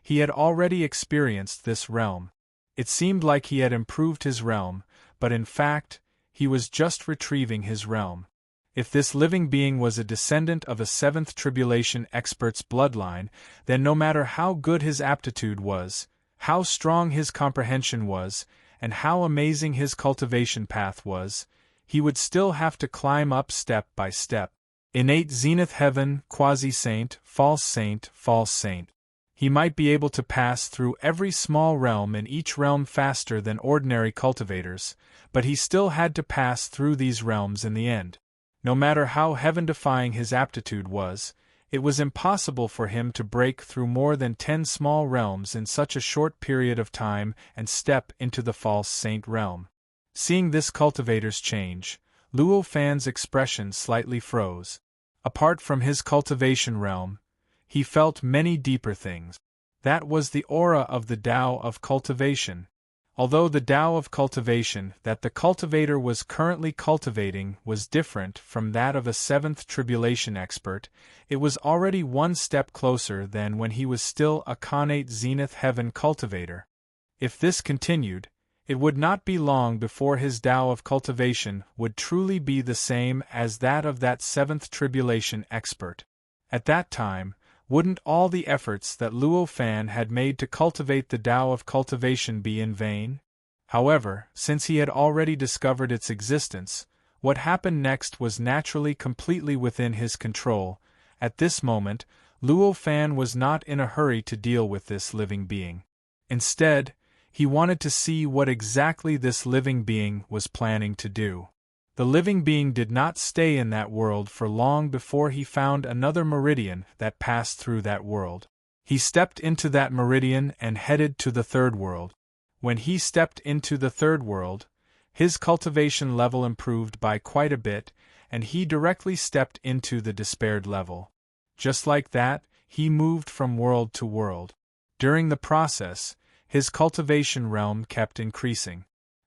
He had already experienced this realm. It seemed like he had improved his realm, but in fact, he was just retrieving his realm. If this living being was a descendant of a seventh tribulation expert's bloodline, then no matter how good his aptitude was, how strong his comprehension was, and how amazing his cultivation path was, he would still have to climb up step by step. Innate zenith heaven, quasi-saint, false saint, false saint. He might be able to pass through every small realm in each realm faster than ordinary cultivators, but he still had to pass through these realms in the end. No matter how heaven-defying his aptitude was, it was impossible for him to break through more than 10 small realms in such a short period of time and step into the false saint realm. Seeing this cultivator's change, Luo Fan's expression slightly froze. Apart from his cultivation realm, he felt many deeper things. That was the aura of the Tao of cultivation. Although the Tao of cultivation that the cultivator was currently cultivating was different from that of a seventh tribulation expert, it was already one step closer than when he was still a connate zenith heaven cultivator. If this continued, it would not be long before his Tao of cultivation would truly be the same as that of that seventh tribulation expert. At that time, wouldn't all the efforts that Luo Fan had made to cultivate the Tao of cultivation be in vain? However, since he had already discovered its existence, what happened next was naturally completely within his control. At this moment, Luo Fan was not in a hurry to deal with this living being. Instead, he wanted to see what exactly this living being was planning to do. The living being did not stay in that world for long before he found another meridian that passed through that world. He stepped into that meridian and headed to the third world. When he stepped into the third world, his cultivation level improved by quite a bit, and he directly stepped into the despaired level. Just like that, he moved from world to world. During the process, his cultivation realm kept increasing.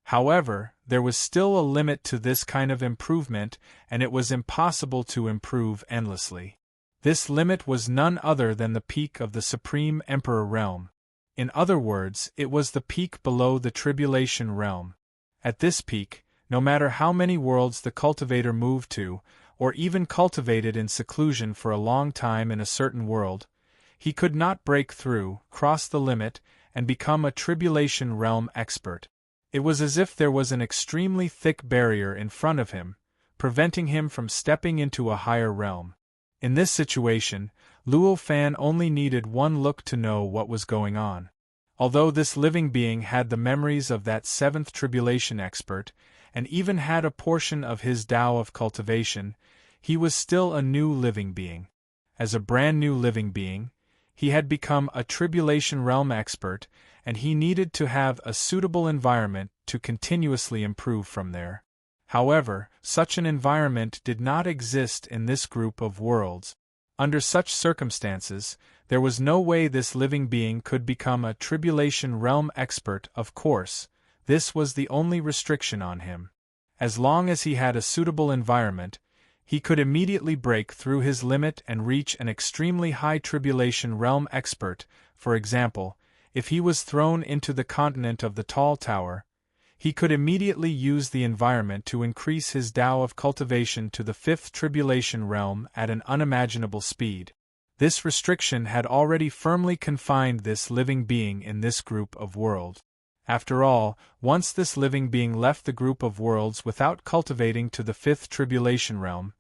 However, there was still a limit to this kind of improvement, and it was impossible to improve endlessly. This limit was none other than the peak of the Supreme Emperor realm. In other words, it was the peak below the Tribulation realm. At this peak, no matter how many worlds the cultivator moved to, or even cultivated in seclusion for a long time in a certain world, he could not break through, cross the limit, and become a Tribulation realm expert. It was as if there was an extremely thick barrier in front of him, preventing him from stepping into a higher realm. In this situation, Luo Fan only needed one look to know what was going on. Although this living being had the memories of that seventh tribulation expert, and even had a portion of his Tao of cultivation, he was still a new living being. As a brand new living being, he had become a tribulation realm expert, and he needed to have a suitable environment to continuously improve from there. However, such an environment did not exist in this group of worlds. Under such circumstances, there was no way this living being could become a tribulation realm expert. Of course, this was the only restriction on him. As long as he had a suitable environment, he could immediately break through his limit and reach an extremely high tribulation realm expert. For example, if he was thrown into the continent of the Tall Tower, he could immediately use the environment to increase his Tao of cultivation to the fifth tribulation realm at an unimaginable speed. This restriction had already firmly confined this living being in this group of worlds. After all, once this living being left the group of worlds without cultivating to the fifth tribulation realm,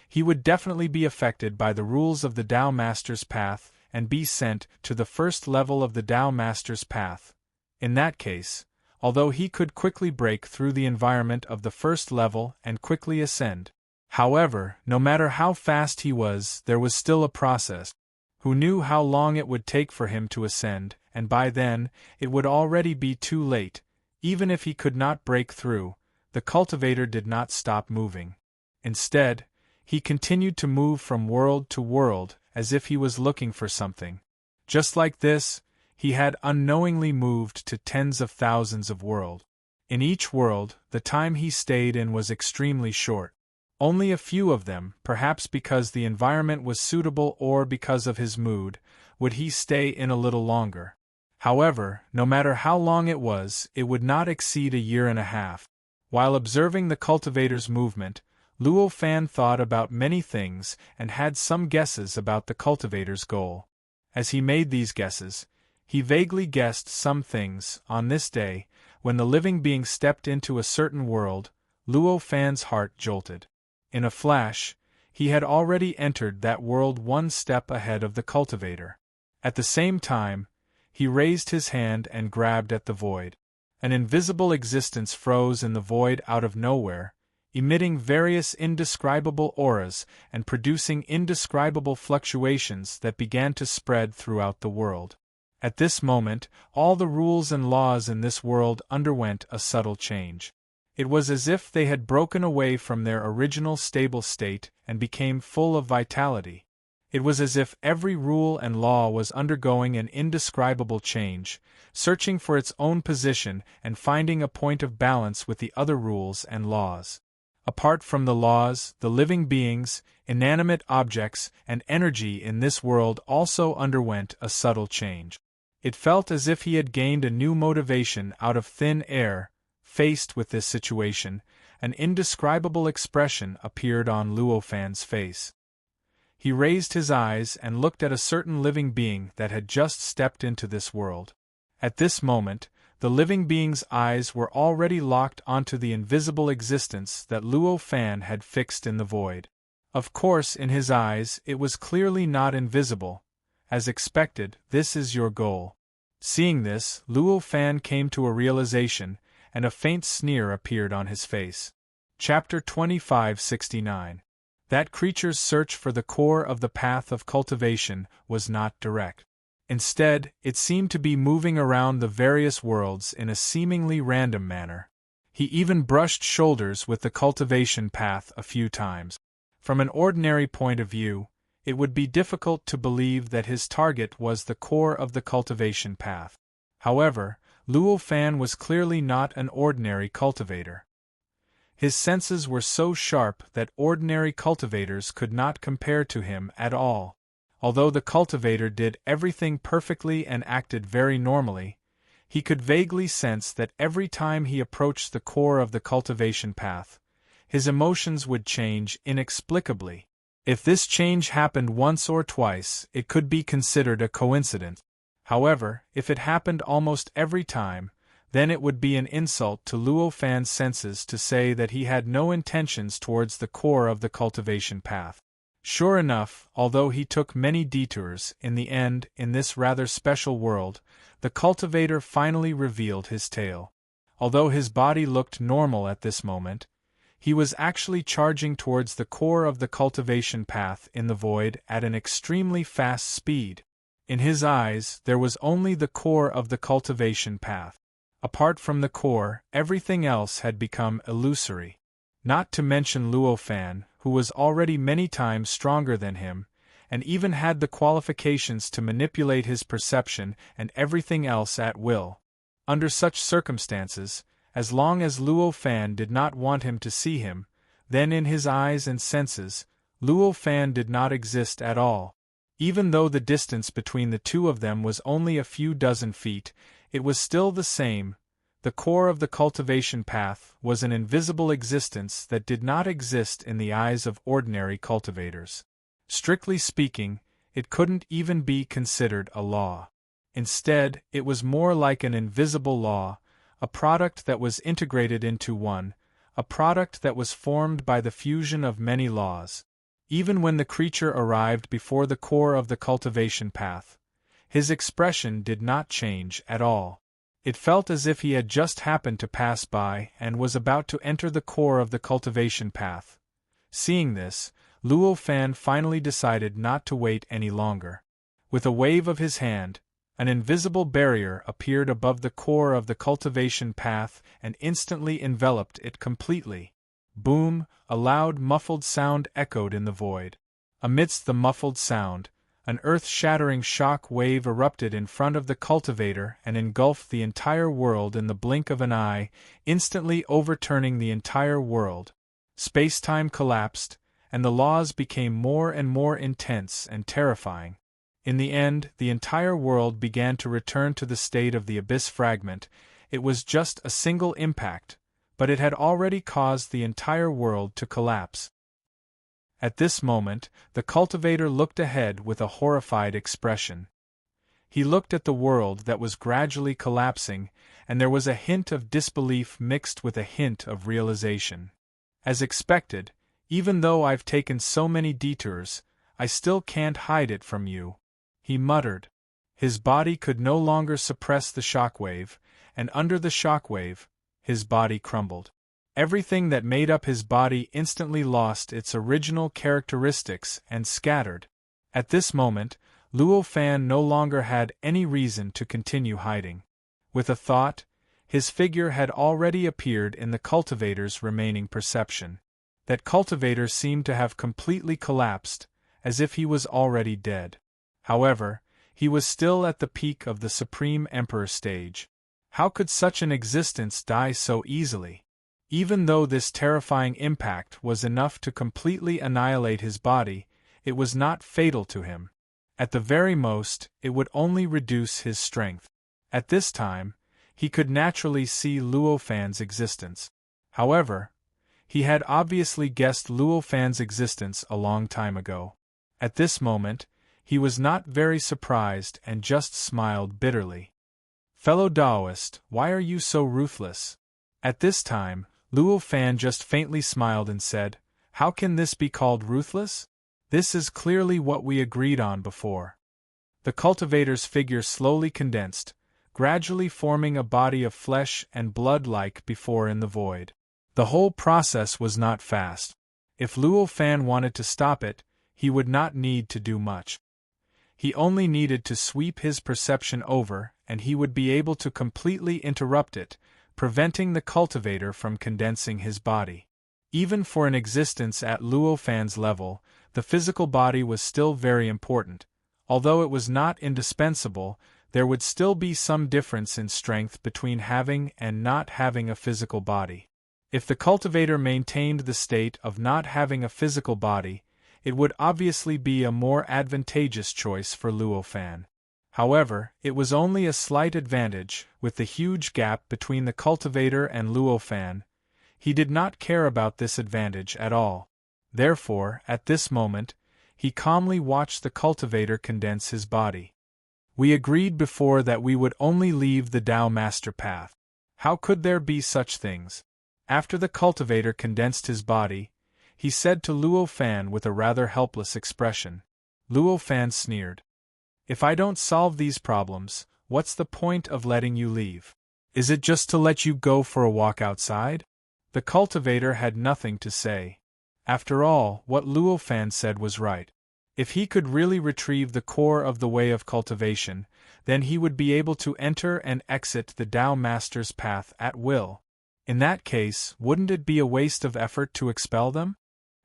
he would definitely be affected by the rules of the Tao Master's path and be sent to the first level of the Tao Master's path. In that case, although he could quickly break through the environment of the first level and quickly ascend. However, no matter how fast he was, there was still a process. Who knew how long it would take for him to ascend, and by then, it would already be too late. Even if he could not break through, the cultivator did not stop moving. Instead, He continued to move from world to world, as if he was looking for something. Just like this, he had unknowingly moved to tens of thousands of worlds. In each world, the time he stayed in was extremely short. Only a few of them, perhaps because the environment was suitable or because of his mood, would he stay in a little longer. However, no matter how long it would not exceed a year and a half. While observing the cultivator's movement, Luo Fan thought about many things and had some guesses about the cultivator's goal. As he made these guesses, he vaguely guessed some things. On this day, when the living being stepped into a certain world, Luo Fan's heart jolted. In a flash, he had already entered that world one step ahead of the cultivator. At the same time, he raised his hand and grabbed at the void. An invisible existence froze in the void out of nowhere, emitting various indescribable auras and producing indescribable fluctuations that began to spread throughout the world. At this moment, all the rules and laws in this world underwent a subtle change. It was as if they had broken away from their original stable state and became full of vitality. It was as if every rule and law was undergoing an indescribable change, searching for its own position and finding a point of balance with the other rules and laws. Apart from the laws, the living beings, inanimate objects, and energy in this world also underwent a subtle change. It felt as if he had gained a new motivation out of thin air. Faced with this situation, an indescribable expression appeared on Luo Fan's face. He raised his eyes and looked at a certain living being that had just stepped into this world. At this moment, the living being's eyes were already locked onto the invisible existence that Luo Fan had fixed in the void. Of course, in his eyes, it was clearly not invisible. As expected, this is your goal. Seeing this, Luo Fan came to a realization, and a faint sneer appeared on his face. Chapter 2569. That creature's search for the core of the path of cultivation was not direct. Instead, it seemed to be moving around the various worlds in a seemingly random manner. He even brushed shoulders with the cultivation path a few times. From an ordinary point of view, it would be difficult to believe that his target was the core of the cultivation path. However, Luo Fan was clearly not an ordinary cultivator. His senses were so sharp that ordinary cultivators could not compare to him at all. Although the cultivator did everything perfectly and acted very normally, he could vaguely sense that every time he approached the core of the cultivation path, his emotions would change inexplicably. If this change happened once or twice, it could be considered a coincidence. However, if it happened almost every time, then it would be an insult to Luo Fan's senses to say that he had no intentions towards the core of the cultivation path. Sure enough, although he took many detours, in the end, in this rather special world, the cultivator finally revealed his tail. Although his body looked normal at this moment, he was actually charging towards the core of the cultivation path in the void at an extremely fast speed. In his eyes, there was only the core of the cultivation path. Apart from the core, everything else had become illusory. Not to mention Luo Fan, who was already many times stronger than him, and even had the qualifications to manipulate his perception and everything else at will. Under such circumstances, as long as Luo Fan did not want him to see him, then in his eyes and senses, Luo Fan did not exist at all. Even though the distance between the two of them was only a few dozen feet, it was still the same. The core of the cultivation path was an invisible existence that did not exist in the eyes of ordinary cultivators. Strictly speaking, it couldn't even be considered a law. Instead, it was more like an invisible law, a product that was integrated into one, a product that was formed by the fusion of many laws. Even when the creature arrived before the core of the cultivation path, his expression did not change at all. It felt as if he had just happened to pass by and was about to enter the core of the cultivation path. Seeing this, Luo Fan finally decided not to wait any longer. With a wave of his hand, an invisible barrier appeared above the core of the cultivation path and instantly enveloped it completely. Boom, a loud, muffled sound echoed in the void. Amidst the muffled sound, an earth-shattering shock wave erupted in front of the cultivator and engulfed the entire world in the blink of an eye, instantly overturning the entire world. Space-time collapsed, and the laws became more and more intense and terrifying. In the end, the entire world began to return to the state of the abyss fragment. It was just a single impact, but it had already caused the entire world to collapse. At this moment, the cultivator looked ahead with a horrified expression. He looked at the world that was gradually collapsing, and there was a hint of disbelief mixed with a hint of realization. As expected, even though I've taken so many detours, I still can't hide it from you, he muttered. His body could no longer suppress the shockwave, and under the shockwave, his body crumbled. Everything that made up his body instantly lost its original characteristics and scattered. At this moment, Luo Fan no longer had any reason to continue hiding. With a thought, his figure had already appeared in the cultivator's remaining perception. That cultivator seemed to have completely collapsed, as if he was already dead. However, he was still at the peak of the Supreme Emperor stage. How could such an existence die so easily? Even though this terrifying impact was enough to completely annihilate his body, it was not fatal to him. At the very most, it would only reduce his strength. At this time, he could naturally see Luo Fan's existence. However, he had obviously guessed Luo Fan's existence a long time ago. At this moment, he was not very surprised and just smiled bitterly. "Fellow Taoist, why are you so ruthless?" At this time, Luo Fan just faintly smiled and said, "How can this be called ruthless? This is clearly what we agreed on before." The cultivator's figure slowly condensed, gradually forming a body of flesh and blood like before in the void. The whole process was not fast. If Luo Fan wanted to stop it, he would not need to do much. He only needed to sweep his perception over, and he would be able to completely interrupt it, preventing the cultivator from condensing his body. Even for an existence at Luo Fan's level, the physical body was still very important. Although it was not indispensable, there would still be some difference in strength between having and not having a physical body. If the cultivator maintained the state of not having a physical body, it would obviously be a more advantageous choice for Luo Fan. However, it was only a slight advantage. With the huge gap between the cultivator and Luo Fan, he did not care about this advantage at all. Therefore, at this moment, he calmly watched the cultivator condense his body. We agreed before that we would only leave the Tao Master Path. How could there be such things? After the cultivator condensed his body, he said to Luo Fan with a rather helpless expression. Luo Fan sneered. "If I don't solve these problems, what's the point of letting you leave? Is it just to let you go for a walk outside?" The cultivator had nothing to say. After all, what Luo Fan said was right. If he could really retrieve the core of the way of cultivation, then he would be able to enter and exit the Tao Master's path at will. In that case, wouldn't it be a waste of effort to expel them?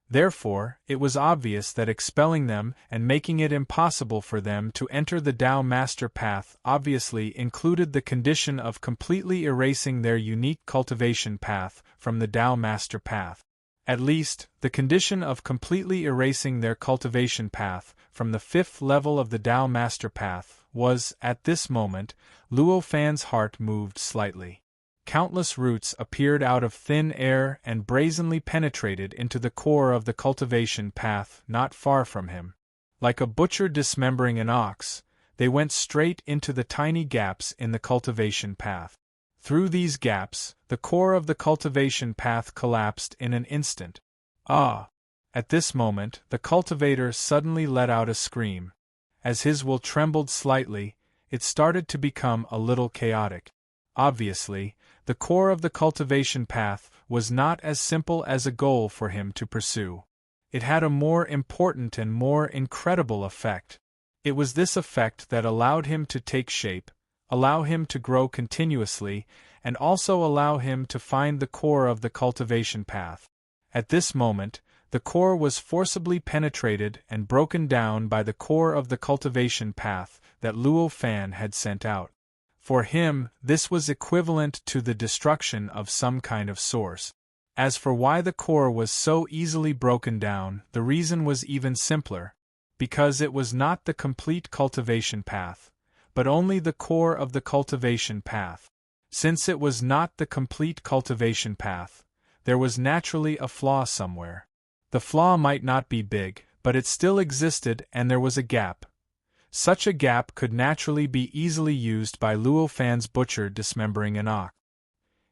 Therefore, it was obvious that expelling them and making it impossible for them to enter the Tao Master path obviously included the condition of completely erasing their unique cultivation path from the Tao Master path. At least, the condition of completely erasing their cultivation path from the 5th level of the Tao Master path was, at this moment, Luo Fan's heart moved slightly. Countless roots appeared out of thin air and brazenly penetrated into the core of the cultivation path not far from him. Like a butcher dismembering an ox, they went straight into the tiny gaps in the cultivation path. Through these gaps, the core of the cultivation path collapsed in an instant. Ah! At this moment, the cultivator suddenly let out a scream. As his will trembled slightly, it started to become a little chaotic. Obviously, the core of the cultivation path was not as simple as a goal for him to pursue. It had a more important and more incredible effect. It was this effect that allowed him to take shape, allow him to grow continuously, and also allow him to find the core of the cultivation path. At this moment, the core was forcibly penetrated and broken down by the core of the cultivation path that Luo Fan had sent out. For him, this was equivalent to the destruction of some kind of source. As for why the core was so easily broken down, the reason was even simpler. Because it was not the complete cultivation path, but only the core of the cultivation path. Since it was not the complete cultivation path, there was naturally a flaw somewhere. The flaw might not be big, but it still existed and there was a gap. Such a gap could naturally be easily used by Luo Fan's butcher dismembering an ox.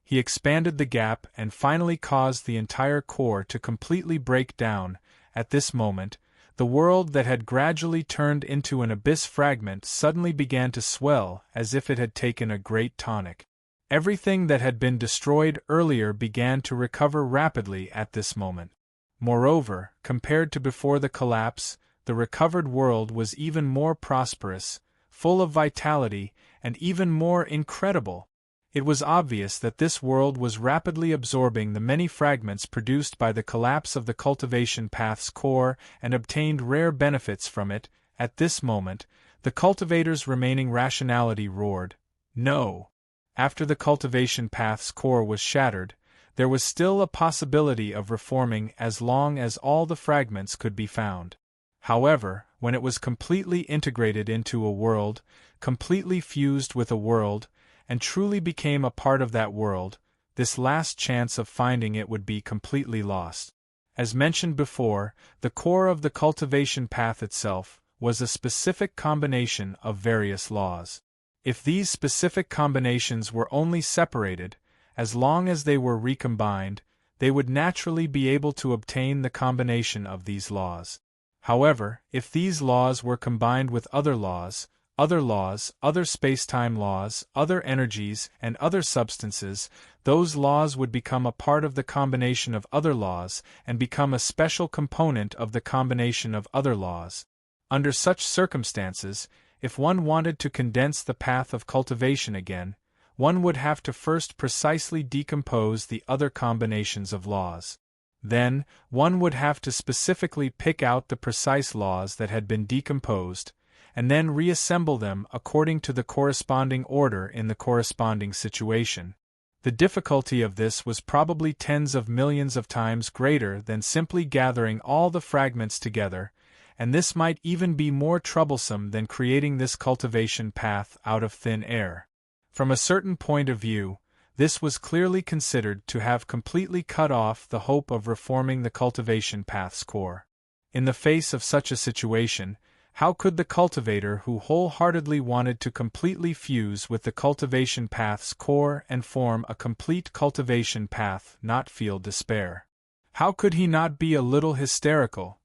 He expanded the gap and finally caused the entire core to completely break down. At this moment, the world that had gradually turned into an abyss fragment suddenly began to swell as if it had taken a great tonic. Everything that had been destroyed earlier began to recover rapidly at this moment. Moreover, compared to before the collapse, the recovered world was even more prosperous, full of vitality, and even more incredible. It was obvious that this world was rapidly absorbing the many fragments produced by the collapse of the cultivation path's core and obtained rare benefits from it. At this moment, the cultivator's remaining rationality roared, "No!" After the cultivation path's core was shattered, there was still a possibility of reforming as long as all the fragments could be found. However, when it was completely integrated into a world, completely fused with a world, and truly became a part of that world, this last chance of finding it would be completely lost. As mentioned before, the core of the cultivation path itself was a specific combination of various laws. If these specific combinations were only separated, as long as they were recombined, they would naturally be able to obtain the combination of these laws. However, if these laws were combined with other laws, other space-time laws, other energies, and other substances, those laws would become a part of the combination of other laws and become a special component of the combination of other laws. Under such circumstances, if one wanted to condense the path of cultivation again, one would have to first precisely decompose the other combinations of laws. Then, one would have to specifically pick out the precise laws that had been decomposed, and then reassemble them according to the corresponding order in the corresponding situation. The difficulty of this was probably tens of millions of times greater than simply gathering all the fragments together, and this might even be more troublesome than creating this cultivation path out of thin air. From a certain point of view, this was clearly considered to have completely cut off the hope of reforming the cultivation path's core. In the face of such a situation, how could the cultivator who wholeheartedly wanted to completely fuse with the cultivation path's core and form a complete cultivation path not feel despair? How could he not be a little hysterical?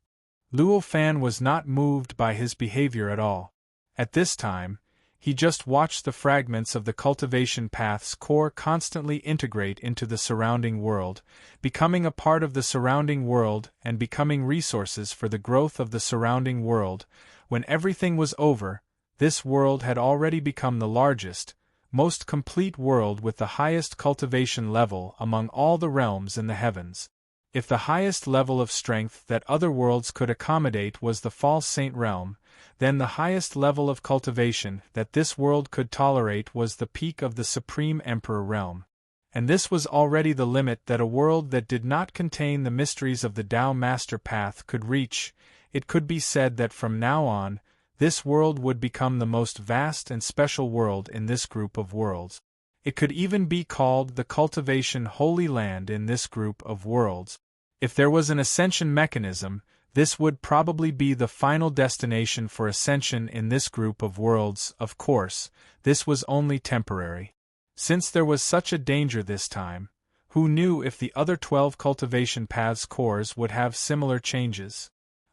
Luo Fan was not moved by his behavior at all. At this time, he just watched the fragments of the cultivation path's core constantly integrate into the surrounding world, becoming a part of the surrounding world and becoming resources for the growth of the surrounding world. When everything was over, this world had already become the largest, most complete world with the highest cultivation level among all the realms in the heavens. If the highest level of strength that other worlds could accommodate was the false saint realm, then the highest level of cultivation that this world could tolerate was the peak of the supreme emperor realm. And this was already the limit that a world that did not contain the mysteries of the Tao Master Path could reach. It could be said that from now on, this world would become the most vast and special world in this group of worlds. It could even be called the cultivation holy land in this group of worlds. If there was an ascension mechanism, this would probably be the final destination for ascension in this group of worlds. Of course, this was only temporary. Since there was such a danger this time, who knew if the other 12 cultivation paths cores would have similar changes?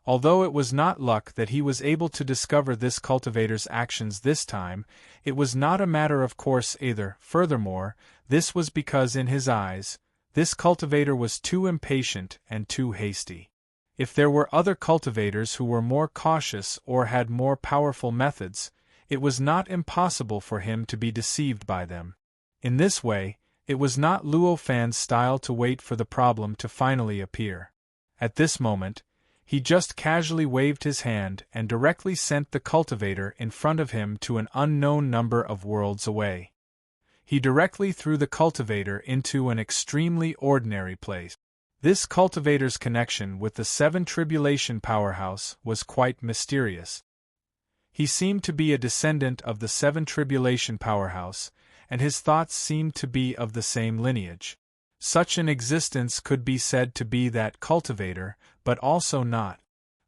Although it was not luck that he was able to discover this cultivator's actions this time, it was not a matter of course either. Furthermore, this was because in his eyes, this cultivator was too impatient and too hasty. If there were other cultivators who were more cautious or had more powerful methods, it was not impossible for him to be deceived by them. In this way, It was not Luo Fan's style to wait for the problem to finally appear. At this moment, he just casually waved his hand and directly sent the cultivator in front of him to an unknown number of worlds away. He directly threw the cultivator into an extremely ordinary place. This cultivator's connection with the Seven Tribulation powerhouse was quite mysterious. He seemed to be a descendant of the Seven Tribulation powerhouse, and his thoughts seemed to be of the same lineage. Such an existence could be said to be that cultivator, but also not.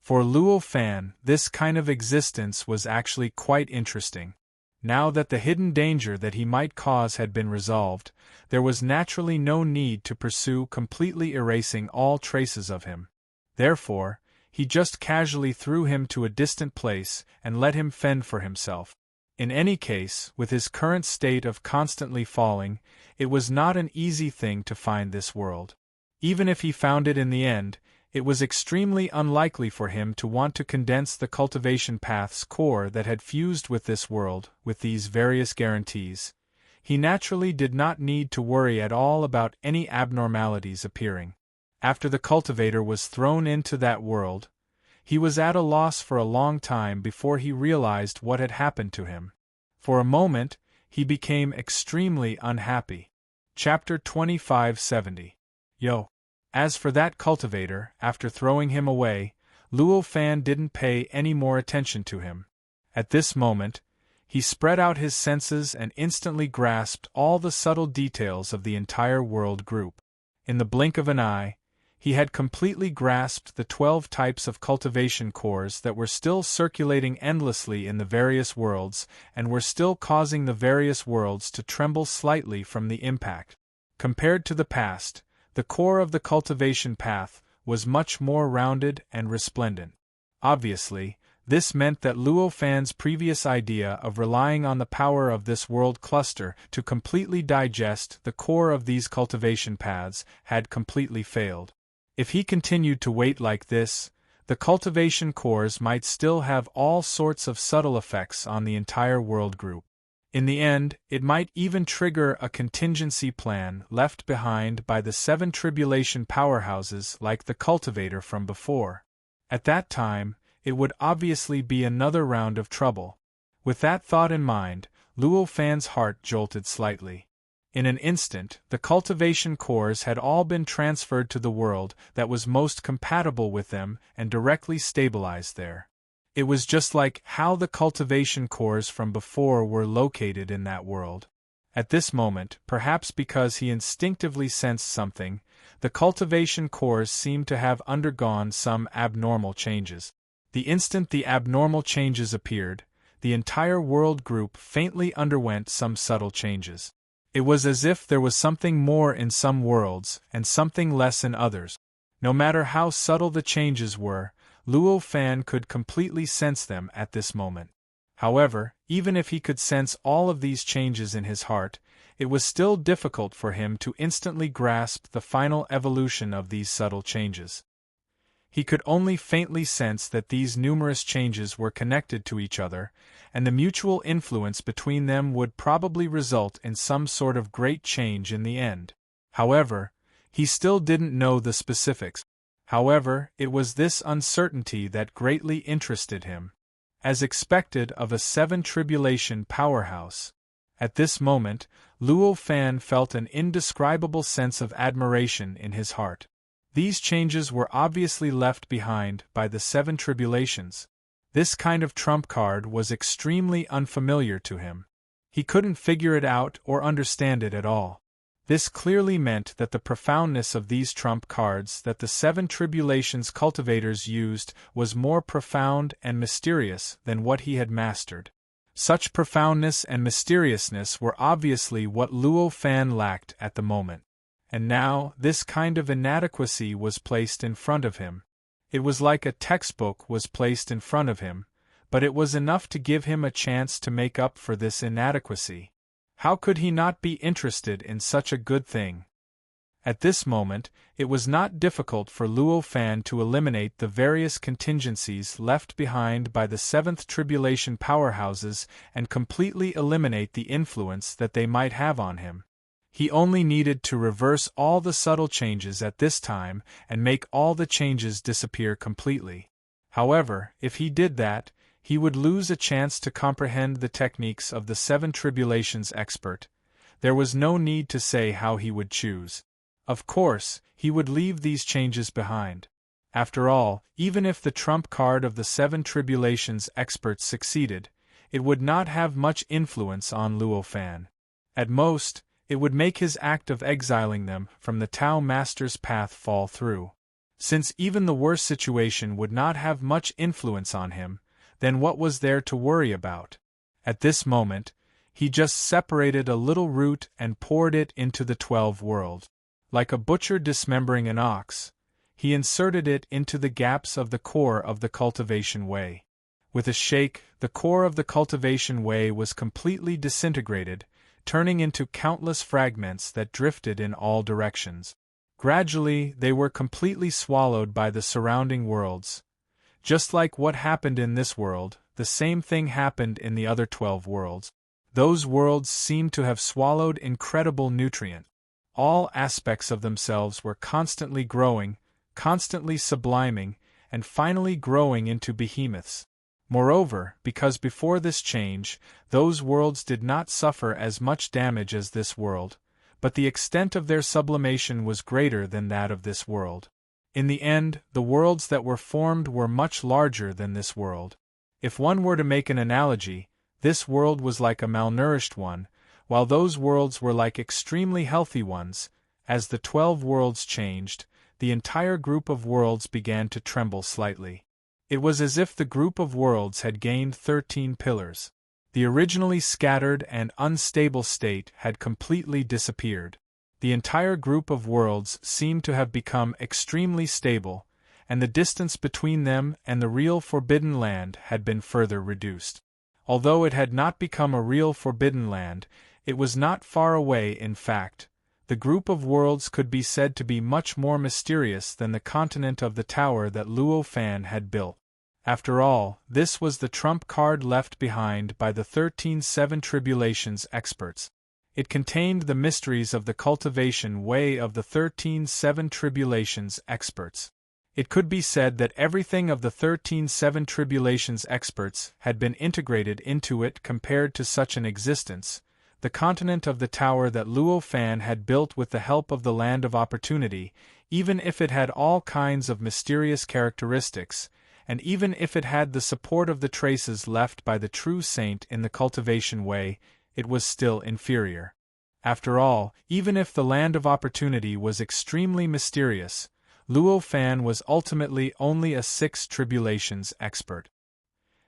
For Luo Fan, this kind of existence was actually quite interesting. Now that the hidden danger that he might cause had been resolved, there was naturally no need to pursue completely erasing all traces of him. Therefore, he just casually threw him to a distant place and let him fend for himself. In any case, with his current state of constantly falling, it was not an easy thing to find this world. Even if he found it in the end, it was extremely unlikely for him to want to condense the cultivation path's core that had fused with this world, with these various guarantees. He naturally did not need to worry at all about any abnormalities appearing. After the cultivator was thrown into that world, he was at a loss for a long time before he realized what had happened to him. For a moment, he became extremely unhappy. Chapter 2570. Yo. As for that cultivator, after throwing him away, Luo Fan didn't pay any more attention to him. At this moment, he spread out his senses and instantly grasped all the subtle details of the entire world group. In the blink of an eye, he had completely grasped the 12 types of cultivation cores that were still circulating endlessly in the various worlds and were still causing the various worlds to tremble slightly from the impact. Compared to the past, the core of the cultivation path was much more rounded and resplendent. Obviously, this meant that Luo Fan's previous idea of relying on the power of this world cluster to completely digest the core of these cultivation paths had completely failed. If he continued to wait like this, the cultivation cores might still have all sorts of subtle effects on the entire world group. In the end, it might even trigger a contingency plan left behind by the Seven Tribulation powerhouses like the cultivator from before. At that time, it would obviously be another round of trouble. With that thought in mind, Luo Fan's heart jolted slightly. In an instant, the cultivation cores had all been transferred to the world that was most compatible with them and directly stabilized there. It was just like how the cultivation cores from before were located in that world. At this moment, perhaps because he instinctively sensed something, the cultivation cores seemed to have undergone some abnormal changes. The instant the abnormal changes appeared, the entire world group faintly underwent some subtle changes. It was as if there was something more in some worlds and something less in others. No matter how subtle the changes were, Luo Fan could completely sense them at this moment. However, even if he could sense all of these changes in his heart, it was still difficult for him to instantly grasp the final evolution of these subtle changes. He could only faintly sense that these numerous changes were connected to each other, and the mutual influence between them would probably result in some sort of great change in the end. However, he still didn't know the specifics. However, it was this uncertainty that greatly interested him. As expected of a Seven Tribulation powerhouse. At this moment, Luo Fan felt an indescribable sense of admiration in his heart. These changes were obviously left behind by the Seven Tribulations. This kind of trump card was extremely unfamiliar to him. He couldn't figure it out or understand it at all. This clearly meant that the profoundness of these trump cards that the Seven Tribulations cultivators used was more profound and mysterious than what he had mastered. Such profoundness and mysteriousness were obviously what Luo Fan lacked at the moment. And now, this kind of inadequacy was placed in front of him. It was like a textbook was placed in front of him, but it was enough to give him a chance to make up for this inadequacy. How could he not be interested in such a good thing? At this moment, it was not difficult for Luo Fan to eliminate the various contingencies left behind by the Seventh Tribulation powerhouses and completely eliminate the influence that they might have on him. He only needed to reverse all the subtle changes at this time and make all the changes disappear completely. However, if he did that, he would lose a chance to comprehend the techniques of the seven tribulations expert. There was no need to say how he would choose. Of course, he would leave these changes behind. After all, even if the trump card of the seven tribulations expert succeeded, it would not have much influence on Luo Fan. At most, it would make his act of exiling them from the Tao Master's path fall through. Since even the worst situation would not have much influence on him, then what was there to worry about? At this moment, he just separated a little root and poured it into the 12 worlds. Like a butcher dismembering an ox, he inserted it into the gaps of the core of the cultivation way. With a shake, the core of the cultivation way was completely disintegrated, turning into countless fragments that drifted in all directions. Gradually, they were completely swallowed by the surrounding worlds. Just like what happened in this world, the same thing happened in the other 12 worlds. Those worlds seemed to have swallowed incredible nutrient. All aspects of themselves were constantly growing, constantly subliming, and finally growing into behemoths. Moreover, because before this change, those worlds did not suffer as much damage as this world, but the extent of their sublimation was greater than that of this world. In the end, the worlds that were formed were much larger than this world. If one were to make an analogy, this world was like a malnourished one, while those worlds were like extremely healthy ones. As the 12 worlds changed, the entire group of worlds began to tremble slightly. It was as if the group of worlds had gained 13 pillars. The originally scattered and unstable state had completely disappeared. The entire group of worlds seemed to have become extremely stable, and the distance between them and the real Forbidden Land had been further reduced. Although it had not become a real Forbidden Land, it was not far away. In fact, the group of worlds could be said to be much more mysterious than the continent of the tower that Luo Fan had built. After all, this was the trump card left behind by the 13 Seven Tribulations experts. It contained the mysteries of the cultivation way of the 13 Seven Tribulations experts. It could be said that everything of the 13 Seven Tribulations experts had been integrated into it. Compared to such an existence, the continent of the tower that Luo Fan had built with the help of the Land of Opportunity, even if it had all kinds of mysterious characteristics, and even if it had the support of the traces left by the true saint in the cultivation way, it was still inferior. After all, even if the Land of Opportunity was extremely mysterious, Luo Fan was ultimately only a 6 Tribulations expert.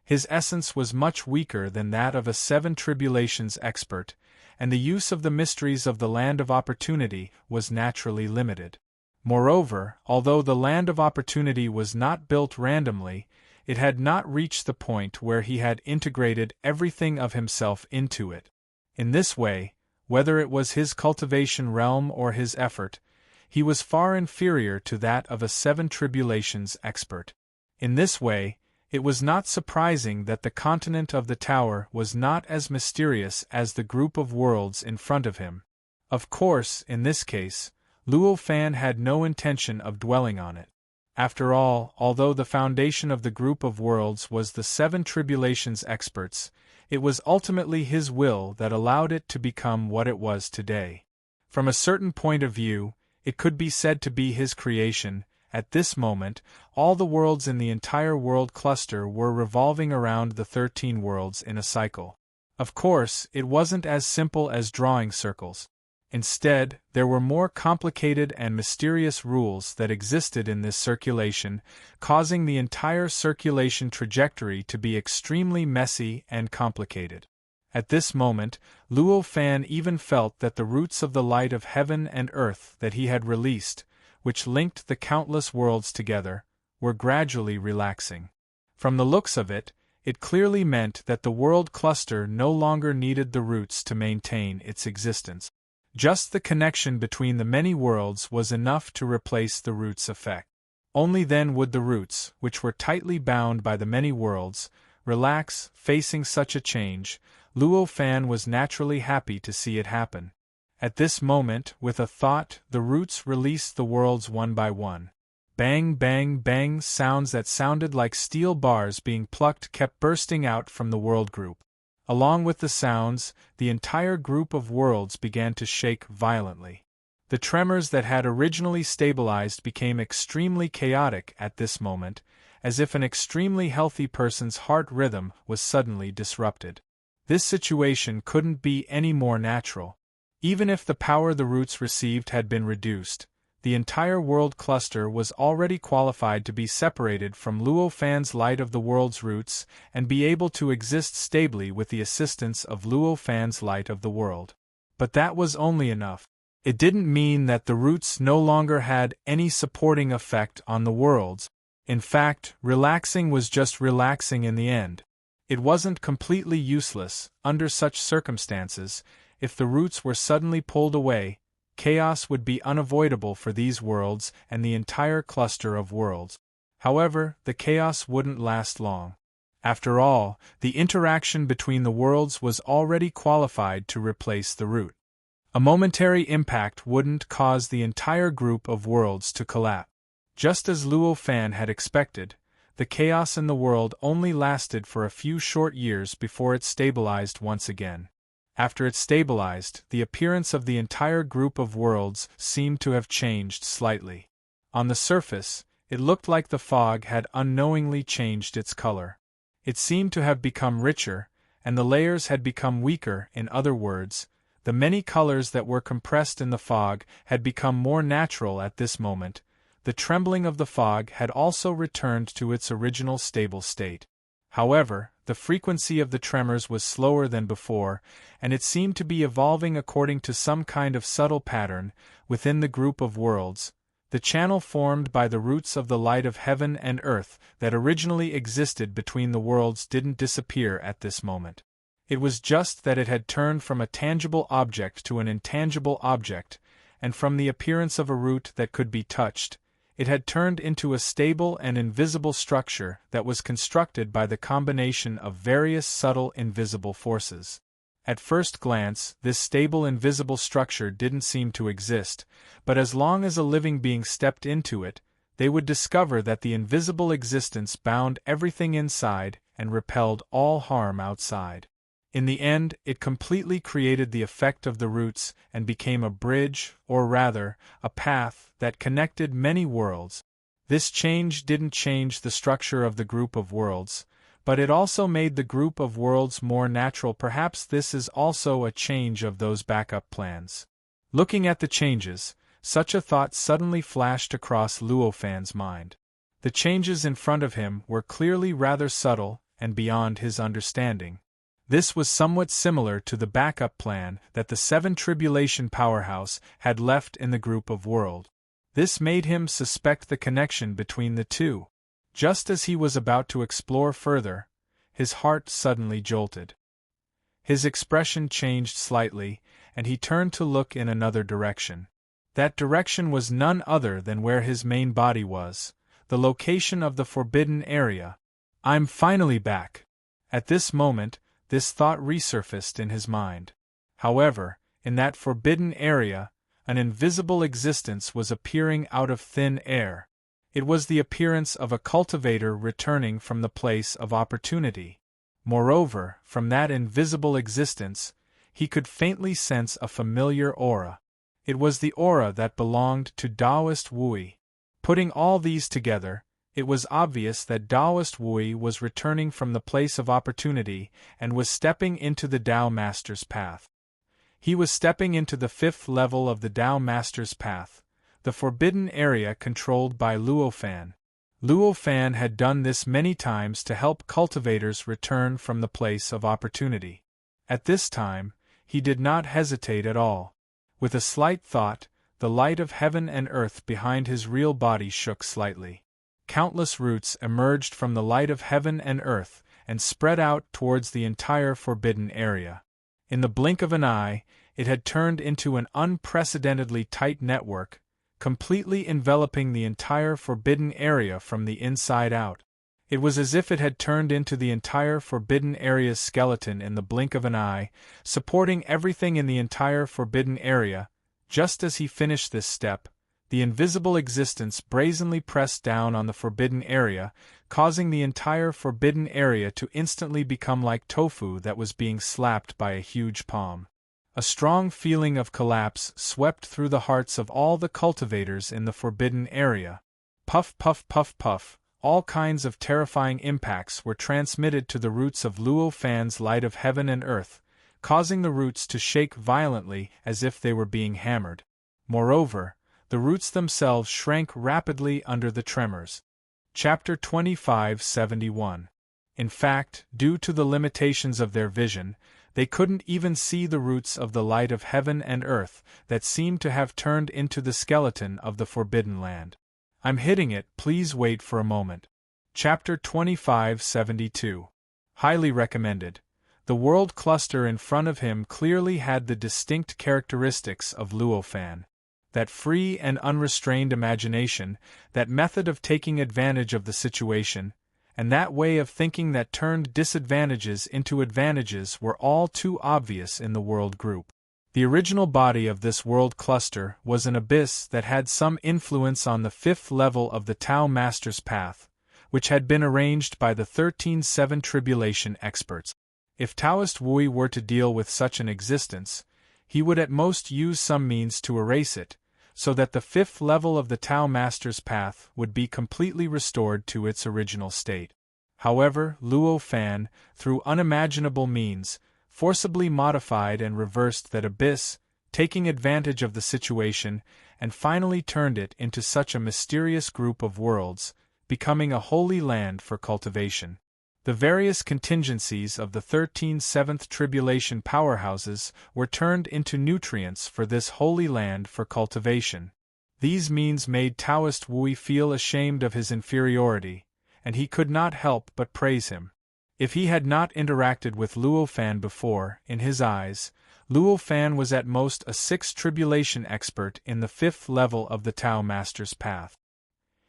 His essence was much weaker than that of a 7 Tribulations expert, and the use of the mysteries of the Land of Opportunity was naturally limited. Moreover, although the Land of Opportunity was not built randomly, it had not reached the point where he had integrated everything of himself into it. In this way, whether it was his cultivation realm or his effort, he was far inferior to that of a 7 Tribulations expert. In this way, it was not surprising that the continent of the tower was not as mysterious as the group of worlds in front of him. Of course, in this case, Luo Fan had no intention of dwelling on it. After all, although the foundation of the group of worlds was the 7 Tribulations experts, it was ultimately his will that allowed it to become what it was today. From a certain point of view, it could be said to be his creation. At this moment, all the worlds in the entire world cluster were revolving around the 13 worlds in a cycle. Of course, it wasn't as simple as drawing circles. Instead, there were more complicated and mysterious rules that existed in this circulation, causing the entire circulation trajectory to be extremely messy and complicated. At this moment, Luo Fan even felt that the roots of the light of heaven and earth that he had released, which linked the countless worlds together, were gradually relaxing. From the looks of it, it clearly meant that the world cluster no longer needed the roots to maintain its existence. Just the connection between the many worlds was enough to replace the roots' effect. Only then would the roots, which were tightly bound by the many worlds, relax. Facing such a change, Luo Fan was naturally happy to see it happen. At this moment, with a thought, the roots released the worlds one by one. Bang, bang, bang, sounds that sounded like steel bars being plucked kept bursting out from the world group. Along with the sounds, the entire group of worlds began to shake violently. The tremors that had originally stabilized became extremely chaotic at this moment, as if an extremely healthy person's heart rhythm was suddenly disrupted. This situation couldn't be any more natural. Even if the power the roots received had been reduced, the entire world cluster was already qualified to be separated from Luo Fan's light of the world's roots and be able to exist stably with the assistance of Luo Fan's light of the world. But that was only enough. It didn't mean that the roots no longer had any supporting effect on the worlds. In fact, relaxing was just relaxing in the end. It wasn't completely useless. Under such circumstances, if the roots were suddenly pulled away, chaos would be unavoidable for these worlds and the entire cluster of worlds. However, the chaos wouldn't last long. After all, the interaction between the worlds was already qualified to replace the root. A momentary impact wouldn't cause the entire group of worlds to collapse. Just as Luo Fan had expected, the chaos in the world only lasted for a few short years before it stabilized once again. After it stabilized, the appearance of the entire group of worlds seemed to have changed slightly. On the surface, it looked like the fog had unknowingly changed its color. It seemed to have become richer, and the layers had become weaker. In other words, the many colors that were compressed in the fog had become more natural at this moment. The trembling of the fog had also returned to its original stable state. However, the frequency of the tremors was slower than before, and it seemed to be evolving according to some kind of subtle pattern within the group of worlds. The channel formed by the roots of the light of heaven and earth that originally existed between the worlds didn't disappear at this moment. It was just that it had turned from a tangible object to an intangible object, and from the appearance of a root that could be touched, it had turned into a stable and invisible structure that was constructed by the combination of various subtle invisible forces. At first glance, this stable invisible structure didn't seem to exist, but as long as a living being stepped into it, they would discover that the invisible existence bound everything inside and repelled all harm outside. In the end, it completely created the effect of the roots and became a bridge, or rather, a path, that connected many worlds. This change didn't change the structure of the group of worlds, but it also made the group of worlds more natural. Perhaps this is also a change of those backup plans. Looking at the changes, such a thought suddenly flashed across Luo Fan's mind. The changes in front of him were clearly rather subtle and beyond his understanding. This was somewhat similar to the backup plan that the Seven Tribulation Powerhouse had left in the group of world. This made him suspect the connection between the two. Just as he was about to explore further, his heart suddenly jolted. His expression changed slightly, and he turned to look in another direction. That direction was none other than where his main body was, the location of the forbidden area. I'm finally back. At this moment, this thought resurfaced in his mind. However, in that forbidden area, an invisible existence was appearing out of thin air. It was the appearance of a cultivator returning from the place of opportunity. Moreover, from that invisible existence, he could faintly sense a familiar aura. It was the aura that belonged to Taoist Wui. Putting all these together, it was obvious that Taoist Wui was returning from the place of opportunity and was stepping into the Tao Master's path. He was stepping into the fifth level of the Tao Master's path, the forbidden area controlled by Luo Fan. Luo Fan had done this many times to help cultivators return from the place of opportunity. At this time, he did not hesitate at all. With a slight thought, the light of heaven and earth behind his real body shook slightly. Countless roots emerged from the light of heaven and earth and spread out towards the entire forbidden area. In the blink of an eye, it had turned into an unprecedentedly tight network, completely enveloping the entire forbidden area from the inside out. It was as if it had turned into the entire Forbidden Area's skeleton in the blink of an eye, supporting everything in the entire Forbidden Area. Just as he finished this step, the invisible existence brazenly pressed down on the Forbidden Area, causing the entire Forbidden Area to instantly become like tofu that was being slapped by a huge palm. A strong feeling of collapse swept through the hearts of all the cultivators in the Forbidden Area. Puff, puff, puff, puff. All kinds of terrifying impacts were transmitted to the roots of Luo Fan's light of heaven and earth, causing the roots to shake violently as if they were being hammered. Moreover, the roots themselves shrank rapidly under the tremors. Chapter 2571. In fact, due to the limitations of their vision, they couldn't even see the roots of the light of heaven and earth that seemed to have turned into the skeleton of the Forbidden Land. I'm hitting it, please wait for a moment. Chapter 2572. Highly recommended. The world cluster in front of him clearly had the distinct characteristics of Luo Fan. That free and unrestrained imagination, that method of taking advantage of the situation, and that way of thinking that turned disadvantages into advantages were all too obvious in the world group. The original body of this world cluster was an abyss that had some influence on the 5th level of the Tao Master's Path, which had been arranged by the 13-7 Tribulation experts. If Taoist Wui were to deal with such an existence, he would at most use some means to erase it, so that the 5th level of the Tao Master's Path would be completely restored to its original state. However, Luo Fan, through unimaginable means, forcibly modified and reversed that abyss, taking advantage of the situation, and finally turned it into such a mysterious group of worlds, becoming a holy land for cultivation. The various contingencies of the 13-7th Tribulation powerhouses were turned into nutrients for this holy land for cultivation. These means made Taoist Wui feel ashamed of his inferiority, and he could not help but praise him. If he had not interacted with Luo Fan before, in his eyes, Luo Fan was at most a 6th Tribulation expert in the 5th level of the Tao Master's Path.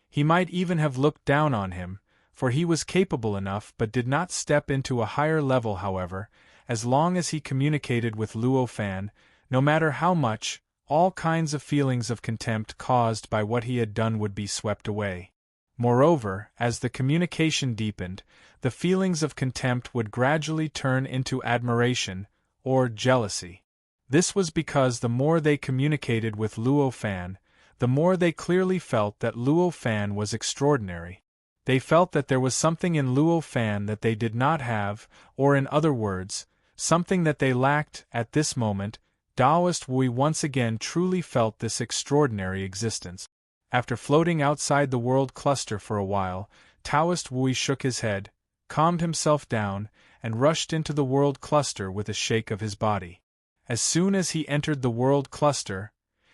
He might even have looked down on him, for he was capable enough but did not step into a higher level. However, as long as he communicated with Luo Fan, no matter how much, all kinds of feelings of contempt caused by what he had done would be swept away. Moreover, as the communication deepened, the feelings of contempt would gradually turn into admiration, or jealousy. This was because the more they communicated with Luo Fan, the more they clearly felt that Luo Fan was extraordinary. They felt that there was something in Luo Fan that they did not have, or in other words, something that they lacked at this moment. Taoist Wui once again truly felt this extraordinary existence. After floating outside the world cluster for a while, Taoist Wui shook his head, calmed himself down, and rushed into the world cluster with a shake of his body. As soon as he entered the world cluster,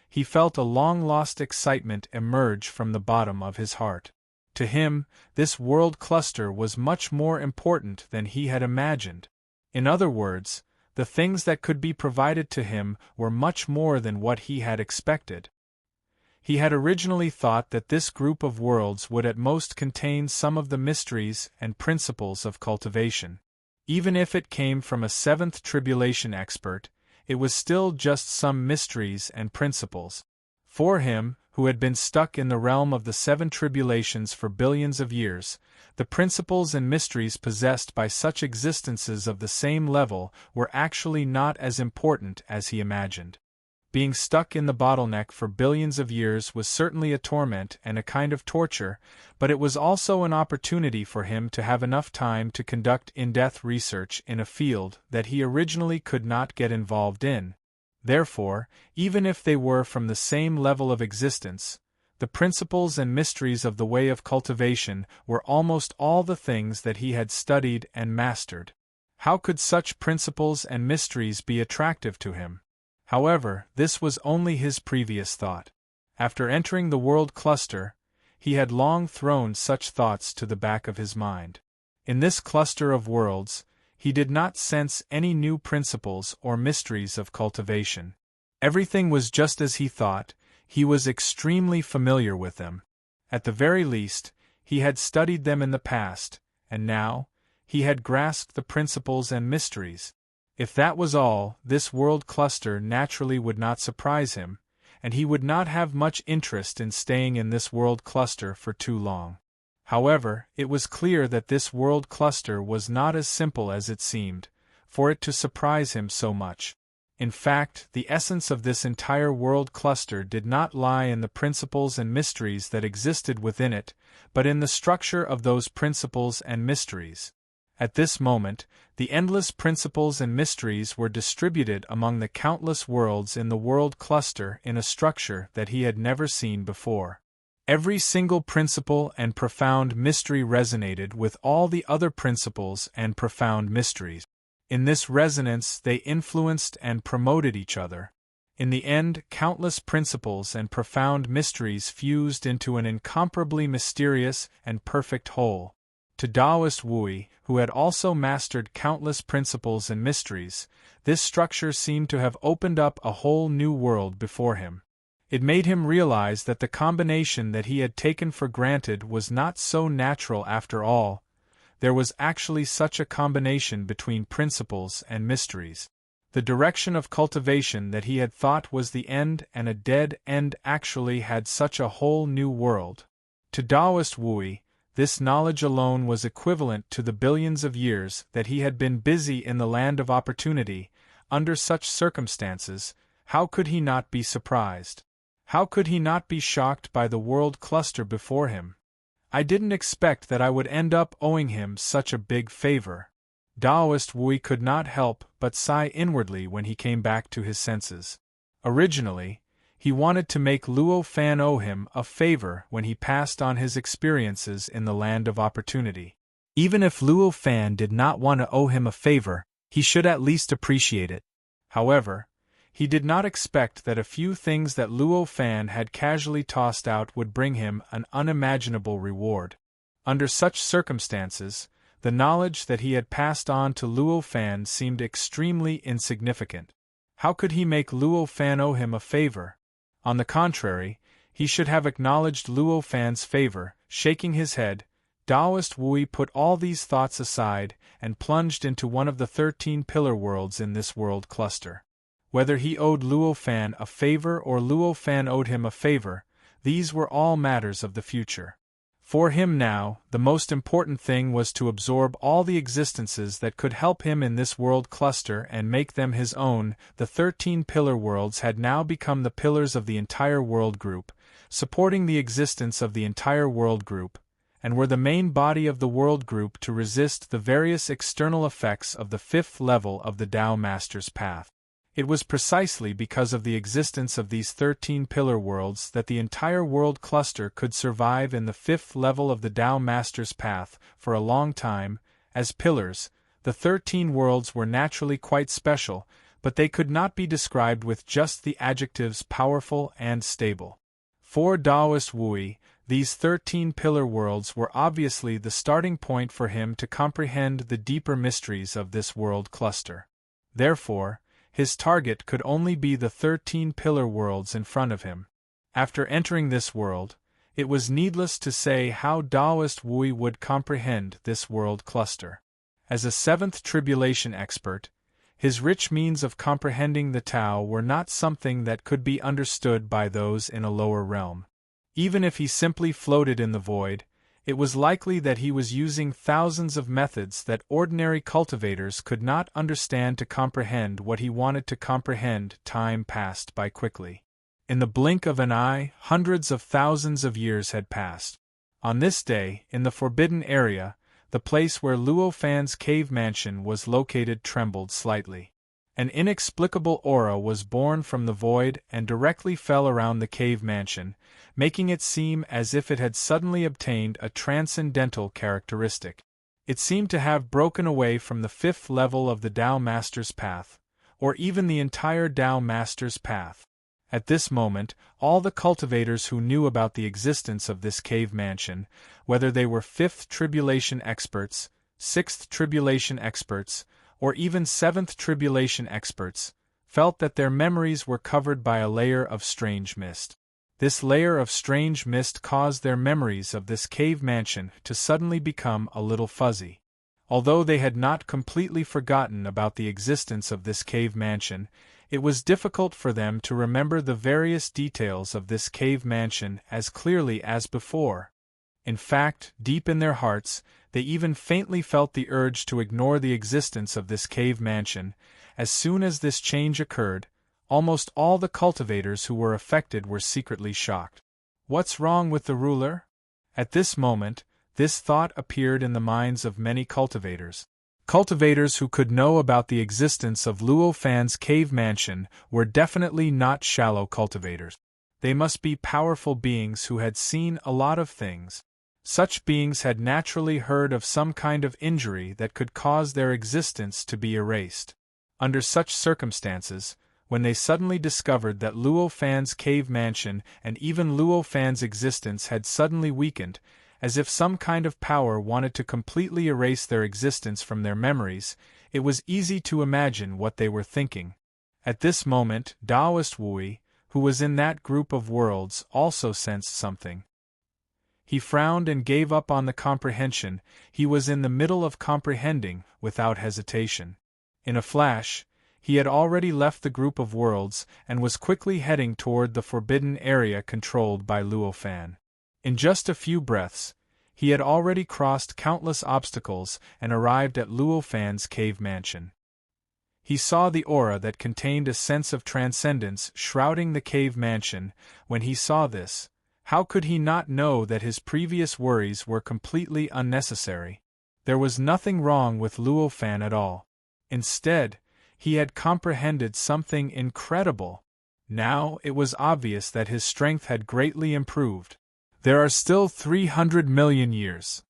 he felt a long-lost excitement emerge from the bottom of his heart. To him, this world cluster was much more important than he had imagined. In other words, the things that could be provided to him were much more than what he had expected. He had originally thought that this group of worlds would at most contain some of the mysteries and principles of cultivation. Even if it came from a 7th Tribulation expert, it was still just some mysteries and principles. For him, who had been stuck in the realm of the 7 Tribulations for billions of years, the principles and mysteries possessed by such existences of the same level were actually not as important as he imagined. Being stuck in the bottleneck for billions of years was certainly a torment and a kind of torture, but it was also an opportunity for him to have enough time to conduct in-depth research in a field that he originally could not get involved in. Therefore, even if they were from the same level of existence, the principles and mysteries of the way of cultivation were almost all the things that he had studied and mastered. How could such principles and mysteries be attractive to him? However, this was only his previous thought. After entering the world cluster, he had long thrown such thoughts to the back of his mind. In this cluster of worlds, he did not sense any new principles or mysteries of cultivation. Everything was just as he thought. He was extremely familiar with them. At the very least, He had studied them in the past, and now, he had grasped the principles and mysteries. If that was all, this world cluster naturally would not surprise him, and he would not have much interest in staying in this world cluster for too long. However, it was clear that this world cluster was not as simple as it seemed, for it to surprise him so much. In fact, the essence of this entire world cluster did not lie in the principles and mysteries that existed within it, but in the structure of those principles and mysteries. At this moment, the endless principles and mysteries were distributed among the countless worlds in the world cluster in a structure that he had never seen before. Every single principle and profound mystery resonated with all the other principles and profound mysteries. In this resonance, they influenced and promoted each other. In the end, countless principles and profound mysteries fused into an incomparably mysterious and perfect whole. To Taoist Wui, who had also mastered countless principles and mysteries, this structure seemed to have opened up a whole new world before him. It made him realize that the combination that he had taken for granted was not so natural after all. There was actually such a combination between principles and mysteries. The direction of cultivation that he had thought was the end and a dead end actually had such a whole new world. To Taoist Wui, this knowledge alone was equivalent to the billions of years that he had been busy in the land of opportunity. Under such circumstances, how could he not be surprised? How could he not be shocked by the world cluster before him? I didn't expect that I would end up owing him such a big favor. Taoist Wui could not help but sigh inwardly when he came back to his senses. Originally, he wanted to make Luo Fan owe him a favor when he passed on his experiences in the land of opportunity. Even if Luo Fan did not want to owe him a favor, he should at least appreciate it. However, he did not expect that a few things that Luo Fan had casually tossed out would bring him an unimaginable reward. Under such circumstances, the knowledge that he had passed on to Luo Fan seemed extremely insignificant. How could he make Luo Fan owe him a favor? On the contrary, he should have acknowledged Luo Fan's favor. Shaking his head, Taoist Wui put all these thoughts aside and plunged into one of the 13 pillar worlds in this world cluster. Whether he owed Luo Fan a favor or Luo Fan owed him a favor, these were all matters of the future. For him now, the most important thing was to absorb all the existences that could help him in this world cluster and make them his own. The 13 pillar worlds had now become the pillars of the entire world group, supporting the existence of the entire world group, and were the main body of the world group to resist the various external effects of the 5th level of the Tao Master's path. It was precisely because of the existence of these 13 pillar worlds that the entire world cluster could survive in the 5th level of the Tao Master's path for a long time. As pillars, the 13 worlds were naturally quite special, but they could not be described with just the adjectives powerful and stable. For Taoist Wui, these 13 pillar worlds were obviously the starting point for him to comprehend the deeper mysteries of this world cluster. Therefore, his target could only be the 13 pillar worlds in front of him. After entering this world, it was needless to say how Taoist Wui would comprehend this world cluster. As a 7th tribulation expert, his rich means of comprehending the Tao were not something that could be understood by those in a lower realm. Even if he simply floated in the void, it was likely that he was using thousands of methods that ordinary cultivators could not understand to comprehend what he wanted to comprehend. Time passed by quickly. In the blink of an eye, hundreds of thousands of years had passed. On this day, in the forbidden area, the place where Luo Fan's cave mansion was located trembled slightly. An inexplicable aura was born from the void and directly fell around the cave mansion, making it seem as if it had suddenly obtained a transcendental characteristic. It seemed to have broken away from the 5th level of the Tao Master's path, or even the entire Tao Master's path. At this moment, all the cultivators who knew about the existence of this cave mansion, whether they were 5th tribulation experts, 6th tribulation experts, or even 7th tribulation experts, felt that their memories were covered by a layer of strange mist. This layer of strange mist caused their memories of this cave mansion to suddenly become a little fuzzy. Although they had not completely forgotten about the existence of this cave mansion, it was difficult for them to remember the various details of this cave mansion as clearly as before. In fact, deep in their hearts, they even faintly felt the urge to ignore the existence of this cave mansion. As soon as this change occurred, almost all the cultivators who were affected were secretly shocked. What's wrong with the ruler? At this moment, this thought appeared in the minds of many cultivators. Cultivators who could know about the existence of Luo Fan's cave mansion were definitely not shallow cultivators. They must be powerful beings who had seen a lot of things. Such beings had naturally heard of some kind of injury that could cause their existence to be erased. Under such circumstances, when they suddenly discovered that Luo Fan's cave mansion and even Luo Fan's existence had suddenly weakened, as if some kind of power wanted to completely erase their existence from their memories, it was easy to imagine what they were thinking. At this moment, Taoist Wui, who was in that group of worlds, also sensed something. He frowned and gave up on the comprehension. He was in the middle of comprehending, without hesitation. In a flash, he had already left the group of worlds and was quickly heading toward the forbidden area controlled by Luo Fan. In just a few breaths, he had already crossed countless obstacles and arrived at Luo Fan's cave mansion. He saw the aura that contained a sense of transcendence shrouding the cave mansion. When he saw this, how could he not know that his previous worries were completely unnecessary? There was nothing wrong with Luo Fan at all. Instead, he had comprehended something incredible. Now it was obvious that his strength had greatly improved. There are still 300 million years.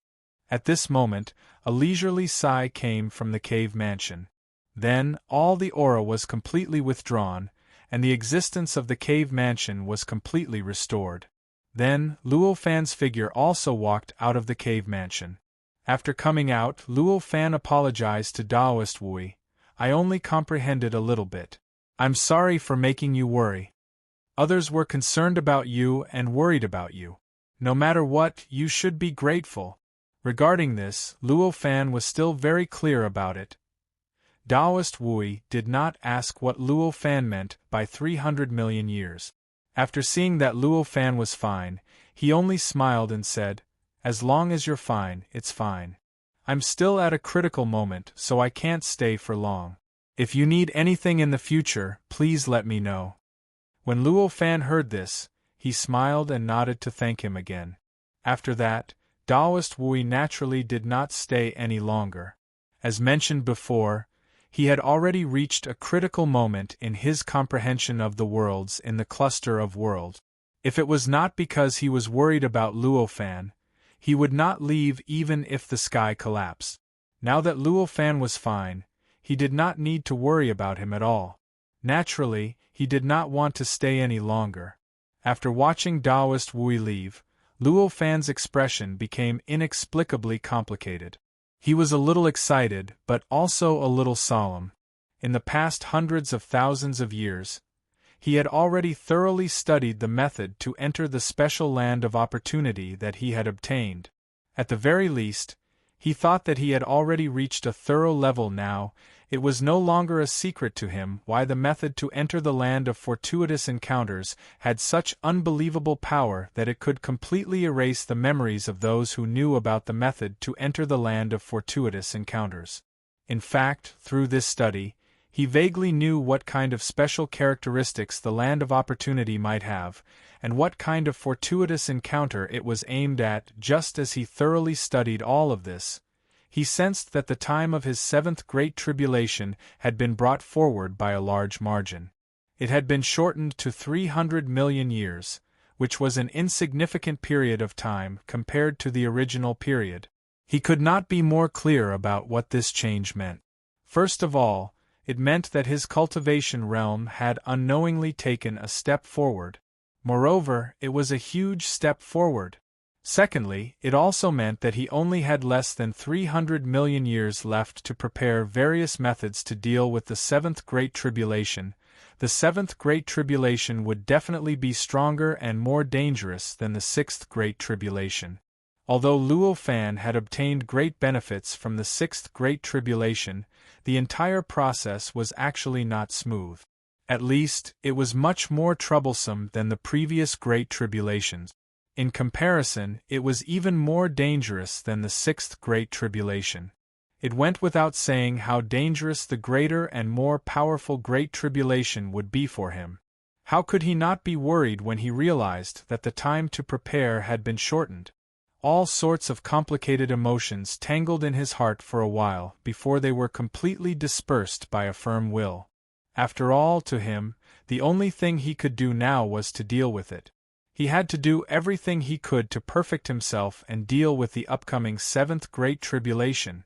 At this moment, a leisurely sigh came from the cave mansion. Then, all the aura was completely withdrawn, and the existence of the cave mansion was completely restored. Then, Luo Fan's figure also walked out of the cave mansion. After coming out, Luo Fan apologized to Taoist Wui. I only comprehended a little bit. I'm sorry for making you worry. Others were concerned about you and worried about you. No matter what, you should be grateful. Regarding this, Luo Fan was still very clear about it. Taoist Wui did not ask what Luo Fan meant by 300 million years. After seeing that Luo Fan was fine, he only smiled and said, "As long as you're fine, it's fine. I'm still at a critical moment, so I can't stay for long. If you need anything in the future, please let me know." When Luo Fan heard this, he smiled and nodded to thank him again. After that, Taoist Wui naturally did not stay any longer. As mentioned before, he had already reached a critical moment in his comprehension of the worlds in the cluster of worlds. If it was not because he was worried about Luo Fan, he would not leave even if the sky collapsed. Now that Luo Fan was fine, he did not need to worry about him at all. Naturally, he did not want to stay any longer. After watching Taoist Wui leave, Luo Fan's expression became inexplicably complicated. He was a little excited, but also a little solemn. In the past hundreds of thousands of years, he had already thoroughly studied the method to enter the special land of opportunity that he had obtained. At the very least, he thought that he had already reached a thorough level now. It was no longer a secret to him why the method to enter the land of fortuitous encounters had such unbelievable power that it could completely erase the memories of those who knew about the method to enter the land of fortuitous encounters. In fact, through this study, he vaguely knew what kind of special characteristics the land of opportunity might have, and what kind of fortuitous encounter it was aimed at. Just as he thoroughly studied all of this, he sensed that the time of his seventh Great Tribulation had been brought forward by a large margin. It had been shortened to 300 million years, which was an insignificant period of time compared to the original period. He could not be more clear about what this change meant. First of all, it meant that his cultivation realm had unknowingly taken a step forward. Moreover, it was a huge step forward. Secondly, it also meant that he only had less than 300 million years left to prepare various methods to deal with the seventh Great Tribulation, the seventh Great Tribulation would definitely be stronger and more dangerous than the sixth Great Tribulation. Although Luo Fan had obtained great benefits from the sixth Great Tribulation, the entire process was actually not smooth. At least, it was much more troublesome than the previous Great Tribulations. In comparison, it was even more dangerous than the sixth Great Tribulation. It went without saying how dangerous the greater and more powerful Great Tribulation would be for him. How could he not be worried when he realized that the time to prepare had been shortened? All sorts of complicated emotions tangled in his heart for a while before they were completely dispersed by a firm will. After all, to him, the only thing he could do now was to deal with it. He had to do everything he could to perfect himself and deal with the upcoming seventh Great Tribulation.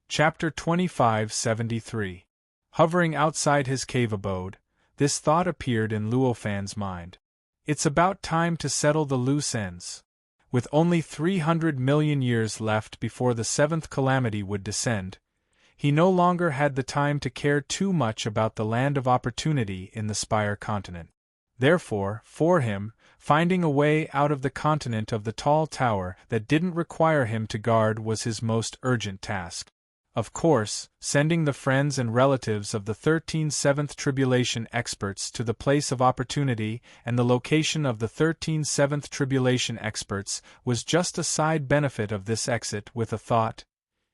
Chapter 2573. Hovering outside his cave abode, this thought appeared in Luo Fan's mind. It's about time to settle the loose ends. With only 300 million years left before the seventh calamity would descend, he no longer had the time to care too much about the land of opportunity in the Spire continent. Therefore, for him, finding a way out of the continent of the tall tower that didn't require him to guard was his most urgent task. Of course, sending the friends and relatives of the 13 Seventh Tribulation experts to the place of opportunity and the location of the 13 Seventh Tribulation experts was just a side benefit of this exit. With a thought,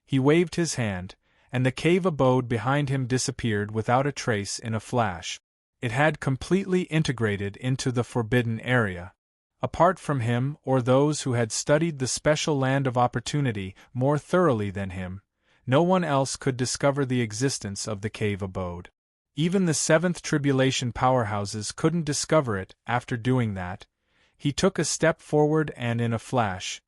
he waved his hand, and the cave abode behind him disappeared without a trace in a flash. It had completely integrated into the forbidden area. Apart from him or those who had studied the special land of opportunity more thoroughly than him, no one else could discover the existence of the cave abode. Even the seventh tribulation powerhouses couldn't discover it. After doing that, he took a step forward and in a flash,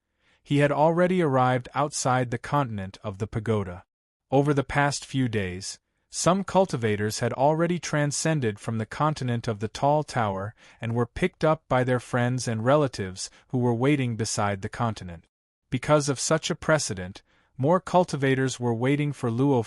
he had already arrived outside the continent of the pagoda. Over the past few days, some cultivators had already transcended from the continent of the tall tower and were picked up by their friends and relatives who were waiting beside the continent. Because of such a precedent, more cultivators were waiting for Luo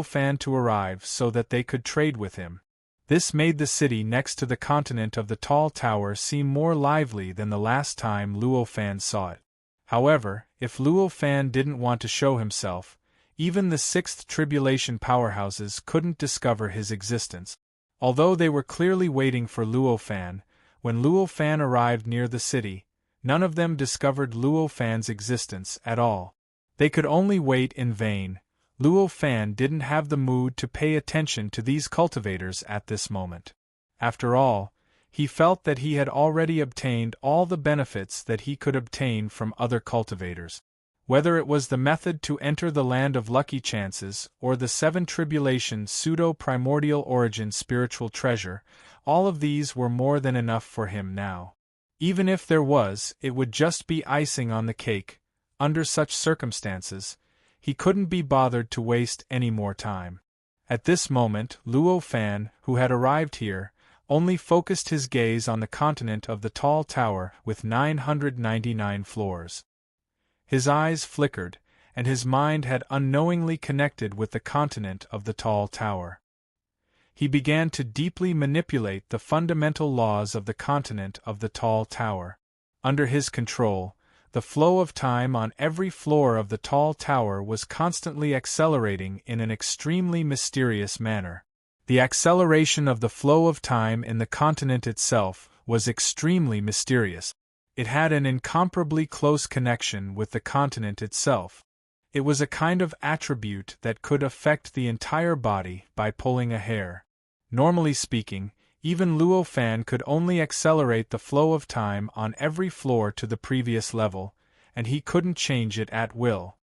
Fan to arrive so that they could trade with him. This made the city next to the continent of the tall tower seem more lively than the last time Luo Fan saw it. However, if Luo Fan didn't want to show himself, even the sixth tribulation powerhouses couldn't discover his existence. Although they were clearly waiting for Luo Fan, when Luo Fan arrived near the city, none of them discovered Luo Fan's existence at all. They could only wait in vain. Luo Fan didn't have the mood to pay attention to these cultivators at this moment. After all, he felt that he had already obtained all the benefits that he could obtain from other cultivators. Whether it was the method to enter the land of lucky chances or the seven tribulation pseudo-primordial origin spiritual treasure, all of these were more than enough for him now. Even if there was, it would just be icing on the cake. Under such circumstances, he couldn't be bothered to waste any more time. At this moment, Luo Fan, who had arrived here, only focused his gaze on the continent of the tall tower with 999 floors. His eyes flickered, and his mind had unknowingly connected with the continent of the tall tower. He began to deeply manipulate the fundamental laws of the continent of the tall tower. Under his control, the flow of time on every floor of the tall tower was constantly accelerating in an extremely mysterious manner. The acceleration of the flow of time in the continent itself was extremely mysterious. It had an incomparably close connection with the continent itself. It was a kind of attribute that could affect the entire body by pulling a hair. Normally speaking, even Luo Fan could only accelerate the flow of time on every floor to the previous level, and he couldn't change it at will.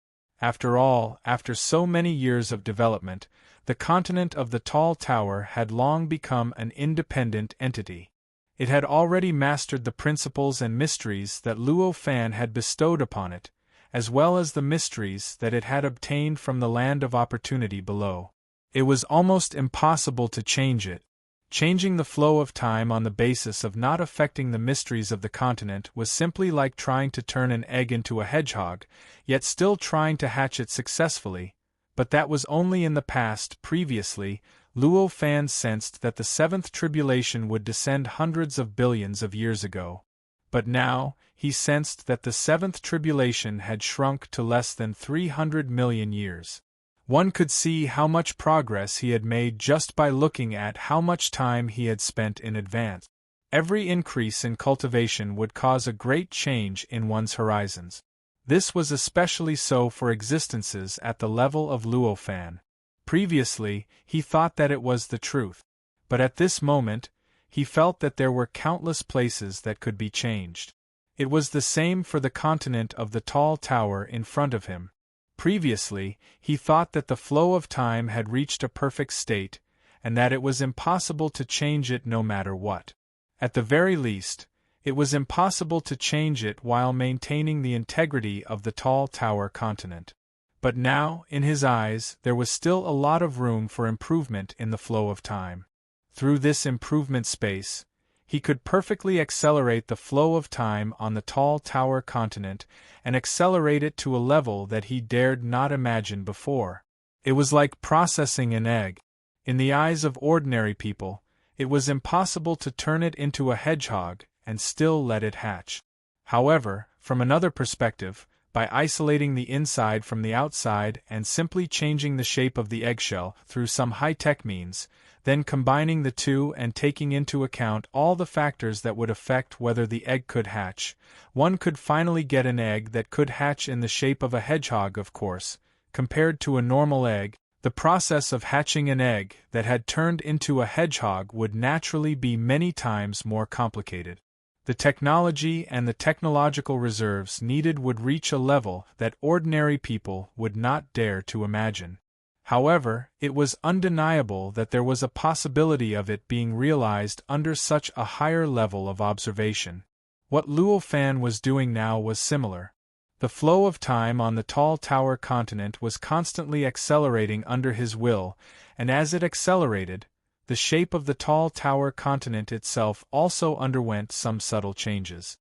After all, after so many years of development, the continent of the tall tower had long become an independent entity. It had already mastered the principles and mysteries that Luo Fan had bestowed upon it, as well as the mysteries that it had obtained from the land of opportunity below. It was almost impossible to change it. Changing the flow of time on the basis of not affecting the mysteries of the continent was simply like trying to turn an egg into a hedgehog, yet still trying to hatch it successfully. But that was only in the past. Previously, Luo Fan sensed that the seventh tribulation would descend hundreds of billions of years ago. But now, he sensed that the seventh tribulation had shrunk to less than 300 million years. One could see how much progress he had made just by looking at how much time he had spent in advance. Every increase in cultivation would cause a great change in one's horizons. This was especially so for existences at the level of Luo Fan. Previously, he thought that it was the truth. But at this moment, he felt that there were countless places that could be changed. It was the same for the continent of the tall tower in front of him. Previously, he thought that the flow of time had reached a perfect state, and that it was impossible to change it no matter what. At the very least, it was impossible to change it while maintaining the integrity of the tall tower continent. But now, in his eyes, there was still a lot of room for improvement in the flow of time. Through this improvement space, he could perfectly accelerate the flow of time on the tall tower continent and accelerate it to a level that he dared not imagine before. It was like processing an egg. In the eyes of ordinary people, it was impossible to turn it into a hedgehog and still let it hatch. However, from another perspective, by isolating the inside from the outside and simply changing the shape of the eggshell through some high-tech means, then combining the two and taking into account all the factors that would affect whether the egg could hatch, one could finally get an egg that could hatch in the shape of a hedgehog. Of course, compared to a normal egg, the process of hatching an egg that had turned into a hedgehog would naturally be many times more complicated. The technology and the technological reserves needed would reach a level that ordinary people would not dare to imagine. However, it was undeniable that there was a possibility of it being realized under such a higher level of observation. What Luo Fan was doing now was similar. The flow of time on the tall tower continent was constantly accelerating under his will, and as it accelerated, the shape of the tall tower continent itself also underwent some subtle changes.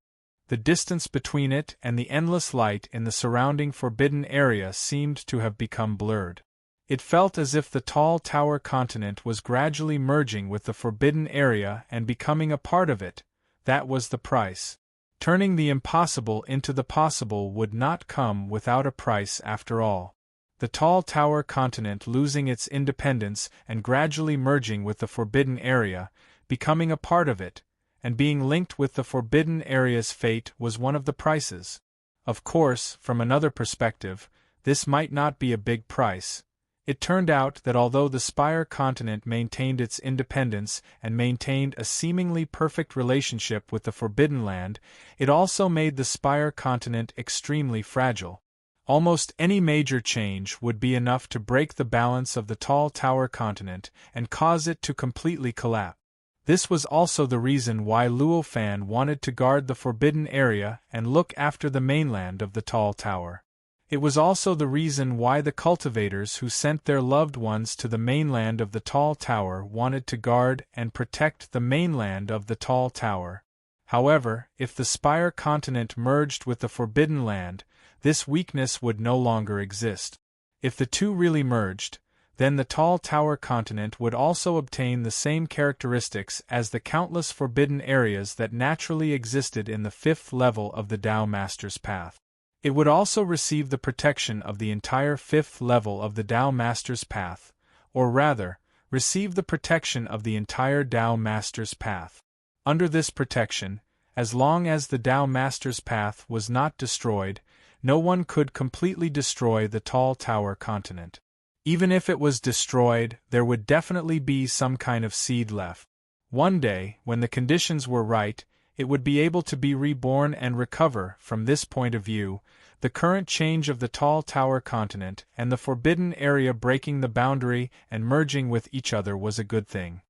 The distance between it and the endless light in the surrounding forbidden area seemed to have become blurred. It felt as if the tall tower continent was gradually merging with the forbidden area and becoming a part of it. That was the price. Turning the impossible into the possible would not come without a price after all. The tall tower continent losing its independence and gradually merging with the forbidden area, becoming a part of it, and being linked with the forbidden area's fate was one of the prices. Of course, from another perspective, this might not be a big price. It turned out that although the Spire continent maintained its independence and maintained a seemingly perfect relationship with the Forbidden Land, it also made the Spire continent extremely fragile. Almost any major change would be enough to break the balance of the tall tower continent and cause it to completely collapse. This was also the reason why Luo Fan wanted to guard the forbidden area and look after the mainland of the tall tower. It was also the reason why the cultivators who sent their loved ones to the mainland of the tall tower wanted to guard and protect the mainland of the tall tower. However, if the Spire continent merged with the Forbidden Land, this weakness would no longer exist. If the two really merged, then the tall tower continent would also obtain the same characteristics as the countless forbidden areas that naturally existed in the fifth level of the Tao Master's Path. It would also receive the protection of the entire fifth level of the Tao Master's Path, or rather, receive the protection of the entire Tao Master's Path. Under this protection, as long as the Tao Master's Path was not destroyed, no one could completely destroy the tall tower continent. Even if it was destroyed, there would definitely be some kind of seed left. One day, when the conditions were right, it would be able to be reborn and recover. From this point of view, the current change of the tall tower continent and the forbidden area breaking the boundary and merging with each other was a good thing.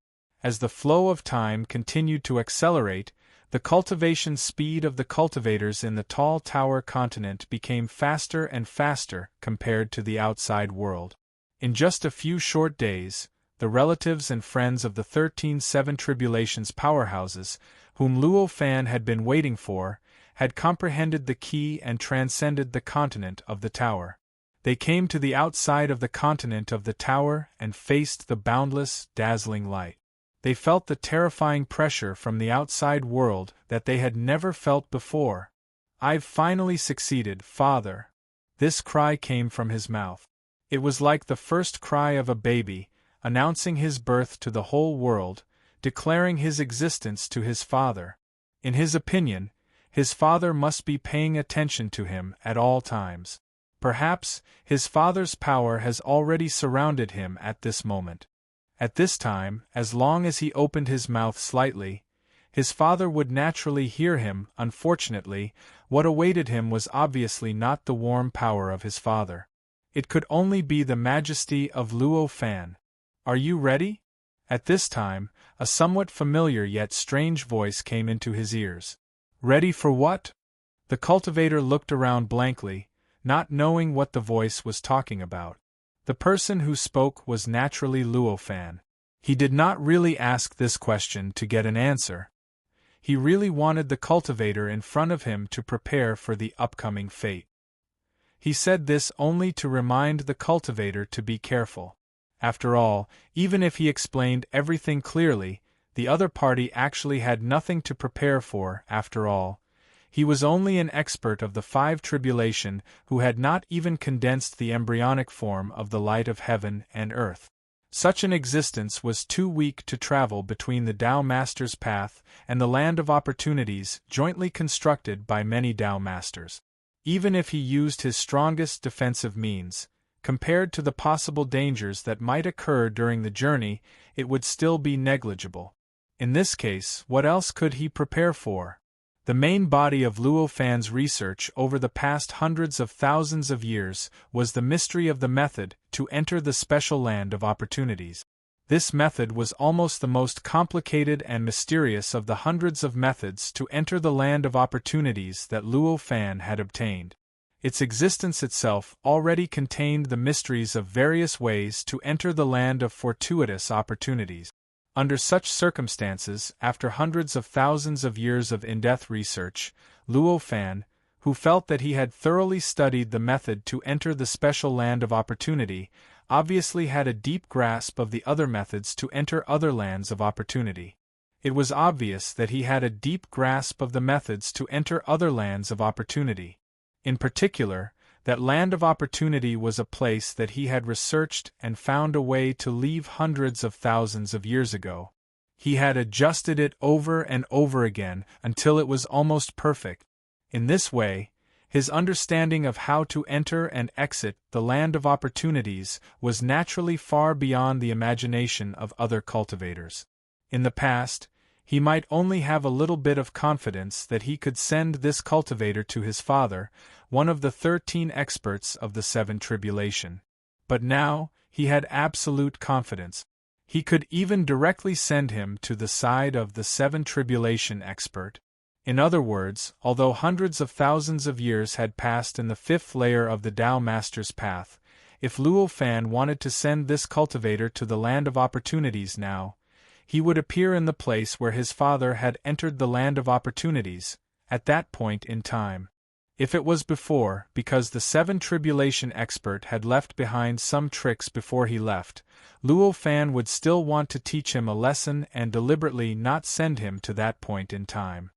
As the flow of time continued to accelerate, the cultivation speed of the cultivators in the tall tower continent became faster and faster compared to the outside world. In just a few short days, the relatives and friends of the 13-7 Tribulations powerhouses, whom Luo Fan had been waiting for, had comprehended the key and transcended the continent of the tower. They came to the outside of the continent of the tower and faced the boundless, dazzling light. They felt the terrifying pressure from the outside world that they had never felt before. "I've finally succeeded, Father." This cry came from his mouth. It was like the first cry of a baby, announcing his birth to the whole world, declaring his existence to his father. In his opinion, his father must be paying attention to him at all times. Perhaps his father's power has already surrounded him at this moment. At this time, as long as he opened his mouth slightly, his father would naturally hear him. Unfortunately, what awaited him was obviously not the warm power of his father. It could only be the majesty of Luo Fan. "Are you ready?" At this time, a somewhat familiar yet strange voice came into his ears. "Ready for what?" The cultivator looked around blankly, not knowing what the voice was talking about. The person who spoke was naturally Luo Fan. He did not really ask this question to get an answer. He really wanted the cultivator in front of him to prepare for the upcoming fate. He said this only to remind the cultivator to be careful. After all, even if he explained everything clearly, the other party actually had nothing to prepare for. After all, he was only an expert of the 5 tribulation who had not even condensed the embryonic form of the light of heaven and earth. Such an existence was too weak to travel between the Tao Master's path and the land of opportunities jointly constructed by many Tao Masters. Even if he used his strongest defensive means, compared to the possible dangers that might occur during the journey, it would still be negligible. In this case, what else could he prepare for? The main body of Luo Fan's research over the past hundreds of thousands of years was the mystery of the method to enter the special land of opportunities. This method was almost the most complicated and mysterious of the hundreds of methods to enter the land of opportunities that Luo Fan had obtained. Its existence itself already contained the mysteries of various ways to enter the land of fortuitous opportunities. Under such circumstances, after hundreds of thousands of years of in-depth research, Luo Fan, who felt that he had thoroughly studied the method to enter the special land of opportunity, obviously had a deep grasp of the other methods to enter other lands of opportunity. It was obvious that he had a deep grasp of the methods to enter other lands of opportunity. In particular, that land of opportunity was a place that he had researched and found a way to leave hundreds of thousands of years ago. He had adjusted it over and over again until it was almost perfect. In this way, his understanding of how to enter and exit the land of opportunities was naturally far beyond the imagination of other cultivators. In the past, he might only have a little bit of confidence that he could send this cultivator to his father, one of the 13 experts of the 7 tribulation. But now, he had absolute confidence. He could even directly send him to the side of the 7 tribulation expert. In other words, although hundreds of thousands of years had passed in the 5th layer of the Tao Master's path, if Luo Fan wanted to send this cultivator to the land of opportunities now, he would appear in the place where his father had entered the land of opportunities, at that point in time. If it was before, because the 7 tribulation expert had left behind some tricks before he left, Luo Fan would still want to teach him a lesson and deliberately not send him to that point in time.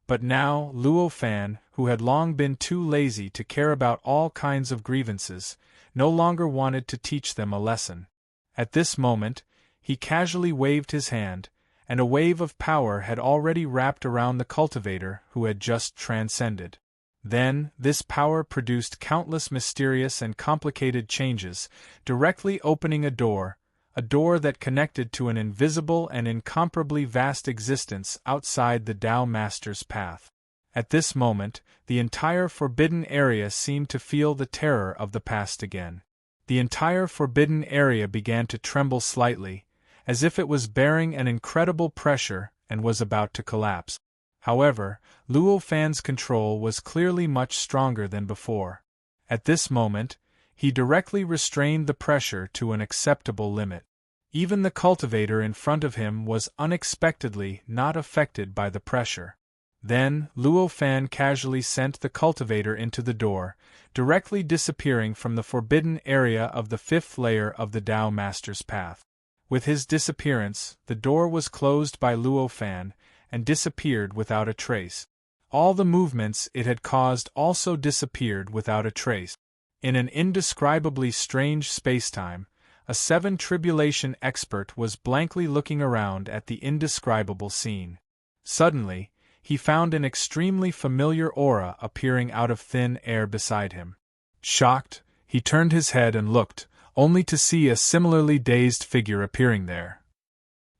But now, Luo Fan, who had long been too lazy to care about all kinds of grievances, no longer wanted to teach them a lesson. At this moment, he casually waved his hand, and a wave of power had already wrapped around the cultivator who had just transcended. Then, this power produced countless mysterious and complicated changes, directly opening a door that connected to an invisible and incomparably vast existence outside the Tao Master's path. At this moment, the entire forbidden area seemed to feel the terror of the past again. The entire forbidden area began to tremble slightly, as if it was bearing an incredible pressure and was about to collapse. However, Luo Fan's control was clearly much stronger than before. At this moment, he directly restrained the pressure to an acceptable limit. Even the cultivator in front of him was unexpectedly not affected by the pressure. Then, Luo Fan casually sent the cultivator into the door, directly disappearing from the forbidden area of the fifth layer of the Tao Master's path. With his disappearance, the door was closed by Luo Fan, and disappeared without a trace. All the movements it had caused also disappeared without a trace. In an indescribably strange spacetime, a seven tribulation expert was blankly looking around at the indescribable scene. Suddenly, he found an extremely familiar aura appearing out of thin air beside him. Shocked, he turned his head and looked, only to see a similarly dazed figure appearing there.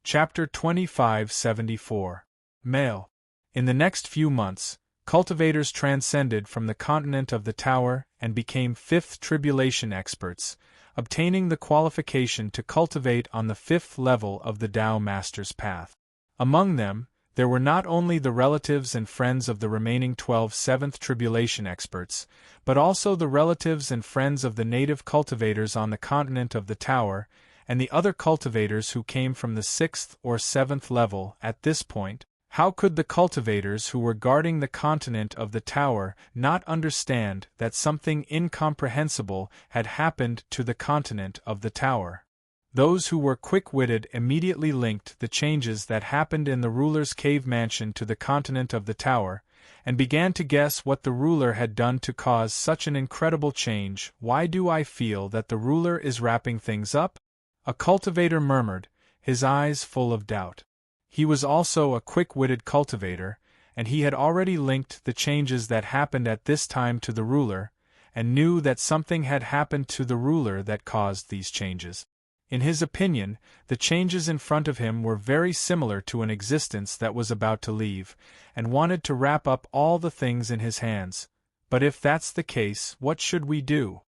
Chapter 2574. Male. In the next few months, cultivators transcended from the continent of the Tower and became fifth tribulation experts, obtaining the qualification to cultivate on the fifth level of the Tao Master's path. Among them, there were not only the relatives and friends of the remaining 12 seventh tribulation experts, but also the relatives and friends of the native cultivators on the continent of the Tower, and the other cultivators who came from the sixth or seventh level. At this point, how could the cultivators who were guarding the continent of the Tower not understand that something incomprehensible had happened to the continent of the Tower? Those who were quick-witted immediately linked the changes that happened in the ruler's cave mansion to the continent of the Tower, and began to guess what the ruler had done to cause such an incredible change. Why do I feel that the ruler is wrapping things up? A cultivator murmured, his eyes full of doubt. He was also a quick-witted cultivator, and he had already linked the changes that happened at this time to the ruler, and knew that something had happened to the ruler that caused these changes. In his opinion, the changes in front of him were very similar to an existence that was about to leave, and wanted to wrap up all the things in his hands. But if that's the case, what should we do?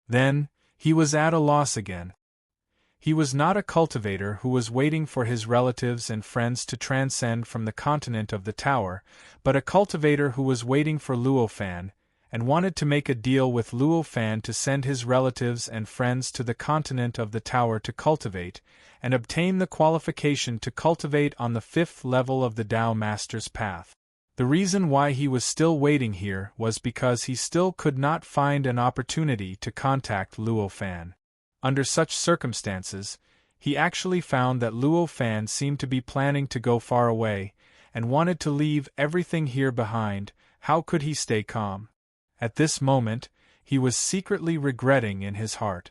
Then, he was at a loss again. He was not a cultivator who was waiting for his relatives and friends to transcend from the continent of the Tower, but a cultivator who was waiting for Luo Fan, and wanted to make a deal with Luo Fan to send his relatives and friends to the continent of the Tower to cultivate, and obtain the qualification to cultivate on the fifth level of the Tao Master's path. The reason why he was still waiting here was because he still could not find an opportunity to contact Luo Fan. Under such circumstances, he actually found that Luo Fan seemed to be planning to go far away, and wanted to leave everything here behind. How could he stay calm? At this moment, he was secretly regretting in his heart.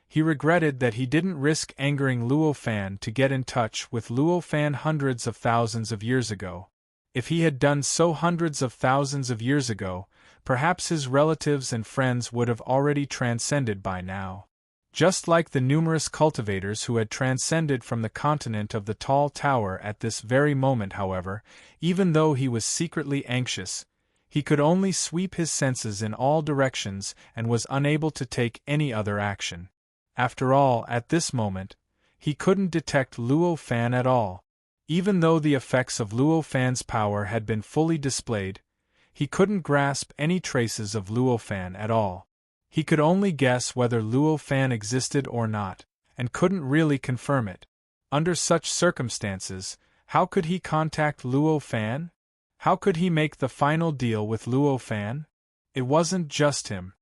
He regretted that he didn't risk angering Luo Fan to get in touch with Luo Fan hundreds of thousands of years ago. If he had done so hundreds of thousands of years ago, perhaps his relatives and friends would have already transcended by now. Just like the numerous cultivators who had transcended from the continent of the tall tower at this very moment, however, even though he was secretly anxious, he could only sweep his senses in all directions and was unable to take any other action. After all, at this moment, he couldn't detect Luo Fan at all. Even though the effects of Luo Fan's power had been fully displayed, he couldn't grasp any traces of Luo Fan at all. He could only guess whether Luo Fan existed or not, and couldn't really confirm it. Under such circumstances, how could he contact Luo Fan? How could he make the final deal with Luo Fan? It wasn't just him.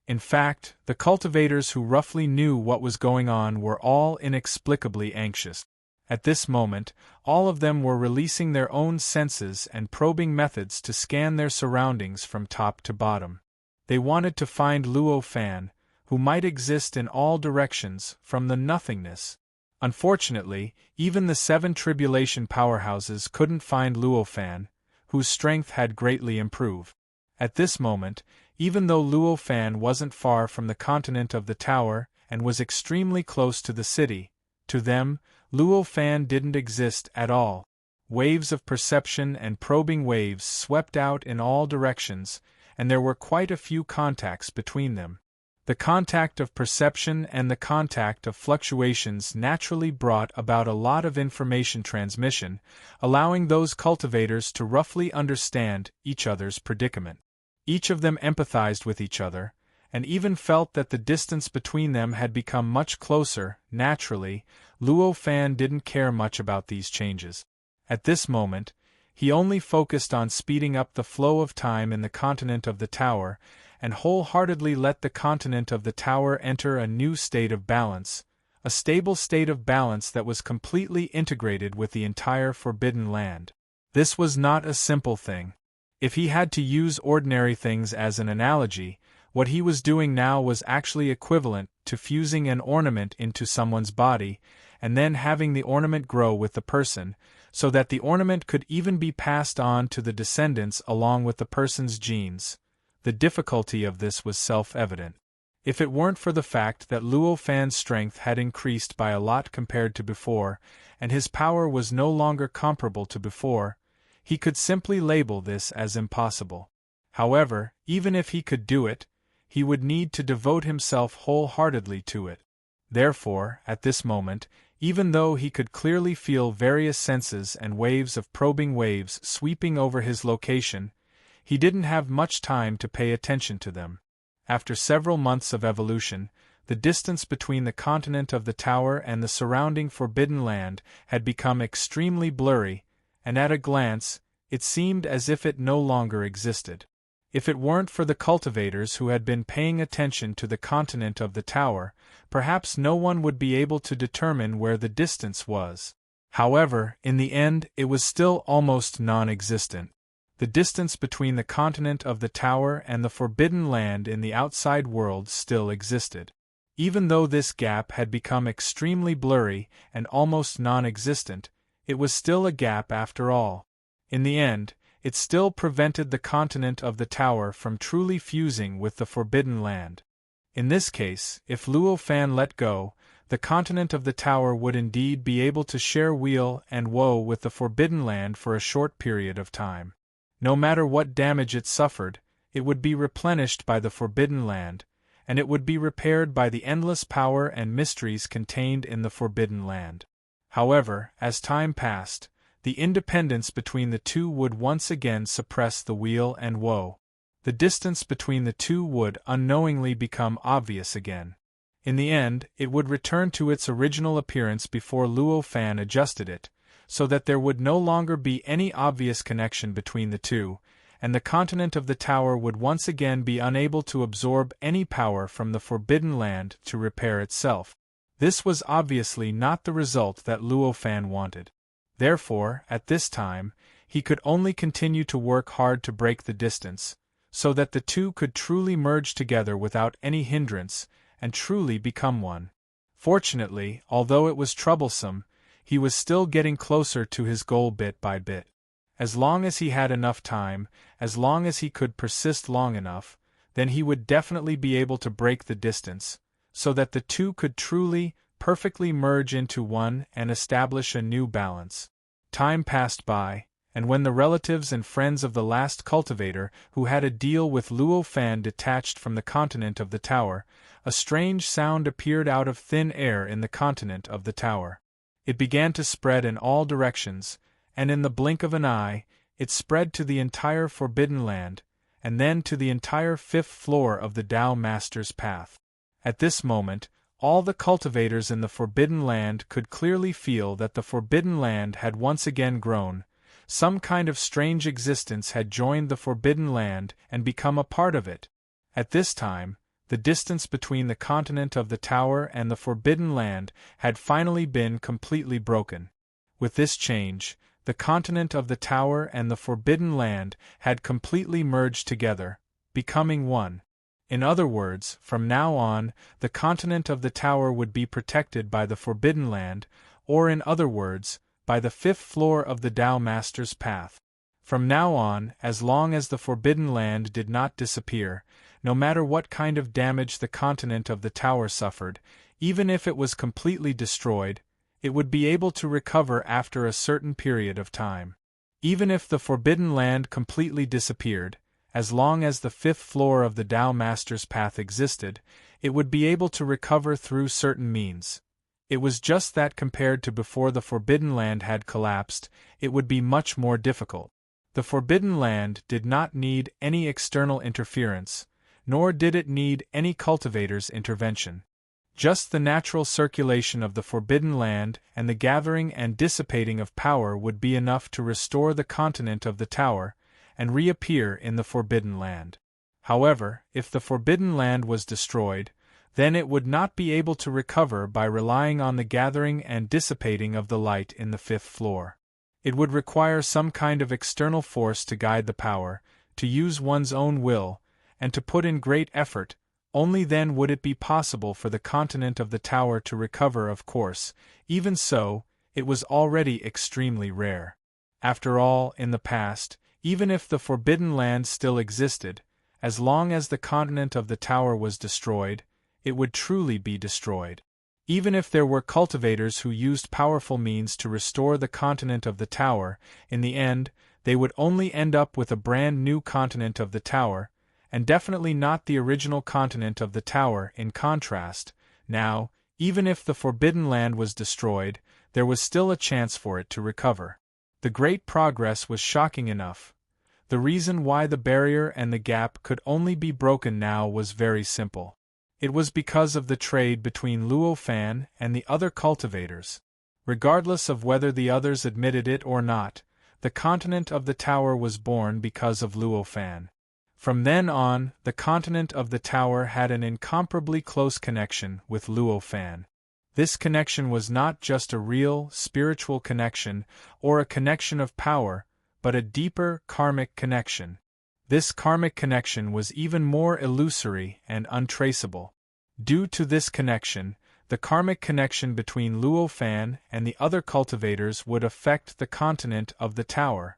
In fact, the cultivators who roughly knew what was going on were all inexplicably anxious. At this moment, all of them were releasing their own senses and probing methods to scan their surroundings from top to bottom. They wanted to find Luo Fan, who might exist in all directions, from the nothingness. Unfortunately, even the 7 tribulation powerhouses couldn't find Luo Fan, whose strength had greatly improved. At this moment, even though Luo Fan wasn't far from the continent of the Tower and was extremely close to the city, to them, Luo Fan didn't exist at all. Waves of perception and probing waves swept out in all directions, and there were quite a few contacts between them. The contact of perception and the contact of fluctuations naturally brought about a lot of information transmission, allowing those cultivators to roughly understand each other's predicament. Each of them empathized with each other, and even felt that the distance between them had become much closer. Naturally, Luo Fan didn't care much about these changes. At this moment, He only focused on speeding up the flow of time in the continent of the tower, and wholeheartedly let the continent of the tower enter a new state of balance, a stable state of balance that was completely integrated with the entire Forbidden Land. This was not a simple thing. If he had to use ordinary things as an analogy, what he was doing now was actually equivalent to fusing an ornament into someone's body, and then having the ornament grow with the person, so that the ornament could even be passed on to the descendants along with the person's genes. The difficulty of this was self-evident. If it weren't for the fact that Luo Fan's strength had increased by a lot compared to before, and his power was no longer comparable to before, he could simply label this as impossible. However, even if he could do it, he would need to devote himself wholeheartedly to it. Therefore, at this moment, even though he could clearly feel various senses and waves of probing waves sweeping over his location, he didn't have much time to pay attention to them. After several months of evolution, the distance between the continent of the tower and the surrounding Forbidden Land had become extremely blurry, and at a glance, it seemed as if it no longer existed. If it weren't for the cultivators who had been paying attention to the continent of the tower, perhaps no one would be able to determine where the distance was. However, in the end, it was still almost non-existent. The distance between the continent of the tower and the Forbidden Land in the outside world still existed. Even though this gap had become extremely blurry and almost non-existent, it was still a gap after all. In the end, it still prevented the continent of the tower from truly fusing with the Forbidden Land. In this case, if Luo Fan let go, the continent of the tower would indeed be able to share weal and woe with the Forbidden Land for a short period of time. No matter what damage it suffered, it would be replenished by the Forbidden Land, and it would be repaired by the endless power and mysteries contained in the Forbidden Land. However, as time passed, the independence between the two would once again suppress the weal and woe. The distance between the two would unknowingly become obvious again. In the end, it would return to its original appearance before Luo Fan adjusted it, so that there would no longer be any obvious connection between the two, and the continent of the tower would once again be unable to absorb any power from the Forbidden Land to repair itself. This was obviously not the result that Luo Fan wanted. Therefore, at this time, he could only continue to work hard to break the distance, so that the two could truly merge together without any hindrance, and truly become one. Fortunately, although it was troublesome, he was still getting closer to his goal bit by bit. As long as he had enough time, as long as he could persist long enough, then he would definitely be able to break the distance, so that the two could truly, perfectly merge into one and establish a new balance. Time passed by, and when the relatives and friends of the last cultivator who had a deal with Luo Fan detached from the continent of the tower, a strange sound appeared out of thin air in the continent of the tower. It began to spread in all directions, and in the blink of an eye, it spread to the entire Forbidden Land, and then to the entire fifth floor of the Tao Master's path. At this moment, all the cultivators in the Forbidden Land could clearly feel that the Forbidden Land had once again grown. Some kind of strange existence had joined the Forbidden Land and become a part of it. At this time, the distance between the continent of the tower and the Forbidden Land had finally been completely broken. With this change, the continent of the tower and the Forbidden Land had completely merged together, becoming one. In other words, from now on, the continent of the tower would be protected by the Forbidden Land, or in other words, by the fifth floor of the Tao Master's path. From now on, as long as the Forbidden Land did not disappear, no matter what kind of damage the continent of the tower suffered, even if it was completely destroyed, it would be able to recover after a certain period of time. Even if the Forbidden Land completely disappeared, as long as the fifth floor of the Tao Master's path existed, it would be able to recover through certain means. It was just that compared to before the Forbidden Land had collapsed, it would be much more difficult. The Forbidden Land did not need any external interference, nor did it need any cultivator's intervention. Just the natural circulation of the Forbidden Land and the gathering and dissipating of power would be enough to restore the continent of the Tower and reappear in the Forbidden Land. However, if the Forbidden Land was destroyed, then it would not be able to recover by relying on the gathering and dissipating of the light in the fifth floor. It would require some kind of external force to guide the power, to use one's own will, and to put in great effort. Only then would it be possible for the continent of the Tower to recover. Of course, even so, it was already extremely rare. After all, in the past, even if the Forbidden Land still existed, as long as the continent of the Tower was destroyed, it would truly be destroyed. Even if there were cultivators who used powerful means to restore the continent of the Tower, in the end, they would only end up with a brand new continent of the Tower, and definitely not the original continent of the Tower. In contrast, now, even if the Forbidden Land was destroyed, there was still a chance for it to recover. The great progress was shocking enough. The reason why the barrier and the gap could only be broken now was very simple. It was because of the trade between Luo Fan and the other cultivators. Regardless of whether the others admitted it or not, the continent of the Tower was born because of Luo Fan. From then on, the continent of the Tower had an incomparably close connection with Luo Fan. This connection was not just a real, spiritual connection, or a connection of power, but a deeper, karmic connection. This karmic connection was even more illusory and untraceable. Due to this connection, the karmic connection between Luo Fan and the other cultivators would affect the continent of the Tower.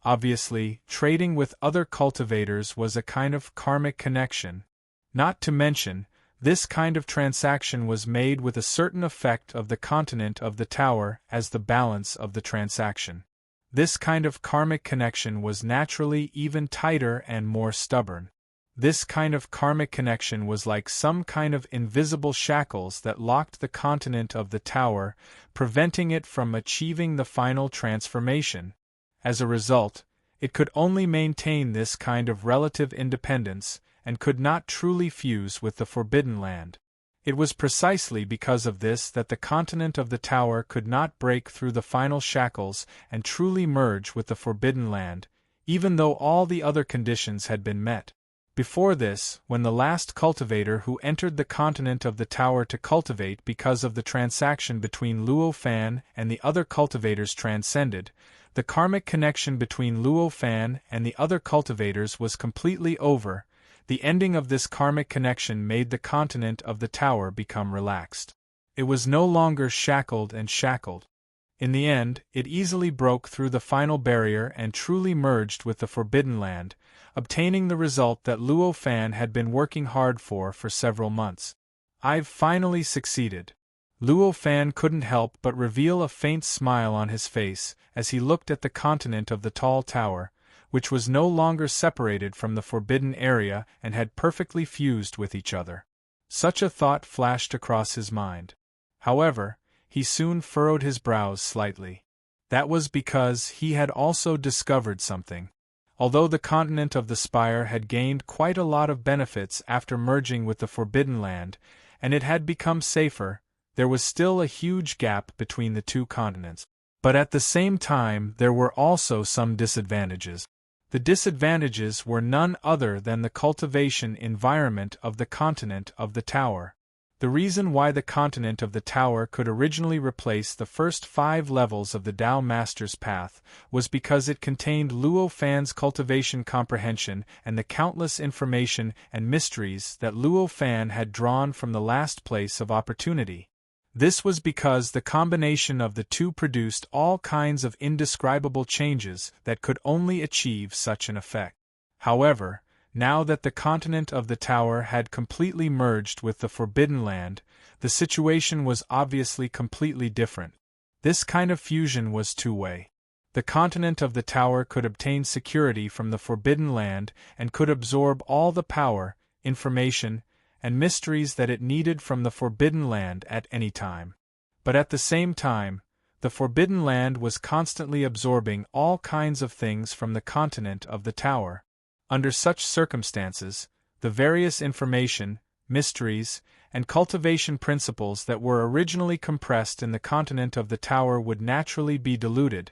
Obviously, trading with other cultivators was a kind of karmic connection. Not to mention, this kind of transaction was made with a certain effect of the continent of the Tower as the balance of the transaction. This kind of karmic connection was naturally even tighter and more stubborn. This kind of karmic connection was like some kind of invisible shackles that locked the continent of the Tower, preventing it from achieving the final transformation. As a result, it could only maintain this kind of relative independence, and could not truly fuse with the Forbidden Land. It was precisely because of this that the continent of the Tower could not break through the final shackles and truly merge with the Forbidden Land, even though all the other conditions had been met. Before this, when the last cultivator who entered the continent of the Tower to cultivate because of the transaction between Luo Fan and the other cultivators transcended, the karmic connection between Luo Fan and the other cultivators was completely over. The ending of this karmic connection made the continent of the Tower become relaxed. It was no longer shackled and shackled. In the end, it easily broke through the final barrier and truly merged with the Forbidden Land, obtaining the result that Luo Fan had been working hard for several months. "I've finally succeeded." Luo Fan couldn't help but reveal a faint smile on his face as he looked at the continent of the tall tower, which was no longer separated from the forbidden area and had perfectly fused with each other. Such a thought flashed across his mind. However, he soon furrowed his brows slightly. That was because he had also discovered something. Although the continent of the Spire had gained quite a lot of benefits after merging with the Forbidden Land, and it had become safer, there was still a huge gap between the two continents. But at the same time there were also some disadvantages. The disadvantages were none other than the cultivation environment of the continent of the Tower. The reason why the continent of the Tower could originally replace the first 5 levels of the Tao Master's Path was because it contained Luo Fan's cultivation comprehension and the countless information and mysteries that Luo Fan had drawn from the last place of opportunity. This was because the combination of the two produced all kinds of indescribable changes that could only achieve such an effect. However, now that the continent of the Tower had completely merged with the Forbidden Land, the situation was obviously completely different. This kind of fusion was two-way. The continent of the Tower could obtain security from the Forbidden Land and could absorb all the power, information, and mysteries that it needed from the Forbidden Land at any time. But at the same time, the Forbidden Land was constantly absorbing all kinds of things from the continent of the Tower. Under such circumstances, the various information, mysteries, and cultivation principles that were originally compressed in the continent of the Tower would naturally be diluted,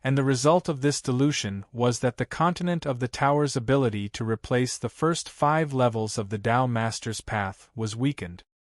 and the result of this dilution was that the continent of the Tower's ability to replace the first 5 levels of the Tao Master's path was weakened.